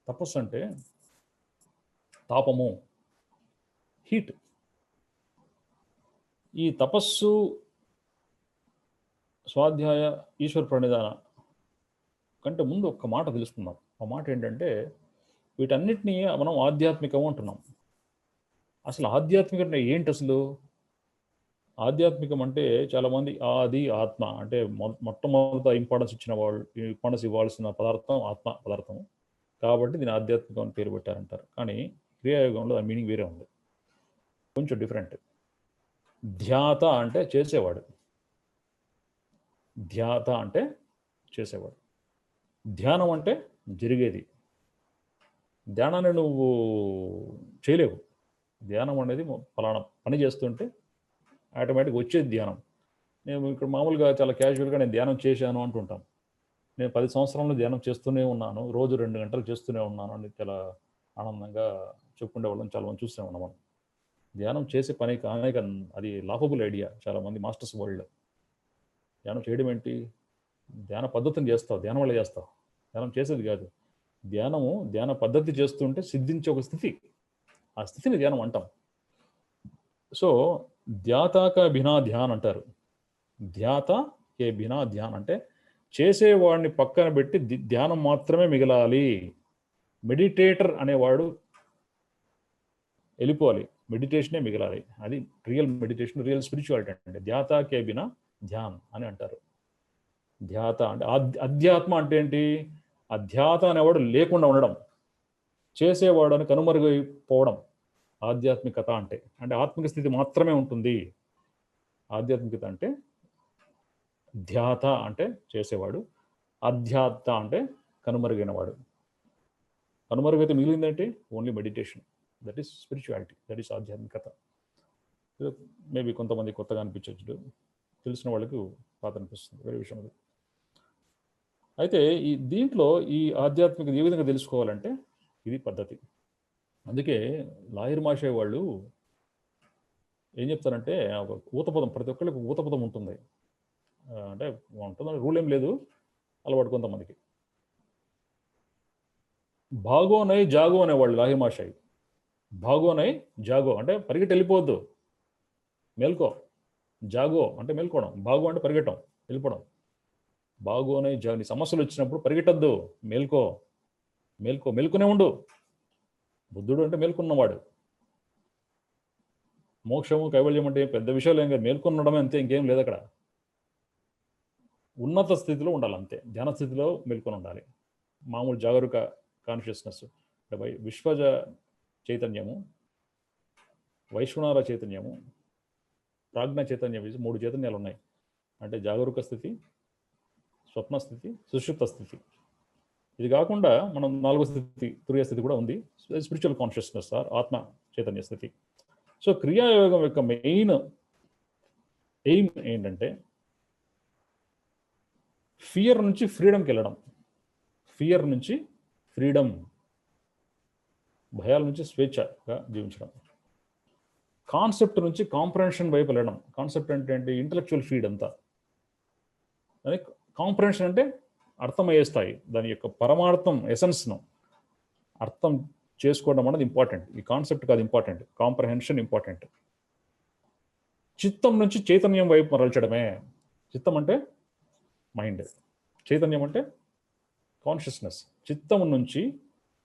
Speaker 1: తపస్సు అంటే తాపము, హీట్. ఈ తపస్సు, స్వాధ్యాయ, ఈశ్వర ప్రణిధాన కంటే ముందు ఒక్క మాట తెలుసుకుందాం. ఆ మాట ఏంటంటే వీటన్నిటినీ మనం ఆధ్యాత్మికం అంటున్నాం. అసలు ఆధ్యాత్మికం అంటే ఏంటి? అసలు ఆధ్యాత్మికం అంటే చాలామంది ఆది ఆత్మ అంటే మొట్టమొదట ఇంపార్టెన్స్ ఇవ్వాల్సిన పదార్థం ఆత్మ పదార్థం కాబట్టి దీని ఆధ్యాత్మికం అని పేరు పెట్టారంటారు. కానీ క్రియాయోగంలో ఆ మీనింగ్ వేరే ఉంది, కొంచెం డిఫరెంట్. ధ్యాత అంటే చేసేవాడు, ధ్యాత అంటే చేసేవాడు. ధ్యానం అంటే జరిగేది. ధ్యానాన్ని నువ్వు చేయలేవు. ధ్యానం అనేది ఫలానా పని చేస్తుంటే ఆటోమేటిక్గా వచ్చేది ధ్యానం. నేను ఇక్కడ మామూలుగా చాలా క్యాజువల్గా నేను ధ్యానం చేశాను అంటుంటాం. నేను 10 సంవత్సరాలు ధ్యానం చేస్తూనే ఉన్నాను, రోజు 2 గంటలు చేస్తూనే ఉన్నాను అని చాలా ఆనందంగా చెప్పుకునే వాళ్ళని చాలామంది చూస్తూనే ఉన్నాం. మనం ధ్యానం చేసే పని కానీ అది లాఫబుల్ ఐడియా చాలామంది మాస్టర్స్ వరల్డ్లో. ధ్యానం చేయడం ఏంటి? ధ్యాన పద్ధతిని చేస్తావు, ధ్యానం వల్ల చేస్తావు, ధ్యానం చేసేది కాదు. ధ్యాన పద్ధతి చేస్తుంటే సిద్ధించే ఒక స్థితి, ఆ స్థితిని ధ్యానం అంటాం. సో ధ్యాతాక బినా ధ్యాన్ అంటారు. ధ్యాత కే బినా ధ్యాన్ అంటే చేసేవాడిని పక్కన పెట్టి ధ్యానం మాత్రమే మిగలాలి. మెడిటేటర్ అనేవాడు వెళ్ళిపోవాలి, మెడిటేషనే మిగలాలి. అది రియల్ మెడిటేషన్, రియల్ స్పిరిచువాలిటీ అంటే ధ్యాత కే బినా ధ్యాన్ అని అంటారు. ధ్యాత అంటే అధ్యాత్మ అంటే ఏంటి? అధ్యాత అనేవాడు లేకుండా ఉండడం, చేసేవాడు అని కనుమరుగైపోవడం ఆధ్యాత్మికత అంటే. అంటే ఆత్మిక స్థితి మాత్రమే ఉంటుంది. ఆధ్యాత్మికత అంటే ధ్యాత అంటే చేసేవాడు, అధ్యాత్త అంటే కనుమరుగైనవాడు. కనుమరుగైతే మిగిలిందంటే only meditation. That is spirituality, that is ఆధ్యాత్మికత. మేబీ కొంతమంది కొత్తగా అనిపించవచ్చు, తెలిసిన వాళ్ళకు పాత అనిపిస్తుంది, వేరే విషయం అది. అయితే దీంట్లో ఈ ఆధ్యాత్మికత ఏ విధంగా తెలుసుకోవాలంటే ఇది పద్ధతి. అందుకే లాహిర్ మహాశయ వాళ్ళు ఏం చెప్తారంటే ఒక ఊతపదం, ప్రతి ఒక్కరికి ఊతపదం ఉంటుంది. అంటే ఉంటుందని రూల్ ఏం లేదు, అలవాటు కొంతమందికి. భాగోనై జాగో అనేవాళ్ళు లాహిర్ మహాశయ. భాగోనై జాగో అంటే పరిగెట్టి వెళ్ళిపోవద్దు, మేల్కో. జాగో అంటే మేల్కోవడం, భాగో అంటే పరిగెట్టడం, వెళ్ళిపోవడం. భాగోనై జాగో, నీ సమస్యలు వచ్చినప్పుడు పరిగెట్టద్దు, మేల్కో. మేల్కొనే ఉండు. బుద్ధుడు అంటే మేల్కొన్నవాడు. మోక్షము కైవల్యం అంటే పెద్ద విషయాలు ఏం కాదు, మేల్కొనడమే అంతే, ఇంకేం లేదు అక్కడ. ఉన్నత స్థితిలో ఉండాలి అంతే, ధ్యాన స్థితిలో మేల్కొని ఉండాలి. మామూలు జాగరూక కాన్షియస్నెస్ అంటే విశ్వజ చైతన్యము, వైశ్వనార చైతన్యము, ప్రాజ్ఞ చైతన్యం, 3 చైతన్యాలు ఉన్నాయి. అంటే జాగరూక స్థితి, స్వప్న స్థితి, సుషుప్త స్థితి. ఇది కాకుండా మనం 4వ స్థితి, తురియ స్థితి కూడా ఉంది, స్పిరిచువల్ కాన్షియస్నెస్ ఆర్ ఆత్మ చైతన్య స్థితి. సో క్రియాయోగం యొక్క మెయిన్ ఎయిమ్ ఏంటంటే ఫియర్ నుంచి ఫ్రీడమ్కి వెళ్ళడం. ఫియర్ నుంచి ఫ్రీడమ్, భయాల నుంచి స్వేచ్ఛగా జీవించడం. కాన్సెప్ట్ నుంచి కాంప్రహెన్షన్ వైపు వెళ్ళడం. కాన్సెప్ట్ అంటే ఏంటి? ఇంటలెక్చువల్ ఫీడ్ అంతా. అని కాంప్రహెన్షన్ అంటే అర్థమయ్యే స్థాయి, దాని యొక్క పరమార్థం, ఎసెన్స్ను అర్థం చేసుకోవడం అనేది ఇంపార్టెంట్. ఈ కాన్సెప్ట్ కాదు ఇంపార్టెంట్, కాంప్రహెన్షన్ ఇంపార్టెంట్. చిత్తం నుంచి చైతన్యం వైపు మరల్చడమే. చిత్తం అంటే మైండ్, చైతన్యం అంటే కాన్షియస్నెస్. చిత్తం నుంచి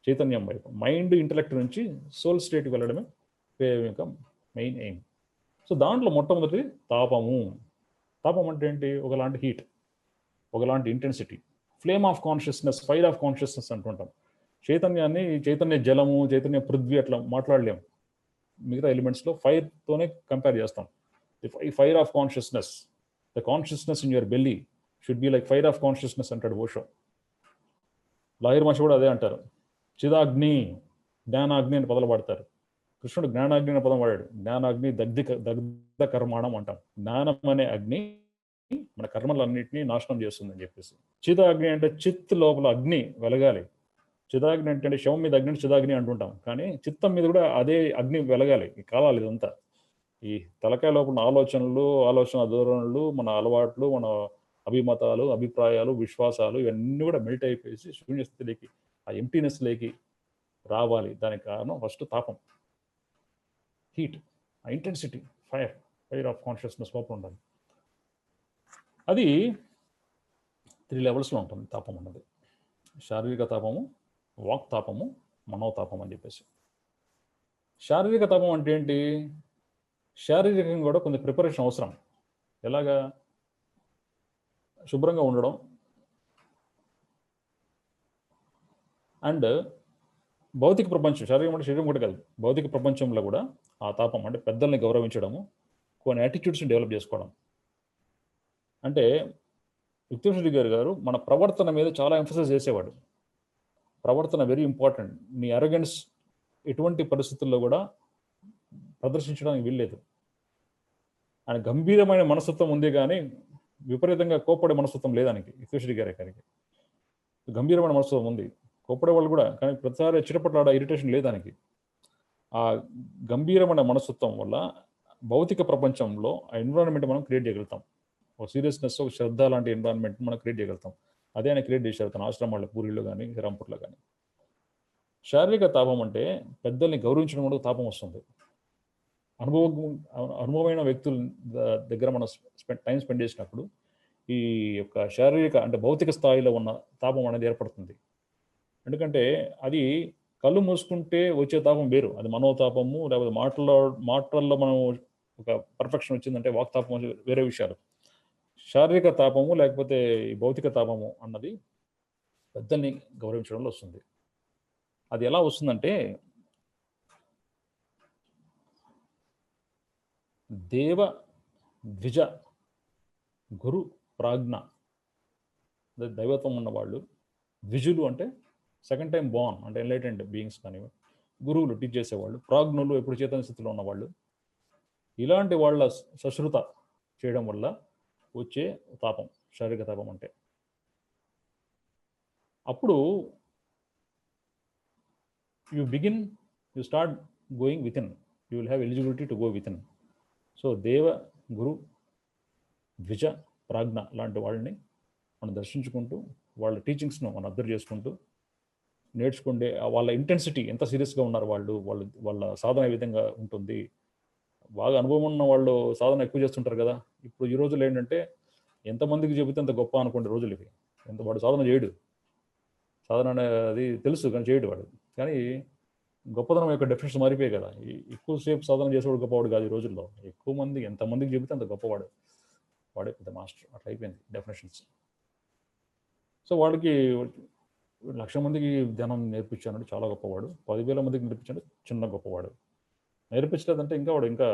Speaker 1: చైతన్యం వైపు, మైండ్ ఇంటలెక్ట్ నుంచి సోల్ స్టేట్కి వెళ్ళడమే యొక్క మెయిన్ ఎయిమ్. సో దాంట్లో మొట్టమొదటి తాపము. తాపం అంటే ఏంటి? ఒకలాంటి హీట్, ఒకలాంటి intensity, flame of consciousness, fire of consciousness అంటుంటాం. చైతన్యాన్ని చైతన్య జలము, చైతన్య పృథ్వీ అట్లా మాట్లాడలేము. మిగతా ఎలిమెంట్స్లో ఫైర్తోనే కంపేర్ చేస్తాం. The fire of consciousness, the consciousness in your belly should be like fire of consciousness అంటాడు ఓషో. లాహిర్ మహర్షి కూడా అదే అంటారు. చిదాగ్ని, జ్ఞానాగ్ని అని పదాలు వాడతారు. కృష్ణుడు జ్ఞానాగ్ని అనే పదం వాడాడు. జ్ఞానాగ్ని దగ్ధ కర్మాణం అంటాం. జ్ఞానం అనే అగ్ని మన కర్మలన్నింటినీ నాశనం చేస్తుందని చెప్పేసి. చిదాగ్ని అంటే చిత్ లోపల అగ్ని వెలగాలి. చిదాగ్ని అంటే శవం మీద అగ్ని చిదాగ్ని అంటుంటాం, కానీ చిత్తం మీద కూడా అదే అగ్ని వెలగాలి. కాలాలి ఇదంతా. ఈ తలకాయ లోపల ఆలోచన ధోరణులు, మన అలవాట్లు, మన అభిమతాలు, అభిప్రాయాలు, విశ్వాసాలు ఇవన్నీ కూడా మెల్ట్ అయిపోయి శూన్యస్థితిలోకి, ఆ ఎంప్టీనెస్ లేకి రావాలి. దానికి కారణం ఫస్ట్ తాపం, హీట్, ఆ ఇంటెన్సిటీ, ఫైర్ ఆఫ్ కాన్షియస్నెస్ లోపల ఉండాలి. అది 3 లెవెల్స్లో ఉంటుంది తాపం అన్నది. శారీరక తాపము, వాక్ తాపము, మనోతాపం అని చెప్పేసి. శారీరక తాపం అంటే ఏంటి? శారీరకంగా కూడా కొంచెం ప్రిపరేషన్ అవసరం. ఎలాగా? శుభ్రంగా ఉండడం అండ్ భౌతిక ప్రపంచం, శారీరం అంటే శరీరం కూడా కాదు, భౌతిక ప్రపంచంలో కూడా ఆ తాపం అంటే పెద్దల్ని గౌరవించడము, కొన్ని యాటిట్యూడ్స్ని డెవలప్ చేసుకోవడం. అంటే విక్రమశ్రీ గారు మన ప్రవర్తన మీద చాలా ఎంఫసైజ్ చేసేవాడు. ప్రవర్తన వెరీ ఇంపార్టెంట్. నీ అరగెన్స్ ఎటువంటి పరిస్థితుల్లో కూడా ప్రదర్శించడానికి వీల్లేదు. ఆయన గంభీరమైన మనస్తత్వం ఉంది, కానీ విపరీతంగా కోప్పడే మనస్తత్వం లేదానికి. విక్రమశ్రీ గారికి గంభీరమైన మనస్తత్వం ఉంది, కోప్పడే వాళ్ళు కూడా, కానీ ప్రతిసారి చిటపట్లాడ ఇరిటేషన్ లేదానికి. ఆ గంభీరమైన మనస్తత్వం వల్ల భౌతిక ప్రపంచంలో ఆ ఎన్విరాన్మెంట్ మనం క్రియేట్ చేయగలుగుతాం. ఒక సీరియస్నెస్, ఒక శ్రద్ధ లాంటి ఎన్విరాన్మెంట్ మనం క్రియేట్ చేయగలుగుతాం. అదే ఆయన క్రియేట్ చేశారు తన ఆశ్రమాల్లో, పూరిలో కానీ శ్రీరాంపూర్లో కానీ. శారీరక తాపం అంటే పెద్దల్ని గౌరవించడం కూడా తాపం వస్తుంది. అనుభవమైన వ్యక్తుల దగ్గర మనం టైం స్పెండ్ చేసినప్పుడు ఈ యొక్క శారీరక అంటే భౌతిక స్థాయిలో ఉన్న తాపం అనేది ఏర్పడుతుంది. ఎందుకంటే అది కళ్ళు మూసుకుంటే వచ్చే తాపం వేరు, అది మనోతాపము. లేకపోతే మాటల్లో మనం ఒక పర్ఫెక్షన్ వచ్చిందంటే వాక్ తాపం వేరే విషయాలు. శారీరక తాపము లేకపోతే ఈ భౌతిక తాపము అన్నది పెద్దల్ని గౌరవించడంలో వస్తుంది. అది ఎలా వస్తుందంటే దేవ ద్విజ గురు ప్రాజ్ఞ, దైవత్వం ఉన్నవాళ్ళు. ద్విజులు అంటే సెకండ్ టైం బోర్న్, అంటే ఎన్లైటెండ్ బీయింగ్స్ కానివ్వండి. గురువులు టీచ్ చేసేవాళ్ళు. ప్రాజ్ఞులు ఎప్పుడు చేతన స్థితిలో ఉన్నవాళ్ళు. ఇలాంటి వాళ్ళ సశ్రుత చేయడం వల్ల వచ్చే తాపం శారీరక తాపం అంటే. అప్పుడు you start going with in, you will have eligibility to go with in. So దేవ గురు ద్విజ ప్రాజ్ఞ లాంటి వాళ్ళని మనం దర్శించుకుంటూ, వాళ్ళ టీచింగ్స్ను మనం అబ్జర్వ్ చేసుకుంటూ నేర్చుకుంటే వాళ్ళ ఇంటెన్సిటీ ఎంత సీరియస్గా ఉన్నారు, వాళ్ళ సాధన ఏ విధంగా ఉంటుంది. బాగా అనుభవం ఉన్న వాళ్ళు సాధన ఎక్కువ చేస్తుంటారు కదా. ఇప్పుడు ఈ రోజులు ఏంటంటే ఎంతమందికి చెబితే అంత గొప్ప అనుకోండి రోజులు ఇవి. వాడు సాధన చేయడు, సాధన అనేది తెలుసు కానీ చేయడు వాడు. కానీ గొప్పతనం యొక్క డెఫినేషన్ మారిపోయాయి కదా. ఎక్కువసేపు సాధన చేసేవాడు గొప్పవాడు కాదు ఈ రోజుల్లో. ఎక్కువ మంది ఎంతమందికి చెబితే అంత గొప్పవాడు, వాడే పెద్ద మాస్టర్. అట్లా అయిపోయింది డెఫినేషన్స్. సో వాడికి 1,00,000 మందికి ధ్యానం నేర్పించాడు, చాలా గొప్పవాడు. 10,000 మందికి నేర్పించాడు, చిన్న గొప్పవాడు. నేర్పించలేదంటే వాడు ఇంకా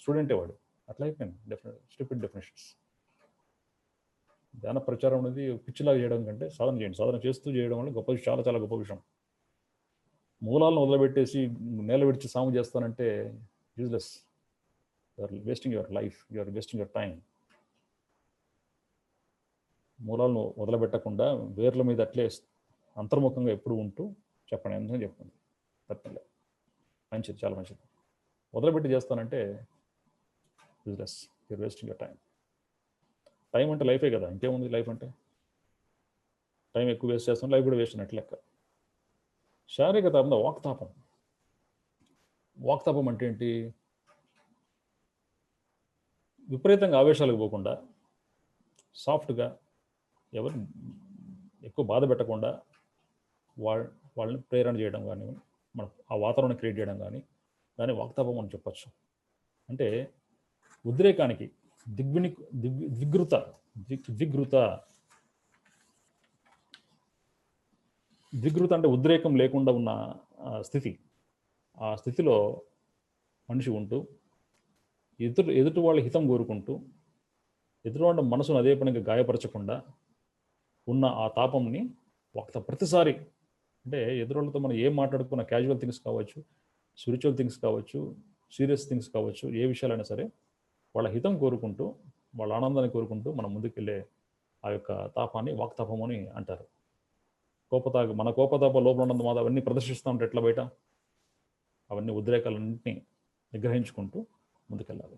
Speaker 1: స్టూడెంటే వాడు. అట్లా అయిపోయింది స్టూపిడ్ డెఫినేషన్స్. ధ్యాన ప్రచారం అనేది పిచ్చిలాగా చేయడం కంటే సాధన చేయండి. సాధన చేస్తూ చేయడం వల్ల గొప్ప, చాలా చాలా గొప్ప విషయం. మూలాలను వదిలిపెట్టేసి నేల విడిచి సాము చేస్తానంటే useless. You are wasting your life, you are wasting your time. మూలాలను వదిలిపెట్టకుండా వేర్ల మీద అట్లే అంతర్ముఖంగా ఎప్పుడు ఉంటూ చెప్పండి, ఎందుకని చెప్పండి. తప్పలే, మంచిది, చాలా మంచిది. వదిలిపెట్టి చేస్తానంటే useless, you're wasting your time. Time అంటే లైఫే కదా, ఇంకేముంది లైఫ్ అంటే. టైం ఎక్కువ వేస్ట్ చేస్తాం, లైఫ్ కూడా వేస్ట్ అన్నట్టు లెక్క. శారీరక తాపం, వాక్తాపం. వాక్తాపం అంటే ఏంటి? విపరీతంగా ఆవేశాలకు పోకుండా సాఫ్ట్గా, ఎవరు ఎక్కువ బాధ పెట్టకుండా వాళ్ళని ప్రేరణ చేయడం కానీ, మన ఆ వాతావరణం క్రియేట్ చేయడం కానీ దాన్ని వాక్తాపం అని చెప్పచ్చు. అంటే ఉద్రేకానికి ద్విగృత అంటే ఉద్రేకం లేకుండా ఉన్న స్థితి. ఆ స్థితిలో మనిషి ఉంటూ ఎదుటి వాళ్ళ హితం కోరుకుంటూ ఎదుటి వాళ్ళ మనసును అదే పనిగా గాయపరచకుండా ఉన్న ఆ తాపంని ప్రతిసారి అంటే ఎదురోళ్ళతో మనం ఏం మాట్లాడుకున్న క్యాజువల్ థింగ్స్ కావచ్చు, స్పిరిచువల్ థింగ్స్ కావచ్చు, సీరియస్ థింగ్స్ కావచ్చు, ఏ విషయాలైనా సరే వాళ్ళ హితం కోరుకుంటూ వాళ్ళ ఆనందాన్ని కోరుకుంటూ మనం ముందుకెళ్ళే ఆ యొక్క తాపాన్ని వాక్తాపం అని అంటారు. మన కోపతాప లోపల ఉన్నంత మాత్రం అవన్నీ ప్రదర్శిస్తూ ఉంటే ఎట్లా బయట అవన్నీ ఉద్రేకాలన్నింటినీ నిగ్రహించుకుంటూ ముందుకెళ్ళాలి.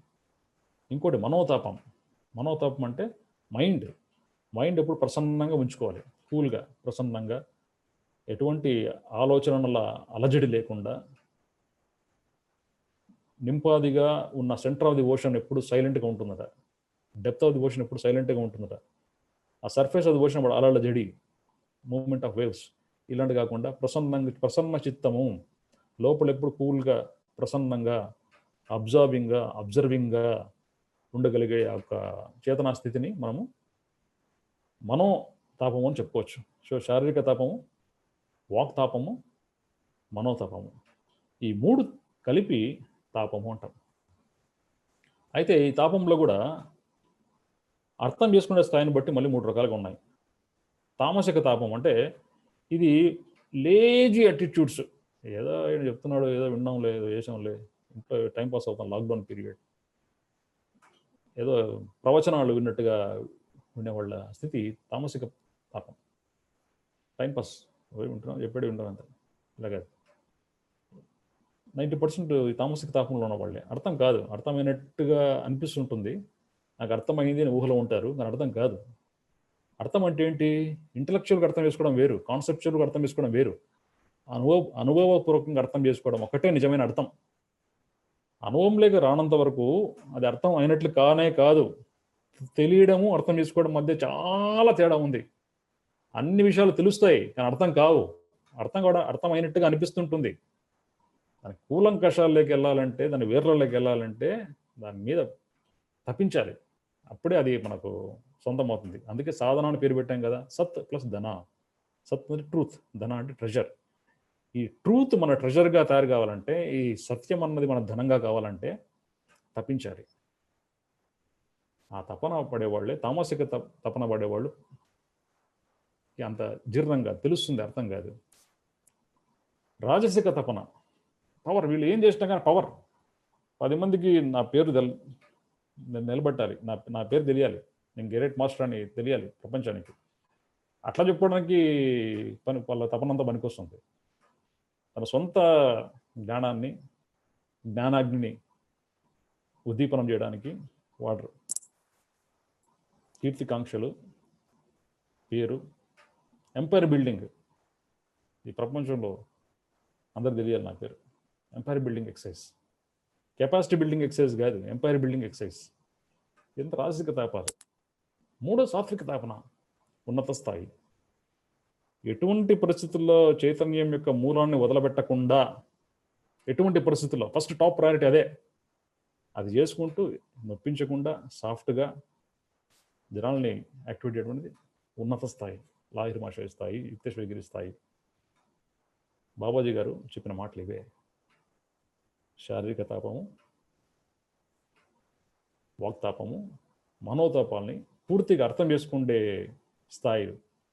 Speaker 1: ఇంకోటి మనోతాపం అంటే మైండ్ ఎప్పుడు ప్రసన్నంగా ఉంచుకోవాలి. కూల్గా, ప్రసన్నంగా, ఎటువంటి ఆలోచనల అలజడి లేకుండా, నింపాదిగా ఉన్న సెంటర్ ఆఫ్ ది ఓషన్ ఎప్పుడు సైలెంట్గా ఉంటుందట. డెప్త్ ఆఫ్ ది ఓషన్ ఎప్పుడు సైలెంట్గా ఉంటుందట. ఆ సర్ఫేస్ ఆఫ్ ది ఓషన్ అలల జడి, మూవ్మెంట్ ఆఫ్ వేవ్స్ ఇలాంటి కాకుండా ప్రసన్న చిత్తము, లోపల ఎప్పుడు కూల్గా, ప్రసన్నంగా, అబ్జర్వింగ్గా ఉండగలిగే ఆ యొక్క చేతనా స్థితిని మనము మనోతాపము అని చెప్పుకోవచ్చు. సో శారీరక తాపము, వాక్తాపము, మనోతాపము, ఈ 3 కలిపి తాపము అంటాం. అయితే ఈ తాపంలో కూడా అర్థం చేసుకునే స్థాయిని బట్టి మళ్ళీ 3 రకాలుగా ఉన్నాయి. తామసిక తాపం అంటే ఇది లేజీ అటిట్యూడ్స్, ఏదో ఆయన చెప్తున్నాడు, ఏదో విన్నాంలే, ఏదో చేసాంలే, ఇంట్లో టైంపాస్ అవుతాం, లాక్డౌన్ పీరియడ్, ఏదో ప్రవచనాలు విన్నట్టుగా వినేవాళ్ళ స్థితి తామసిక తాపం. టైంపాస్ వింటున్నాం, ఎప్పుడే వింటాం అంత ఇలాగే. 90% ఈ తామసిక తాపంలో ఉన్న వాళ్ళే. అర్థం కాదు, అర్థమైనట్టుగా అనిపిస్తుంటుంది, నాకు అర్థమైంది అని ఊహలో ఉంటారు, దాని అర్థం కాదు. అర్థం అంటే ఏంటి? ఇంటలెక్చువల్గా అర్థం చేసుకోవడం వేరు, కాన్సెప్చువల్గా అర్థం చేసుకోవడం వేరు. అనుభవపూర్వకంగా అర్థం చేసుకోవడం ఒకటే నిజమైన అర్థం. అనుభవంలోకి రానంత వరకు అది అర్థం అయినట్లు కానే కాదు. తెలియడము, అర్థం చేసుకోవడం మధ్య చాలా తేడా ఉంది. అన్ని విషయాలు తెలుస్తాయి కానీ అర్థం కావు. అర్థం కూడా అర్థం అయినట్టుగా అనిపిస్తుంటుంది. దాని కూలంకషాల్లోకి వెళ్ళాలంటే, దాని వేర్లలోకి వెళ్ళాలంటే దాని మీద తప్పించాలి. అప్పుడే అది మనకు సొంతం అవుతుంది. అందుకే సాధన అని పేరు పెట్టాం కదా. సత్ ప్లస్ ధన. సత్ అంటే ట్రూత్, ధన అంటే ట్రెజర్. ఈ ట్రూత్ మన ట్రెజర్గా తయారు కావాలంటే, ఈ సత్యం అన్నది మన ధనంగా కావాలంటే తప్పించాలి. ఆ తపన పడేవాళ్ళే తామసిక తపన పడేవాళ్ళు. అంత జీర్ణంగా తెలుస్తుంది, అర్థం కాదు. రాజసిక తపన, పవర్. వీళ్ళు ఏం చేసినా కానీ పవర్. 10 మందికి నా పేరు నిలబెట్టాలి, నా పేరు తెలియాలి, నేను గ్రేట్ మాస్టర్ అని తెలియాలి ప్రపంచానికి. అట్లా చెప్పుకోవడానికి వాళ్ళ తపనంతా పనికొస్తుంది. తన సొంత జ్ఞానాన్ని, జ్ఞానాగ్నిని ఉద్దీపనం చేయడానికి వాడరు. కీర్తికాంక్షలు, పేరు, ఎంపైర్ బిల్డింగ్. ఈ ప్రపంచంలో అందరు తెలియాలి నా పేరు. Empire building exercise, capacity building exercise కాదు, ఎంపైర్ బిల్డింగ్ ఎక్సైజ్. ఎంత రాజసిక తాపాలు. 3 సాత్విక తాపన, ఉన్నత స్థాయి. ఎటువంటి పరిస్థితుల్లో చైతన్యం యొక్క మూలాన్ని వదలబెట్టకుండా, ఎటువంటి పరిస్థితుల్లో ఫస్ట్ టాప్ ప్రయారిటీ అదే. అది చేసుకుంటూ నొప్పించకుండా సాఫ్ట్గా జనాల్ని యాక్టివేట్ చేయడం ఉన్నత స్థాయి, లాహిరి మాషాయి స్థాయి, యుక్తేశ్వరగిరి స్థాయి. బాబాజీ గారు చెప్పిన మాటలు ఇవే. శారీరక తాపము, వాక్తాపము, మనోతాపాలని పూర్తిగా అర్థం చేసుకుంటే స్థాయి.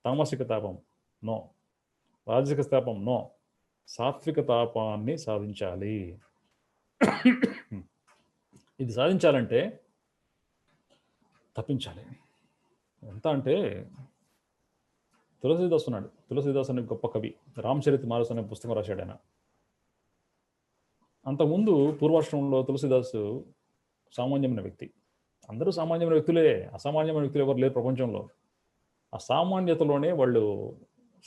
Speaker 1: తామసిక తాపం నో, రాజసిక తాపం నో, సాత్విక తాపాన్ని సాధించాలి. ఇది సాధించాలంటే తప్పించాలి. ఎంత అంటే తులసీదాస్ ఉన్నాడు. తులసీదాస్ అనే గొప్ప కవి, రామచరిత మానస్ అనే పుస్తకం రాశాడు ఆయన. అంతకుముందు పూర్వాశ్రమంలో తులసీదాసు సామాన్యమైన వ్యక్తి. అందరూ సామాన్యమైన వ్యక్తులే, అసామాన్యమైన వ్యక్తులు ఎవరు లేరు ప్రపంచంలో. ఆ సామాన్యతలోనే వాళ్ళు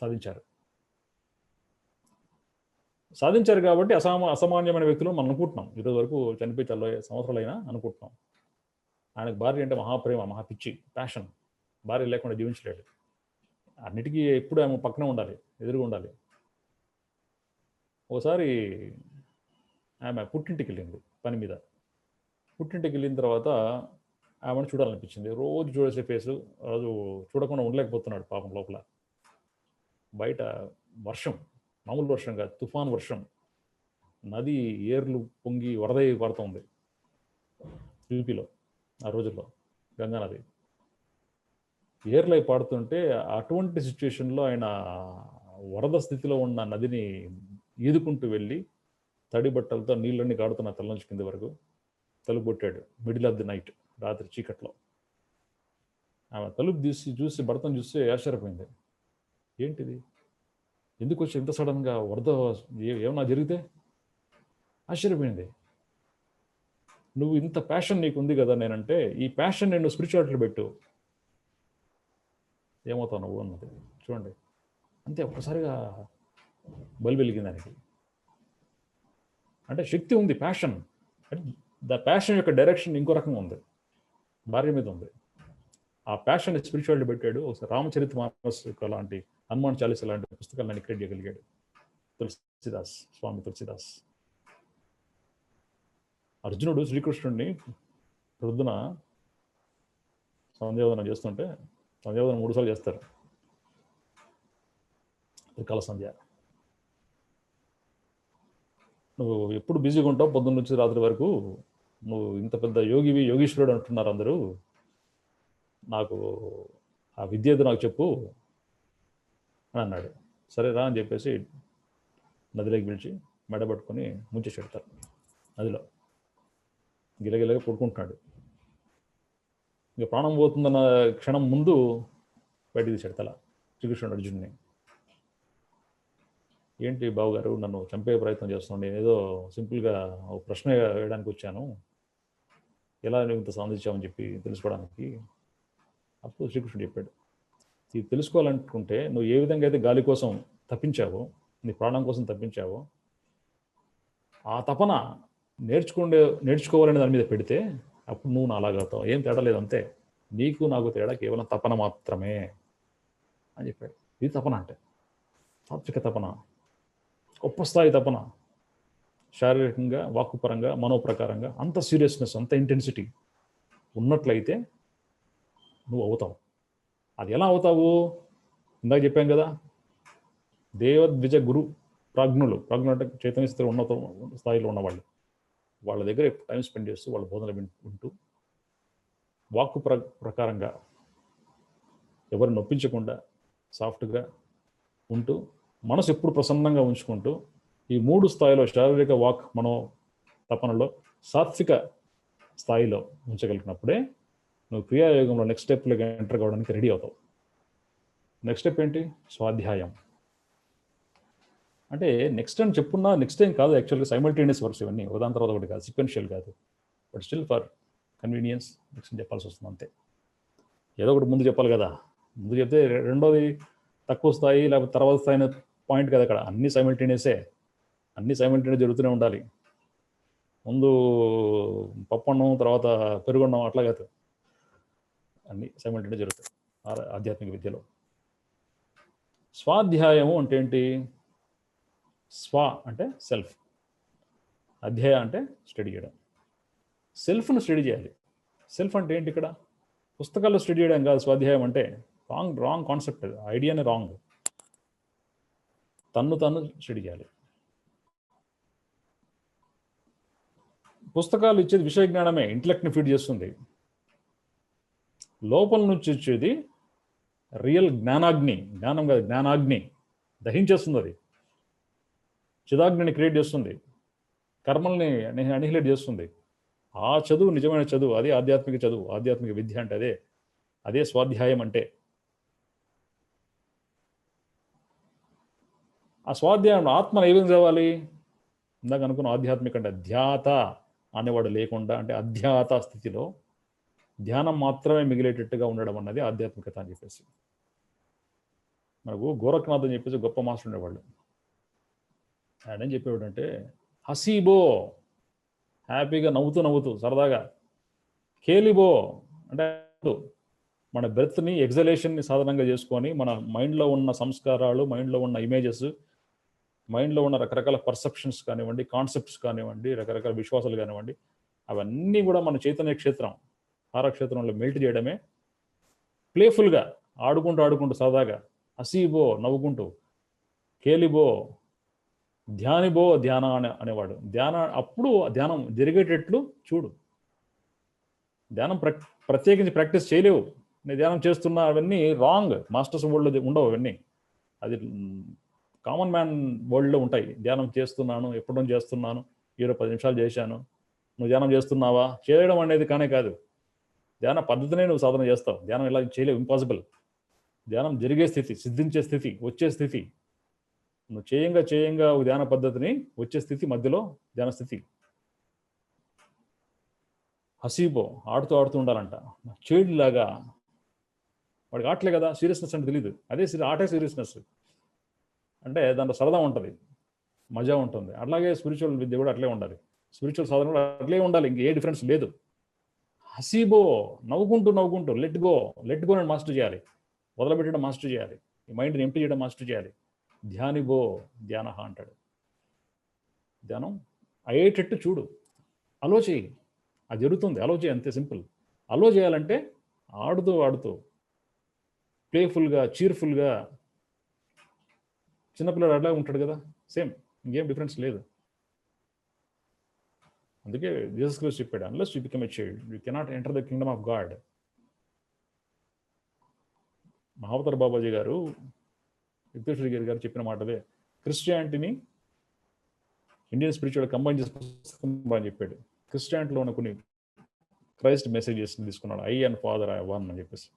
Speaker 1: సాధించారు కాబట్టి అసామాన్యమైన వ్యక్తులు మనం అనుకుంటున్నాం. ఈరోజు వరకు చనిపోయి చాలా సంవత్సరాలైనా అనుకుంటున్నాం. ఆయనకు భార్య అంటే మహాప్రేమ, మహాపిచ్చి, ప్యాషన్. భార్య లేకుండా జీవించలేడు. అన్నిటికీ ఎప్పుడు ఆమె పక్కనే ఉండాలి, ఎదురుగా ఉండాలి. ఓసారి ఆమె పుట్టింటికి వెళ్ళింది పని మీద. పుట్టింటికి వెళ్ళిన తర్వాత ఆమెను చూడాలనిపించింది. రోజు చూడేసే ఫేసు, రోజు చూడకుండా ఉండలేకపోతున్నాడు పాపం లోపల. బయట వర్షం, మామూలు వర్షం కాదు, తుఫాన్ వర్షం. నది ఏర్లు పొంగి వరదై పడుతుంది. యూపీలో ఆ రోజుల్లో గంగానది. ఏర్లై పాడుతుంటే అటువంటి సిచ్యువేషన్లో ఆయన వరద స్థితిలో ఉన్న నదిని ఈదుకుంటూ వెళ్ళి తడి బట్టలతో నీళ్ళన్నీ కాడుతున్న తల నుంచి కింద వరకు తలుపు కొట్టాడు. మిడిల్ ఆఫ్ ది నైట్, రాత్రి చీకట్లో. ఆమె తలుపు చూసి భర్తను చూస్తే ఆశ్చర్యపోయింది. ఏంటిది, ఎందుకు వచ్చి ఇంత సడన్గా వరద, ఏమన్నా జరిగితే? ఆశ్చర్యపోయింది. నువ్వు ఇంత ప్యాషన్ నీకు ఉంది కదా నేనంటే, ఈ ప్యాషన్ నేను స్పిరిచువాలిటీలో పెట్టు, ఏమవుతావు నువ్వు అన్నది. చూడండి, అంతే ఒక్కసారిగా బలి వెలిగింది దానికి. అంటే శక్తి ఉంది, ప్యాషన్. ద ప్యాషన్ యొక్క డైరెక్షన్ ఇంకో రకంగా ఉంది, భార్య మీద ఉంది. ఆ ప్యాషన్ స్పిరిచువాలిటీ పెట్టాడు. ఒకసారి రామచరిత మానస్ లాంటి, హనుమాన్ చాలీస లాంటి పుస్తకాలను క్రియేట్ చేయగలిగాడు తులసిదాస్, స్వామి తులసిదాస్. అర్జునుడు శ్రీకృష్ణుడిని ప్రొద్దున సంధ్యావందనం చేస్తుంటే, సంధ్యావందనం 3 సార్లు చేస్తారు, త్రికాల సంధ్య. నువ్వు ఎప్పుడు బిజీగా ఉంటావు పొద్దున్న నుంచి రాత్రి వరకు, నువ్వు ఇంత పెద్ద యోగివి, యోగీశ్వరుడు అంటున్నారు అందరూ, నాకు ఆ విద్య ఏదో నాకు చెప్పు అని అన్నాడు. సరే రా అని చెప్పేసి నదిలోకి పిలిచి మెడ పట్టుకొని ముంచేసి పెడతారు. నదిలో గిలగిలగా పడుకుంటున్నాడు. ఇంకా ప్రాణం పోతుందన్న క్షణం ముందు బయటికి తీసాడు తల శ్రీకృష్ణుడు అర్జునుడిని. ఏంటి బావగారు, నన్ను చంపే ప్రయత్నం చేస్తున్నాను, నేను ఏదో సింపుల్గా ఒక ప్రశ్న వేయడానికి వచ్చాను, ఎలా నువ్వు ఇంత సాధించావని చెప్పి తెలుసుకోవడానికి. అప్పుడు శ్రీకృష్ణుడు చెప్పాడు, ఇది తెలుసుకోవాలనుకుంటే నువ్వు ఏ విధంగా అయితే గాలి కోసం తప్పించావో, నీ ప్రాణం కోసం తప్పించావో, ఆ తపన నేర్చుకోవాలనే దాని మీద పెడితే అప్పుడు నువ్వు నా అలాగవుతావు. ఏం తేడా లేదు, అంతే, నీకు నాకు తేడా కేవలం తపన మాత్రమే అని చెప్పాడు. ఇది తపన అంటే, సాత్విక తపన, గొప్ప స్థాయి తపన. శారీరకంగా, వాక్కుపరంగా, మనోప్రకారంగా అంత సీరియస్నెస్, అంత ఇంటెన్సిటీ ఉన్నట్లయితే నువ్వు అవుతావు. అది ఎలా అవుతావు? ఇందాక చెప్పాం కదా, దేవద్విజ గురు ప్రాజ్ఞులు అంటే చైతన్య స్థితిలో ఉన్నత స్థాయిలో ఉన్నవాళ్ళు, వాళ్ళ దగ్గర టైం స్పెండ్ చేస్తూ వాళ్ళ బోధనలు వింటూ, వాక్కు ప్రకారంగా ఎవరు నొప్పించకుండా సాఫ్ట్గా ఉంటూ, మనసు ఎప్పుడు ప్రసన్నంగా ఉంచుకుంటూ, ఈ 3 స్థాయిలో శారీరక, వాక్, మనో తపనలో సాత్విక స్థాయిలో ఉంచగలిగినప్పుడే నువ్వు క్రియాయోగంలో నెక్స్ట్ స్టెప్లోకి ఎంటర్ కావడానికి రెడీ అవుతావు. నెక్స్ట్ స్టెప్ ఏంటి? స్వాధ్యాయం. అంటే నెక్స్ట్ అని చెప్పున్నా నెక్స్ట్ ఏం కాదు, యాక్చువల్గా సైమల్టేనియస్ వర్క్స్ ఇవన్నీ, ఒకదాని తర్వాత ఒకటి కాదు, సీక్వెన్షియల్ కాదు. But still for convenience next చెప్పాల్సి వస్తుంది అంతే. ఏదో ఒకటి ముందు చెప్పాలి కదా, ముందు చెప్తే రెండోది తక్కువ స్థాయి లేకపోతే తర్వాత స్థాయి అనే పాయింట్ కదా. అక్కడ అన్ని సైమల్టేనియసే, అన్ని సైమల్టేనియస్ జరుగుతూనే ఉండాలి. ముందు పప్పన్నం తర్వాత పెరుగున్నం అట్లా కాదు, అన్ని సైమల్టేనియస్ జరుగుతాయి ఆధ్యాత్మిక విద్యలో. స్వాధ్యాయము అంటే ఏంటి? స్వ అంటే సెల్ఫ్, అధ్యాయ అంటే స్టడీ చేయడం. సెల్ఫ్ను స్టడీ చేయాలి. సెల్ఫ్ అంటే ఏంటి? ఇక్కడ పుస్తకాల్లో స్టడీ చేయడం కాదు స్వాధ్యాయం అంటే. రాంగ్ కాన్సెప్ట్, ఐడియానే రాంగ్. తను స్టడీ చేయాలి. పుస్తకాలు ఇచ్చేది విషయ జ్ఞానమే, ఇంటలెక్ట్ని ఫీడ్ చేస్తుంది. లోపల నుంచి వచ్చేది రియల్ జ్ఞానాగ్ని, జ్ఞానం కాదు జ్ఞానాగ్ని, దహించేస్తుంది. అది చిదాగ్నిని క్రియేట్ చేస్తుంది, కర్మల్ని అనిహిలేట్ చేస్తుంది. ఆ చదువు నిజమైన చదువు, అదే ఆధ్యాత్మిక చదువు, ఆధ్యాత్మిక విద్య అంటే అదే స్వాధ్యాయం అంటే. ఆ స్వాధ్యాయం ఆత్మను ఏ విధంగా చదవాలి? ఇందాక అనుకున్న ఆధ్యాత్మిక అంటే ధ్యాత అనేవాడు లేకుండా, అంటే అధ్యాత స్థితిలో ధ్యానం మాత్రమే మిగిలేటట్టుగా ఉండడం అన్నది ఆధ్యాత్మికత అని చెప్పేసి. మనకు గోరఖనాథ్ అని చెప్పేసి గొప్ప మాస్టర్ ఉండేవాళ్ళు. ఆయన ఏం చెప్పేవాడు అంటే, హసీబో హ్యాపీగా నవ్వుతూ సరదాగా, కేలిబో అంటే మన బ్రెత్ని ఎగ్జలేషన్ని సాధనంగా చేసుకొని మన మైండ్లో ఉన్న సంస్కారాలు, మైండ్లో ఉన్న ఇమేజెస్, మైండ్లో ఉన్న రకరకాల పర్సెప్షన్స్ కానివ్వండి, కాన్సెప్ట్స్ కానివ్వండి, రకరకాల విశ్వాసాలు కానివ్వండి, అవన్నీ కూడా మన చైతన్య క్షేత్రం, హారక్షేత్రంలో మెల్ట్ చేయడమే. ప్లేఫుల్గా ఆడుకుంటూ సరదాగా, హసీబో నవ్వుకుంటూ, కేలిబో ధ్యానిబో ధ్యాన అనేవాడు. అప్పుడు ధ్యానం జరిగేటట్లు చూడు. ధ్యానం ప్రత్యేకించి ప్రాక్టీస్ చేయలేవు. నేను ధ్యానం చేస్తున్నా అవన్నీ రాంగ్. మాస్టర్స్ వరల్డ్లో ఉండవు అవన్నీ. అది కామన్ మ్యాన్ వరల్డ్లో ఉంటాయి. ధ్యానం చేస్తున్నాను, ఎప్పుడో చేస్తున్నాను, 10 నిమిషాలు చేశాను, నువ్వు ధ్యానం చేస్తున్నావా? చేయడం అనేది కానే కాదు. ధ్యాన పద్ధతినే నువ్వు సాధన చేస్తావు. ధ్యానం ఇలా చేయలేవు, ఇంపాసిబుల్. ధ్యానం జరిగే స్థితి, సిద్ధించే స్థితి, వచ్చే స్థితి. నువ్వు చేయంగా ఒక ధ్యాన పద్ధతిని వచ్చే స్థితి మధ్యలో ధ్యాన స్థితి. హసీబో ఆడుతూ ఉండాలంట. చేడులాగా వాడికి ఆటలే కదా, సీరియస్నెస్ అంటే తెలియదు. అదే ఆటే సీరియస్నెస్ అంటే దాంట్లో సరదా ఉంటుంది, మజా ఉంటుంది. అట్లాగే స్పిరిచువల్ విద్య కూడా అట్లే ఉండాలి. స్పిరిచువల్ సాధన కూడా అట్లే ఉండాలి. ఇంక ఏ డిఫరెన్స్ లేదు. హసీబో నవ్వుకుంటూ లెట్ గో అని మాస్టర్ చేయాలి. వదలబెట్టడం మాస్టర్ చేయాలి. ఈ మైండ్ని ఎంప్టీ చేయడం మాస్టర్ చేయాలి. ధ్యానిబో ధ్యాన అంటాడు. ధ్యానం అయ్యేటట్టు చూడు, అలో చేయి. అది జరుగుతుంది, అలో చేయి, అంతే సింపుల్. అలో చేయాలంటే ఆడుతూ ప్లేఫుల్గా, చీర్ఫుల్గా. చిన్నపిల్లడు అట్లా ఉంటాడు కదా, సేమ్, ఇంకేం డిఫరెన్స్ లేదు. అందుకే జీసస్ క్రైస్ట్ చెప్పాడు, unless you become a child you cannot enter the Kingdom of God. Mahavatar Babaji గారు, విద్యేశ్వరి గారు చెప్పిన మాటదే. క్రిస్టియానిటీని ఇండియన్ స్పిరిచువల్ కంబైన్ చేసి అని చెప్పాడు. క్రిస్టియానిటీలో ఉన్న కొన్ని క్రైస్ట్ మెసేజెస్ తీసుకున్నాడు. I and father I one అని చెప్పేసి,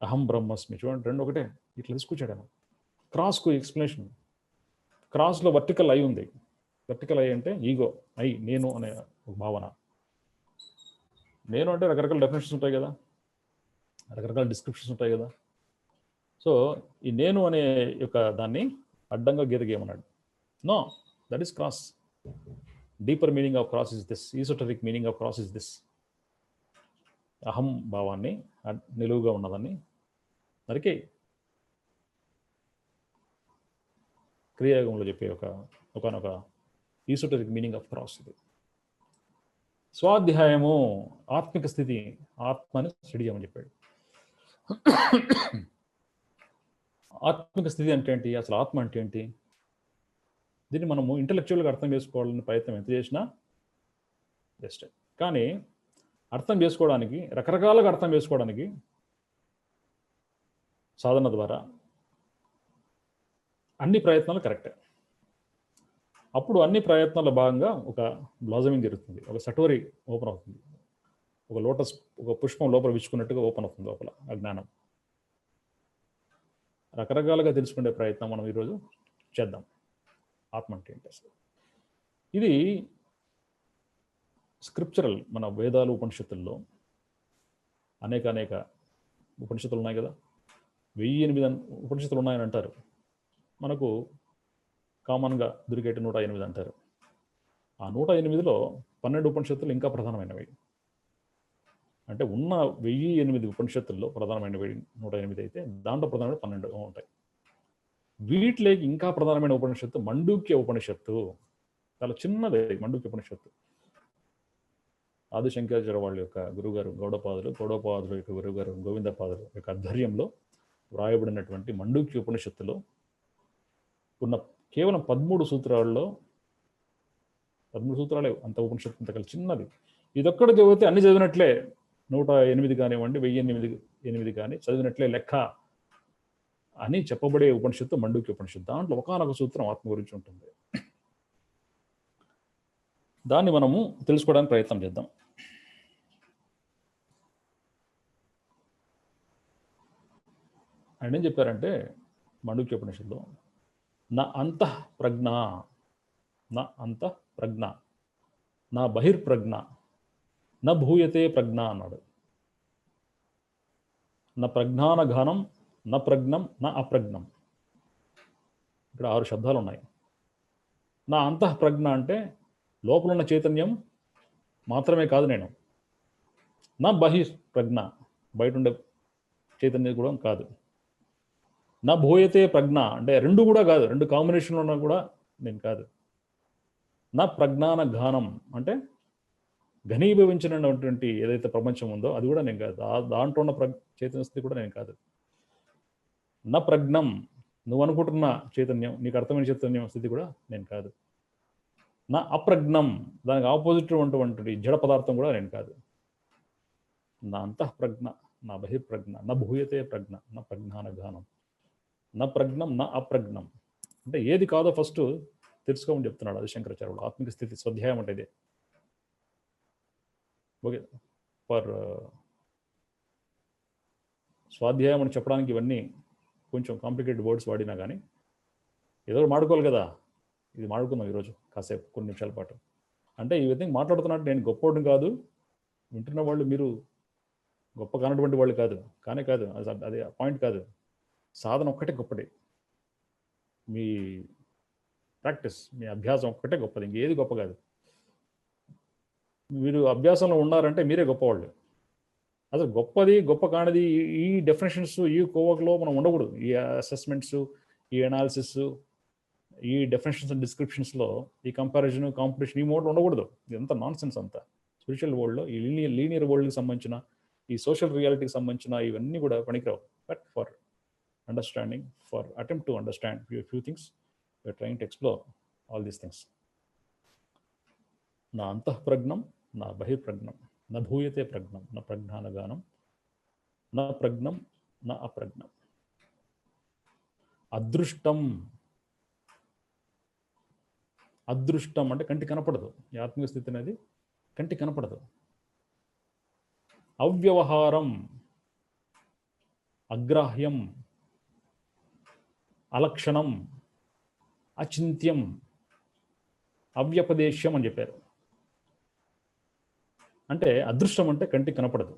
Speaker 1: అహం బ్రహ్మస్మి, చూడండి రెండు ఒకటే, ఇట్లా తీసుకొచ్చాడు ఆయన. క్రాస్కు ఎక్స్ప్లెనేషన్. క్రాస్లో వర్టికల్ ఐ ఉంది. వర్టికల్ ఐ అంటే ఈగో, ఐ, నేను అనే ఒక భావన. నేను అంటే రకరకాల డెఫినేషన్స్ ఉంటాయి కదా, రకరకాల డిస్క్రిప్షన్స్ ఉంటాయి కదా. సో ఈ నేను అనే యొక్క దాన్ని అడ్డంగా గీతగేయమన్నాడు. No, that is cross. Deeper meaning of cross is this. Esoteric meaning of cross is this. అహం భావాన్ని, నిలువుగా ఉన్నదాన్ని నరికే. క్రియాయోగంలో చెప్పే ఒకనొక ఈసోటరిక్ మీనింగ్ ఆఫ్ క్రాస్ ఇది. స్వాధ్యాయము ఆత్మిక స్థితి, ఆత్మని స్టడీ చేయమని చెప్పాడు. ఆత్మిక స్థితి అంటే ఏంటి, అసలు ఆత్మ అంటే ఏంటి? దీన్ని మనము ఇంటలెక్చువల్గా అర్థం చేసుకోవాలని ప్రయత్నం ఎంత చేసినా జస్ట్. కానీ అర్థం చేసుకోవడానికి, రకరకాలుగా అర్థం చేసుకోవడానికి సాధన ద్వారా అన్ని ప్రయత్నాలు కరెక్టే. అప్పుడు అన్ని ప్రయత్నాల భాగంగా ఒక బ్లాజమింగ్ జరుగుతుంది, ఒక సటోరి ఓపెన్ అవుతుంది, ఒక లోటస్, ఒక పుష్పం లోపల విచ్చుకున్నట్టుగా ఓపెన్ అవుతుంది లోపల అజ్ఞానం. రకరకాలుగా తెలుసుకునే ప్రయత్నం మనం ఈరోజు చేద్దాం. ఆత్మ అంటే ఏంటి అసలు? ఇది స్క్రిప్చరల్. మన వేదాలు, ఉపనిషత్తుల్లో అనేక ఉపనిషత్తులు ఉన్నాయి కదా. 1008 ఉపనిషత్తులు ఉన్నాయని అంటారు. మనకు కామన్గా దొరికేటి 108 అంటారు. ఆ 108లో 12 ఉపనిషత్తులు ఇంకా ప్రధానమైనవి. అంటే ఉన్న 1008 ఉపనిషత్తుల్లో ప్రధానమైనవి 108 అయితే, దాంట్లో ప్రధానమైన 12 ఉంటాయి. వీటిలోకి ఇంకా ప్రధానమైన ఉపనిషత్తు మండూక్య ఉపనిషత్తు. చాలా చిన్నది మండూక్య ఉపనిషత్తు. ఆదిశంకరాచార్య వాళ్ళ యొక్క గురుగారు గౌడపాదుల యొక్క గురుగారు గోవిందపాదుల యొక్క ఆధ్వర్యంలో వ్రాయబడినటువంటి మండూక్య ఉపనిషత్తులో ఉన్న కేవలం 13 సూత్రాల్లో, 13 సూత్రాలే అంత ఉపనిషత్తు, అంత కలిసి చిన్నది. ఇదొక్కటి చదివితే అన్ని చదివినట్లే, 108 కానివ్వండి, 1008 కానీ చదివినట్లే లెక్క అని చెప్పబడే ఉపనిషత్తు మండూక్య ఉపనిషత్తు. దాంట్లో ఒకానొక సూత్రం ఆత్మ గురించి ఉంటుంది. దాన్ని మనము తెలుసుకోవడానికి ప్రయత్నం చేద్దాం. ఆయన ఏం చెప్పారంటే మండూక్య ఉపనిషత్తులో, నా అంతఃప్రజ్ఞ, నా బహిర్ప్రజ్ఞ, నా భూయతే ప్రజ్ఞ అన్నాడు. నా ప్రజ్ఞాన ఘనం, నా ప్రజ్ఞం, నా అప్రజ్ఞం. ఇక్కడ 6 శబ్దాలు ఉన్నాయి. నా అంతఃప్రజ్ఞ అంటే లోపల ఉన్న చైతన్యం మాత్రమే కాదు నేను. నా బహిర్ప్రజ్ఞ, బయట ఉండే చైతన్యం కూడా కాదు. నా భూయతే ప్రజ్ఞ అంటే రెండు కూడా కాదు, రెండు కాంబినేషన్లో ఉన్నా కూడా నేను కాదు. నా ప్రజ్ఞాన ఘానం అంటే ఘనీభవించినటువంటి ఏదైతే ప్రపంచం ఉందో అది కూడా నేను కాదు. దాంట్లో ఉన్న చైతన్య స్థితి కూడా నేను కాదు. నా ప్రజ్ఞం, నువ్వు అనుకుంటున్న చైతన్యం, నీకు అర్థమైన చైతన్యం స్థితి కూడా నేను కాదు. నా అప్రజ్ఞం, దానికి ఆపోజిట్ ఉన్నటువంటి జడ పదార్థం కూడా నేను కాదు. నా అంతఃప్రజ్ఞ నా బహిర్ప్రజ్ఞ నా భూయతే ప్రజ్ఞ నా ప్రజ్ఞానగానం నా ప్రజ్ఞం నా అప్రజ్ఞం. అంటే ఏది కాదో ఫస్ట్ తెలుసుకోమని చెప్తున్నాడు అది శంకరాచార్యుడు. ఆత్మిక స్థితి స్వాధ్యాయం అంటే ఇదే. ఓకే, ఫర్ స్వాధ్యాయం అని చెప్పడానికి ఇవన్నీ కొంచెం కాంప్లికేటెడ్ వర్డ్స్ వాడినా కానీ ఏదో మాడుకోవాలి కదా. ఇది మాడుకుందాం ఈరోజు కాసేపు కొన్ని నిమిషాల పాటు. అంటే ఈ విధంగా మాట్లాడుతున్నట్టు నేను గొప్పవాడిని కాదు, వింటున్న వాళ్ళు మీరు గొప్ప కానటువంటి వాళ్ళు కాదు, కానే కాదు, అదే పాయింట్ కాదు. సాధన ఒక్కటే గొప్పది, మీ ప్రాక్టీస్, మీ అభ్యాసం ఒక్కటే గొప్పది, ఇంకేది గొప్ప కాదు. మీరు అభ్యాసంలో ఉన్నారంటే మీరే గొప్పవాళ్ళు. అసలు గొప్పది గొప్ప కానిది ఈ డెఫినేషన్స్ ఈ కోవకులో మనం ఉండకూడదు. ఈ అసెస్మెంట్స్, ఈ అనాలిసిస్, ఈ డెఫినేషన్స్ అండ్ డిస్క్రిప్షన్స్లో ఈ కంపారిజన్ కాంపిటీషన్ ఈ మోడ్లో ఉండకూడదు. ఇదంతా నాన్ సెన్స్ అంతా. స్పిరిచువల్ వరల్డ్లో ఈ లీనియర్ వరల్డ్కి సంబంధించిన, ఈ సోషల్ రియాలిటీకి సంబంధించిన ఇవన్నీ కూడా పనికిరావు. But for understanding, for attempt to understand few things, we're trying to explore all these things. నా అంతఃప్రజ్ఞం నా బహిర్ప్రజ్ఞం నా భూయతే ప్రజ్ఞం నా ప్రజ్ఞానగానం నా ప్రజ్ఞం నా అప్రజ్ఞం. అదృష్టం, అదృష్టం అంటే కంటి కనపడదు. ఈ ఆత్మీయ స్థితి అనేది కంటి కనపడదు. అవ్యవహారం, అగ్రాహ్యం, అలక్షణం, అచింత్యం, అవ్యపదేశ్యం అని చెప్పారు. అంటే అదృష్టం అంటే కంటికి కనపడదు.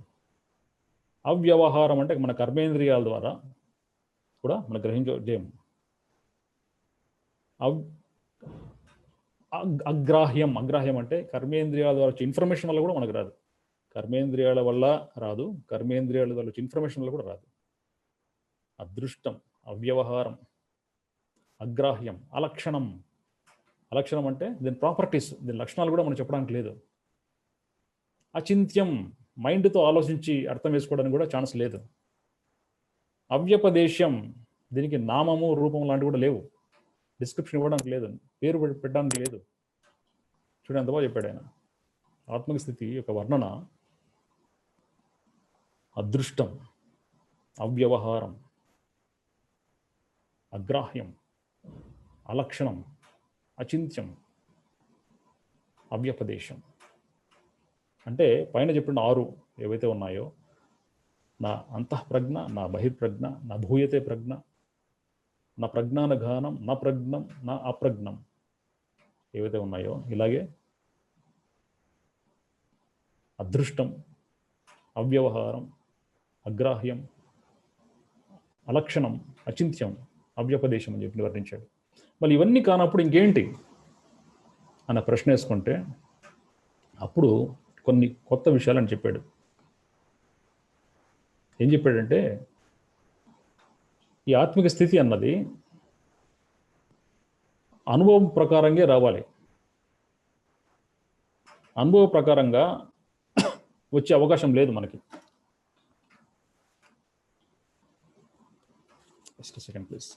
Speaker 1: అవ్యవహారం అంటే మన కర్మేంద్రియాల ద్వారా కూడా మనం గ్రహించలేము. అగ్రాహ్యం, అగ్రాహ్యం అంటే కర్మేంద్రియాల ద్వారా వచ్చే ఇన్ఫర్మేషన్ వల్ల కూడా మనకు రాదు. కర్మేంద్రియాల వల్ల రాదు, కర్మేంద్రియాల వల్ల వచ్చే ఇన్ఫర్మేషన్ వల్ల కూడా రాదు. అదృష్టం, అవ్యవహారం, అగ్రాహ్యం, అలక్షణం. అలక్షణం అంటే దీని ప్రాపర్టీస్, దీని లక్షణాలు కూడా మనం చెప్పడానికి లేదు. అచింత్యం, మైండ్తో ఆలోచించి అర్థం వేసుకోవడానికి కూడా ఛాన్స్ లేదు. అవ్యపదేశ్యం, దీనికి నామము రూపం లాంటివి కూడా లేవు, డిస్క్రిప్షన్ ఇవ్వడానికి లేదు, పేరు పెట్టడానికి లేదు. చూడండి ఎంత బాగా చెప్పాడు ఆయన. ఆత్మిక స్థితి యొక్క వర్ణన అదృష్టం, అవ్యవహారం, అగ్రాహ్యం, అలక్షణం, అచింత్యం, అవ్యపదేశం. అంటే పైన చెప్పిన 6 ఏవైతే ఉన్నాయో, నా అంతఃప్రజ్ఞ నా బహిర్ప్రజ్ఞ నా భూయతే ప్రజ్ఞ నా ప్రజ్ఞానగానం నా ప్రజ్ఞం నా అప్రజ్ఞం ఏవైతే ఉన్నాయో, ఇలాగే అదృష్టం, అవ్యవహారం, అగ్రాహ్యం, అలక్షణం, అచింత్యం, అవ్యపదేశం అని చెప్పి వర్ణించాడు. మళ్ళీ ఇవన్నీ కానప్పుడు ఇంకేంటి అన్న ప్రశ్న వేసుకుంటే అప్పుడు కొన్ని కొత్త విషయాలని చెప్పాడు. ఏం చెప్పాడంటే, ఈ ఆత్మిక స్థితి అన్నది అనుభవం ప్రకారంగా రావాలి. అనుభవ ప్రకారంగా వచ్చే అవకాశం లేదు మనకి. Just second please.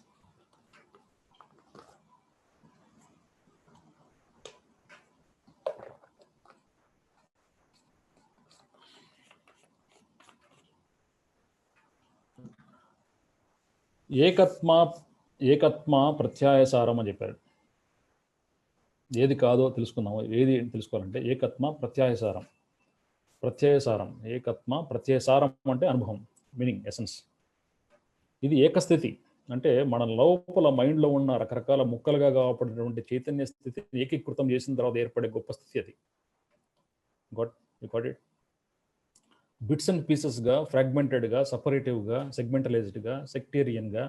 Speaker 1: ఏకత్మ ప్రత్యాయసారం అని చెప్పారు. ఏది కాదో తెలుసుకుందాము. ఏది తెలుసుకోవాలంటే ఏకత్మ ప్రత్యాయసారం. ప్రత్యయసారం, ఏకత్మ ప్రత్యయసారం అంటే అనుభవం, మీనింగ్, ఎసెన్స్. ఇది ఏకస్థితి అంటే మన లోపల మైండ్లో ఉన్న రకరకాల ముక్కలుగా కాపాడినటువంటి చైతన్య స్థితిని ఏకీకృతం చేసిన తర్వాత ఏర్పడే గొప్ప స్థితి అది. Got it. బిట్స్ అండ్ పీసెస్గా, ఫ్రాగ్మెంటెడ్గా, సపరేటివ్గా, సెగ్మెంటలైజ్డ్గా, సెక్టేరియన్గా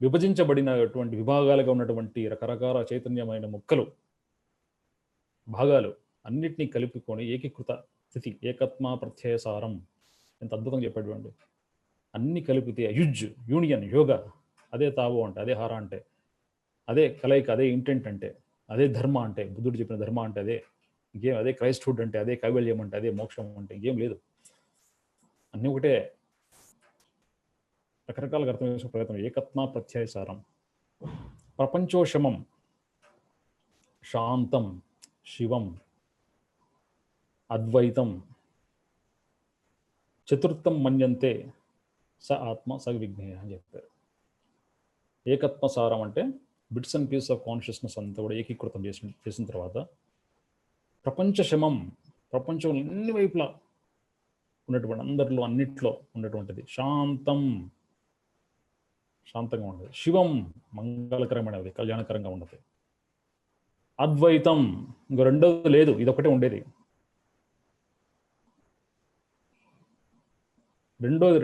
Speaker 1: విభజించబడినటువంటి విభాగాలుగా ఉన్నటువంటి రకరకాల చైతన్యమైన ముక్కలు, భాగాలు అన్నిటినీ కలుపుకొని ఏకీకృత స్థితి, ఏకత్మ ప్రత్యయసారం. ఎంత అద్భుతంగా చెప్పాడు. అన్ని కలిపితే యూనియన్, యోగా, అదే తావో అంటే, అదే హార అంటే, అదే కలయిక, అదే ఇంటెంట్ అంటే, అదే ధర్మ అంటే, బుద్ధుడు చెప్పిన ధర్మ అంటే అదే. ఇంకేం, అదే క్రైస్ట్హుడ్ అంటే, అదే కైవల్యం అంటే, అదే మోక్షం అంటే, ఇంకేం లేదు. అన్నీ ఒకటే. రకరకాలుగా అర్థం చేసుకునే ప్రయత్నం. ఏకత్మ ప్రత్యయసారం. ప్రపంచోషమం, శాంతం, శివం, అద్వైతం, చతుర్థం మన్యంతే స ఆత్మ స విజ్ఞేయ అని చెప్పారు. ఏకత్మసారం అంటే bits and pieces of consciousness అంతా కూడా ఏకీకృతం చేసిన తర్వాత ప్రపంచ శమం, ప్రపంచం అన్ని వైపులా ఉన్నటువంటి అందరిలో అన్నిట్లో ఉన్నటువంటిది శాంతం, శాంతంగా ఉండదు. శివం మంగళకరమైనది, కళ్యాణకరంగా ఉండదు. అద్వైతం ఇంకో రెండోది లేదు, ఇదొకటే ఉండేది.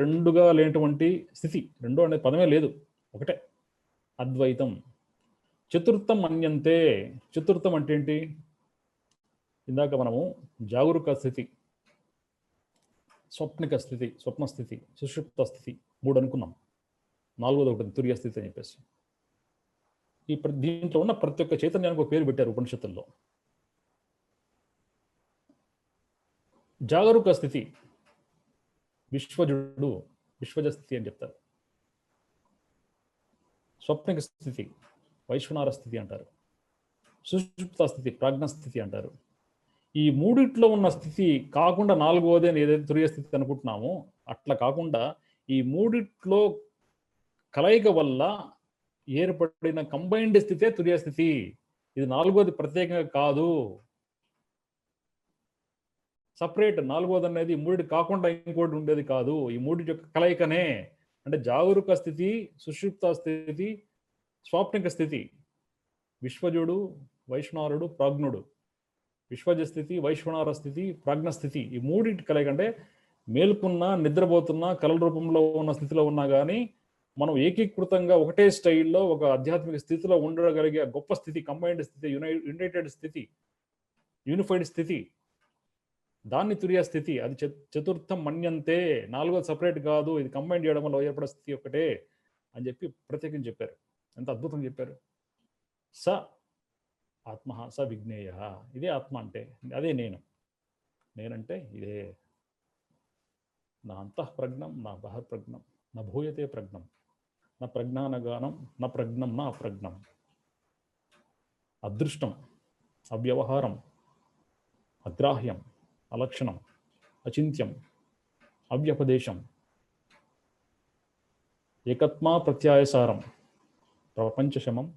Speaker 1: రెండుగా లేనటువంటి స్థితి, రెండో అనే పదమే లేదు, ఒకటే అద్వైతం. చతుర్థం అన్యంతే, చతుర్థం అంటే ఏంటి? ఇందాక మనము జాగరూక స్థితి, స్వప్నిక స్థితి, స్వప్న స్థితి, సుషుప్త స్థితి 3 అనుకున్నాం. 4వది ఒకటి తురియ స్థితి అని చెప్పేసి. దీంట్లో ఉన్న ప్రతి ఒక్క చైతన్యానికి ఒక పేరు పెట్టారు ఉపనిషత్తుల్లో. జాగరూక స్థితి విశ్వజుడు, విశ్వజ స్థితి అని చెప్తారు. స్వప్నిక స్థితి వైశ్వనార స్థితి అంటారు. సుషుప్త స్థితి ప్రాజ్ఞ స్థితి అంటారు. ఈ మూడిట్లో ఉన్న స్థితి కాకుండా 4వది అని ఏదైతే తురియ స్థితి అనుకుంటున్నామో అట్లా కాకుండా ఈ మూడిట్లో కలయిక వల్ల ఏర్పడిన కంబైన్డ్ స్థితే తురియ స్థితి. ఇది 4వది ప్రత్యేకంగా కాదు, సపరేట్. 4వది అనేది మూడిటి కాకుండా ఇంకోటి ఉండేది కాదు, ఈ మూడిటి యొక్క కలయికనే. అంటే జాగరూక స్థితి, సుషుప్త స్థితి, స్వాప్నిక స్థితి, విశ్వజుడు, వైశ్వనారుడు, ప్రాజ్ఞుడు. విశ్వజ స్థితి, వైశ్వనార స్థితి, ప్రాజ్ఞ స్థితి, ఈ మూడింటి కలయిక. అంటే మేల్కున్నా, నిద్రపోతున్నా, కలల రూపంలో ఉన్న స్థితిలో ఉన్నా కానీ మనం ఏకీకృతంగా ఒకటే స్టైల్లో ఒక ఆధ్యాత్మిక స్థితిలో ఉండగలిగే గొప్ప స్థితి, కంబైన్డ్ స్థితి, యునైటెడ్ స్థితి, యూనిఫైడ్ స్థితి, దాన్ని తురియ స్థితి. అది చతుర్థం మన్యంతే, 4వది సపరేట్ కాదు, ఇది కంబైన్ చేయడం వల్ల ఏర్పడే స్థితి ఒకటే అని చెప్పి ప్రత్యేకంగా చెప్పారు. ఎంత అద్భుతంగా చెప్పారు. స ఆత్మ స విజ్ఞేయ, ఇదే ఆత్మ అంటే, అదే నేనంటే ఇదే. నా అంతఃప్రజ్ఞం నా బహిర్ప్రజ్ఞం నా భూయతే ప్రజ్ఞం నా ప్రజ్ఞానగానం నా ప్రజ్ఞం నా అప్రజ్ఞం. అదృష్టం, అవ్యవహారం, అగ్రాహ్యం, అలక్షణం, అచింత్యం, అవ్యపదేశం, ఏకత్మా ప్రత్యాయసారం, ప్రపంచశమం,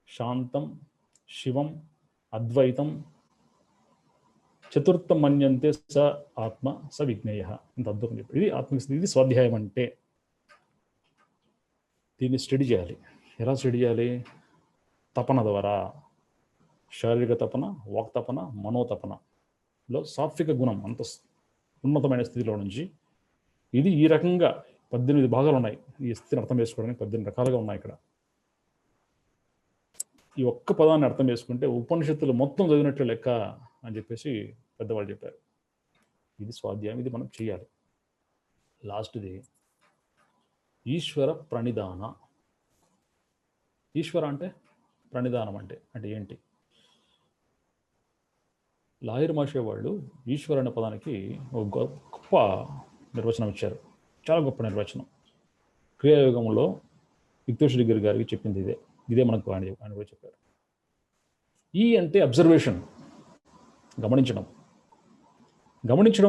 Speaker 1: శాంతం, శివం, అద్వైతం, చతుర్థం మన్యంతే స ఆత్మ స విజ్ఞేయ. ఇంత అద్భుతం చెప్పారు. ఇది ఆత్మస్థితి, ఇది స్వాధ్యాయం అంటే. దీన్ని స్టడీ చేయాలి. ఎలా స్టడీ చేయాలి? తపన ద్వారా. శారీరక తపన, వాక్తపన, మనోతపనలో సాత్విక గుణం అంత ఉన్నతమైన స్థితిలో నుంచి ఇది ఈ రకంగా 18 భాగాలు ఉన్నాయి. ఈ స్థితిని అర్థం చేసుకోవడానికి 18 రకాలుగా ఉన్నాయి ఇక్కడ. ఈ ఒక్క పదాన్ని అర్థం చేసుకుంటే ఉపనిషత్తులు మొత్తం చదివినట్లు లెక్క అని చెప్పేసి పెద్దవాళ్ళు చెప్పారు. ఇది స్వాధ్యాయం, ఇది మనం చేయాలి. లాస్ట్ది ఈశ్వర ప్రణిధాన. ఈశ్వర అంటే ప్రణిధానం అంటే ఏంటి? లాహిర్ మాషే వాళ్ళు ఈశ్వర అనే పదానికి ఒక గొప్ప నిర్వచనం ఇచ్చారు. చాలా గొప్ప నిర్వచనం. క్రియాయోగంలో యుక్తేశ్వరి గారికి చెప్పింది ఇదే మనకు ఆయన కూడా చెప్పారు. ఈ అంటే అబ్జర్వేషన్, గమనించడం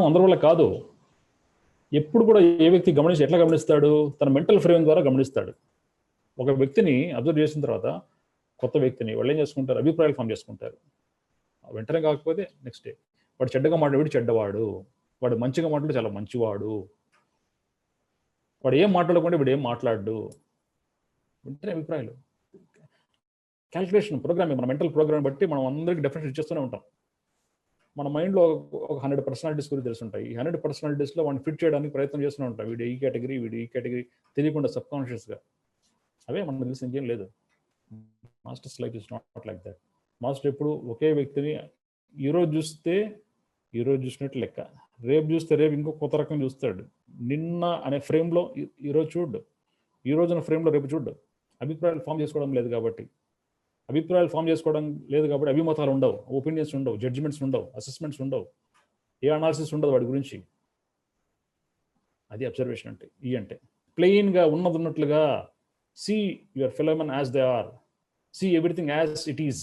Speaker 1: అందరి వల్ల కాదు. ఎప్పుడు కూడా ఏ వ్యక్తి ఎట్లా గమనిస్తాడు? తన మెంటల్ ఫ్రేమ్ ద్వారా గమనిస్తాడు. ఒక వ్యక్తిని అబ్జర్వ్ చేసిన తర్వాత కొత్త వ్యక్తిని వాళ్ళు ఏం చేసుకుంటారు? అభిప్రాయాలు ఫామ్ చేసుకుంటారు. వెంటనే కాకపోతే నెక్స్ట్ డే వాడు చెడ్డగా మాట్లాడి చెడ్డవాడు, వాడు మంచిగా మాట్లాడి చాలా మంచివాడు, వాడు ఏం మాట్లాడకుండా వీడు ఏం మాట్లాడు, వెంటనే అభిప్రాయాలు. క్యాల్కులేషన్, ప్రోగ్రామింగ్, మన మెంటల్ ప్రోగ్రామ్ బట్టి మనం అందరికీ డెఫినెట్ ఇచ్చేస్తూనే ఉంటాం. మన మైండ్లో ఒక 100 పర్సనాలిటీస్ గురించి తెలుసుంటాయి. ఈ 100 పర్సనాలిటీస్లో వాడిని ఫిట్ చేయడానికి ప్రయత్నం చేస్తూనే ఉంటాం. వీడు ఈ కేటగిరీ తెలియకుండా సబ్కాన్షియస్గా. అవే మనకు తెలిసి ఇంకేం లేదు. Masters life is not like that. Master ఎప్పుడు ఒకే వ్యక్తిని ఈరోజు చూసినట్టు లెక్క, రేపు చూస్తే రేపు ఇంకో కొత్త రకం చూస్తాడు. నిన్న అనే ఫ్రేమ్లో ఈరోజు చూడు, ఈ రోజున ఫ్రేమ్లో రేపు చూడు. అభిప్రాయాలు ఫామ్ చేసుకోవడం లేదు కాబట్టి అభిమతాలు ఉండవు, ఒపీనియన్స్ ఉండవు, జడ్జిమెంట్స్ ఉండవు, అసెస్మెంట్స్ ఉండవు, ఏ అనాలిసిస్ ఉండదు వాడి గురించి. అది అబ్జర్వేషన్ అంటే. అంటే ప్లెయిన్గా ఉన్నట్లుగా see your fellowmen as they are, see everything as it is.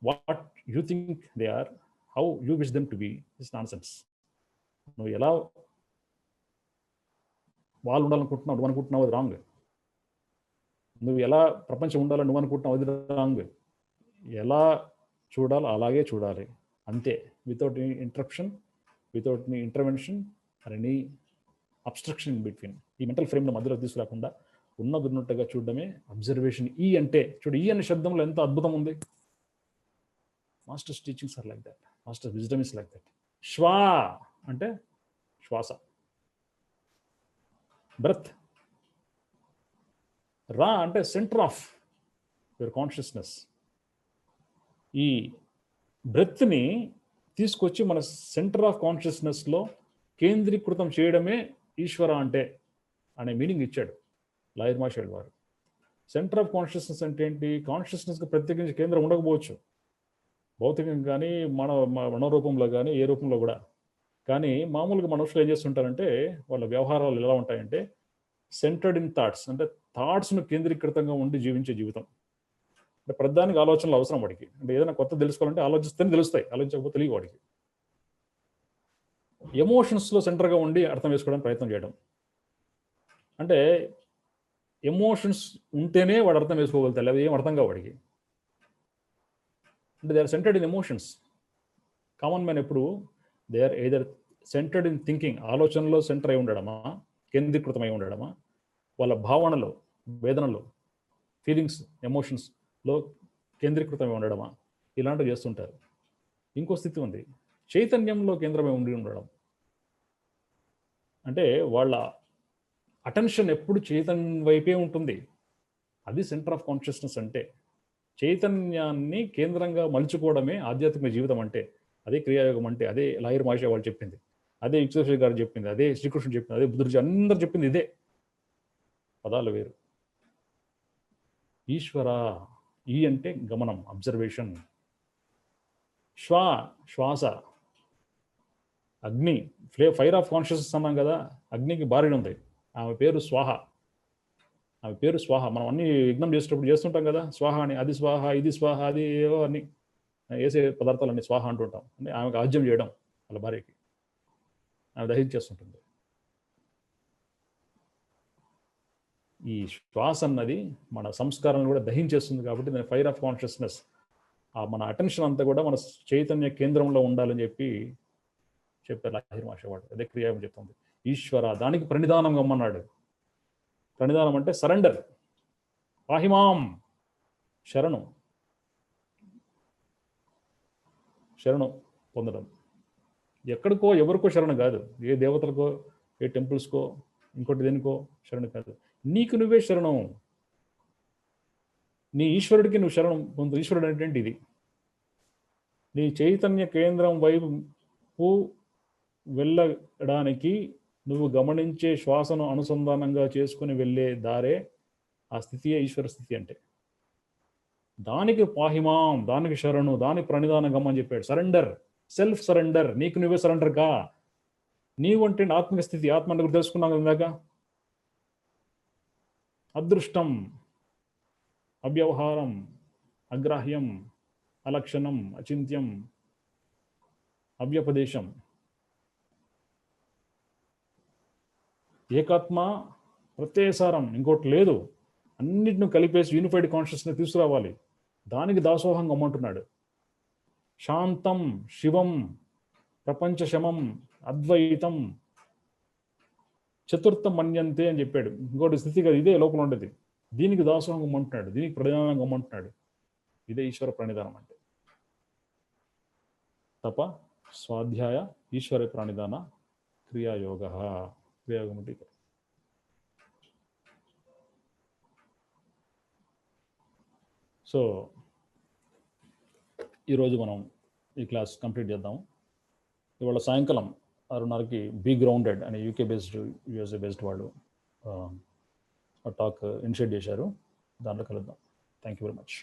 Speaker 1: What you think they are, how you wish them to be is nonsense. నువ్వు ఎలా వాళ్ళు ఉండాలనుకుంటున్నావు, నువ్వు అనుకుంటున్నావు, అది రాంగ్. నువ్వు ఎలా ప్రపంచం ఉండాలని నువ్వు అనుకుంటున్నావు, అది రాంగ్. ఎలా చూడాలో అలాగే చూడాలి అంతే, without any interruption, without any intervention or any obstruction in between. ఈ మెంటల్ ఫ్రేమ్లో మధ్యలో తీసుకురాకుండా ఉన్నట్టుగా చూడడమే అబ్జర్వేషన్. ఈ అంటే చూడు, ఈ అనే శబ్దంలో ఎంత అద్భుతం ఉంది. Masters teachings are like that, masters wisdom is like that. శ్వా అంటే శ్వాస, బ్రెత్. రా అంటే సెంటర్ ఆఫ్ యువర్ కాన్షియస్నెస్. ఈ బ్రెత్ని తీసుకొచ్చి మన సెంటర్ ఆఫ్ కాన్షియస్నెస్లో కేంద్రీకృతం చేయడమే ఈశ్వర అంటే అనే మీనింగ్ ఇచ్చాడు లాయర్ మాషేడ్ వారు. సెంటర్ ఆఫ్ కాన్షియస్నెస్ అంటే ఏంటి? కాన్షియస్నెస్కి ప్రత్యేకించి కేంద్రం ఉండకపోవచ్చు, భౌతికంగా కానీ మన మనోరూపంలో కానీ ఏ రూపంలో కూడా. కానీ మామూలుగా మనుషులు ఏం చేస్తుంటారంటే వాళ్ళ వ్యవహారాలు ఎలా ఉంటాయంటే సెంటర్డ్ ఇన్ థాట్స్, అంటే థాట్స్ను కేంద్రీకృతంగా ఉండి జీవించే జీవితం. అంటే ప్రధానికి ఆలోచనలు అవసరం వాడికి. అంటే ఏదైనా కొత్త తెలుసుకోవాలంటే ఆలోచిస్తేనే తెలుస్తాయి, ఆలోచించకపోతే తెలియ వాడికి. ఎమోషన్స్లో సెంటర్గా ఉండి అర్థం చేసుకోవడానికి ప్రయత్నం చేయడం. అంటే ఎమోషన్స్ ఉంటేనే వాడు అర్థం వేసుకోగలుగుతాడు, లేదా ఏం అర్థం కావు వాడికి. అంటే they are centred in emotions. Common man ఎప్పుడు they are either centred in thinking, ఆలోచనలో సెంటర్ అయి ఉండడమా, కేంద్రీకృతమై ఉండడమా, వాళ్ళ భావనలో, వేదనలో, ఫీలింగ్స్, ఎమోషన్స్లో కేంద్రీకృతమై ఉండడమా, ఇలాంటివి చేస్తుంటారు. ఇంకో స్థితి ఉంది, చైతన్యంలో కేంద్రమై ఉండి ఉండడం. అంటే వాళ్ళ అటెన్షన్ ఎప్పుడు చైతన్యం వైపే ఉంటుంది. అది సెంటర్ ఆఫ్ కాన్షియస్నెస్ అంటే. చైతన్యాన్ని కేంద్రంగా మలుచుకోవడమే ఆధ్యాత్మిక జీవితం అంటే. అదే క్రియాయోగం అంటే. అదే లాయర్ మాషే వాళ్ళు చెప్పింది, అదే యుక్తేశ్వర్ గారు చెప్పింది, అదే శ్రీకృష్ణుడు చెప్పింది, అదే బుద్ధుడు అందరు చెప్పింది ఇదే. పదాలు వేరు. ఈశ్వర, ఈ అంటే గమనం, అబ్జర్వేషన్. శ్వా శ్వాస, అగ్ని, ఫైర్ ఆఫ్ కాన్షియస్నెస్ అన్నాం కదా, అగ్నికి భార్య ఉంది, ఆమె పేరు స్వాహ. ఆమె పేరు స్వాహ. మనం అన్ని యజ్ఞం చేసేటప్పుడు చేస్తుంటాం కదా స్వాహ అని. అది స్వాహ, ఇది స్వాహ, అది ఏవో అన్ని వేసే పదార్థాలన్నీ స్వాహ అంటుంటాం. అంటే ఆమెకు ఆజ్యం చేయడం వాళ్ళ భార్యకి, ఆమె దహించేస్తుంటుంది. ఈ శ్వాస అన్నది మన సంస్కారాలను కూడా దహించేస్తుంది కాబట్టి దాని ఫైర్ ఆఫ్ కాన్షియస్నెస్. మన అటెన్షన్ అంతా కూడా మన చైతన్య కేంద్రంలో ఉండాలని చెప్పారు లాహిర్ మాషేవాడు. అదే క్రియాయోగం చెప్తుంది. ఈశ్వర, దానికి ప్రణిధానం గమ్మన్నాడు. ప్రణిధానం అంటే సరెండర్. పాహిమాం, శరణు, శరణు పొందడం. ఎక్కడికో ఎవరికో శరణు కాదు, ఏ దేవతలకో, ఏ టెంపుల్స్కో, ఇంకోటి దేనికో శరణు కాదు. నీకు నువ్వే శరణం. నీ ఈశ్వరుడికి నువ్వు శరణం పొందు. ఈశ్వరుడు అంటే ఇది. నీ చైతన్య కేంద్రం వైపు వెళ్ళడానికి నువ్వు గమనించే శ్వాసను అనుసంధానంగా చేసుకుని వెళ్ళే దారే ఆ స్థితియే ఈశ్వర స్థితి అంటే. దానికి పాహిమాం, దానికి శరణు, దానికి ప్రణిధానం గమ్మని చెప్పాడు. Surrender, self surrender. నీకు నువ్వే సరెండర్ కా. నీవు అంటే ఆత్మిక స్థితి. ఆత్మ అంటే తెలుసుకున్నాం ఇందాక. అదృష్టం, అవ్యవహారం, అగ్రాహ్యం, అలక్షణం, అచింత్యం, అవ్యపదేశం. ఏకాత్మ, ప్రత్యయసారం, ఇంకోటి లేదు. అన్నిటిని కలిపేసి యూనిఫైడ్ కాన్షియస్నెస్ తీసుకురావాలి. దానికి దాసోహం గమ్మంటున్నాడు. శాంతం, శివం, ప్రపంచ శమం, అద్వైతం, చతుర్థం మన్యంతే అని చెప్పాడు. ఇంకోటి స్థితి కదా, ఇదే లోపల ఉండేది. దీనికి దాసోహం గమ్మంటున్నాడు, దీనికి ప్రణిధానం గమ్మంటున్నాడు. ఇదే ఈశ్వర ప్రణిధానం అంటే. తప, స్వాధ్యాయ, ఈశ్వర ప్రణిధాన, క్రియాయోగ. క్రియాయోగం అంటే సో ఈరోజు మనం ఈ క్లాస్ కంప్లీట్ చేద్దాము. ఇవాళ సాయంకాలం 6:30కి బీ గ్రౌండెడ్ అనే యూకే బేస్డ్, యూఎస్ఏ బేస్డ్ వాళ్ళు టాక్ ఇనిషియేట్ చేశారు. దాంట్లో కలుద్దాం. Thank you very much.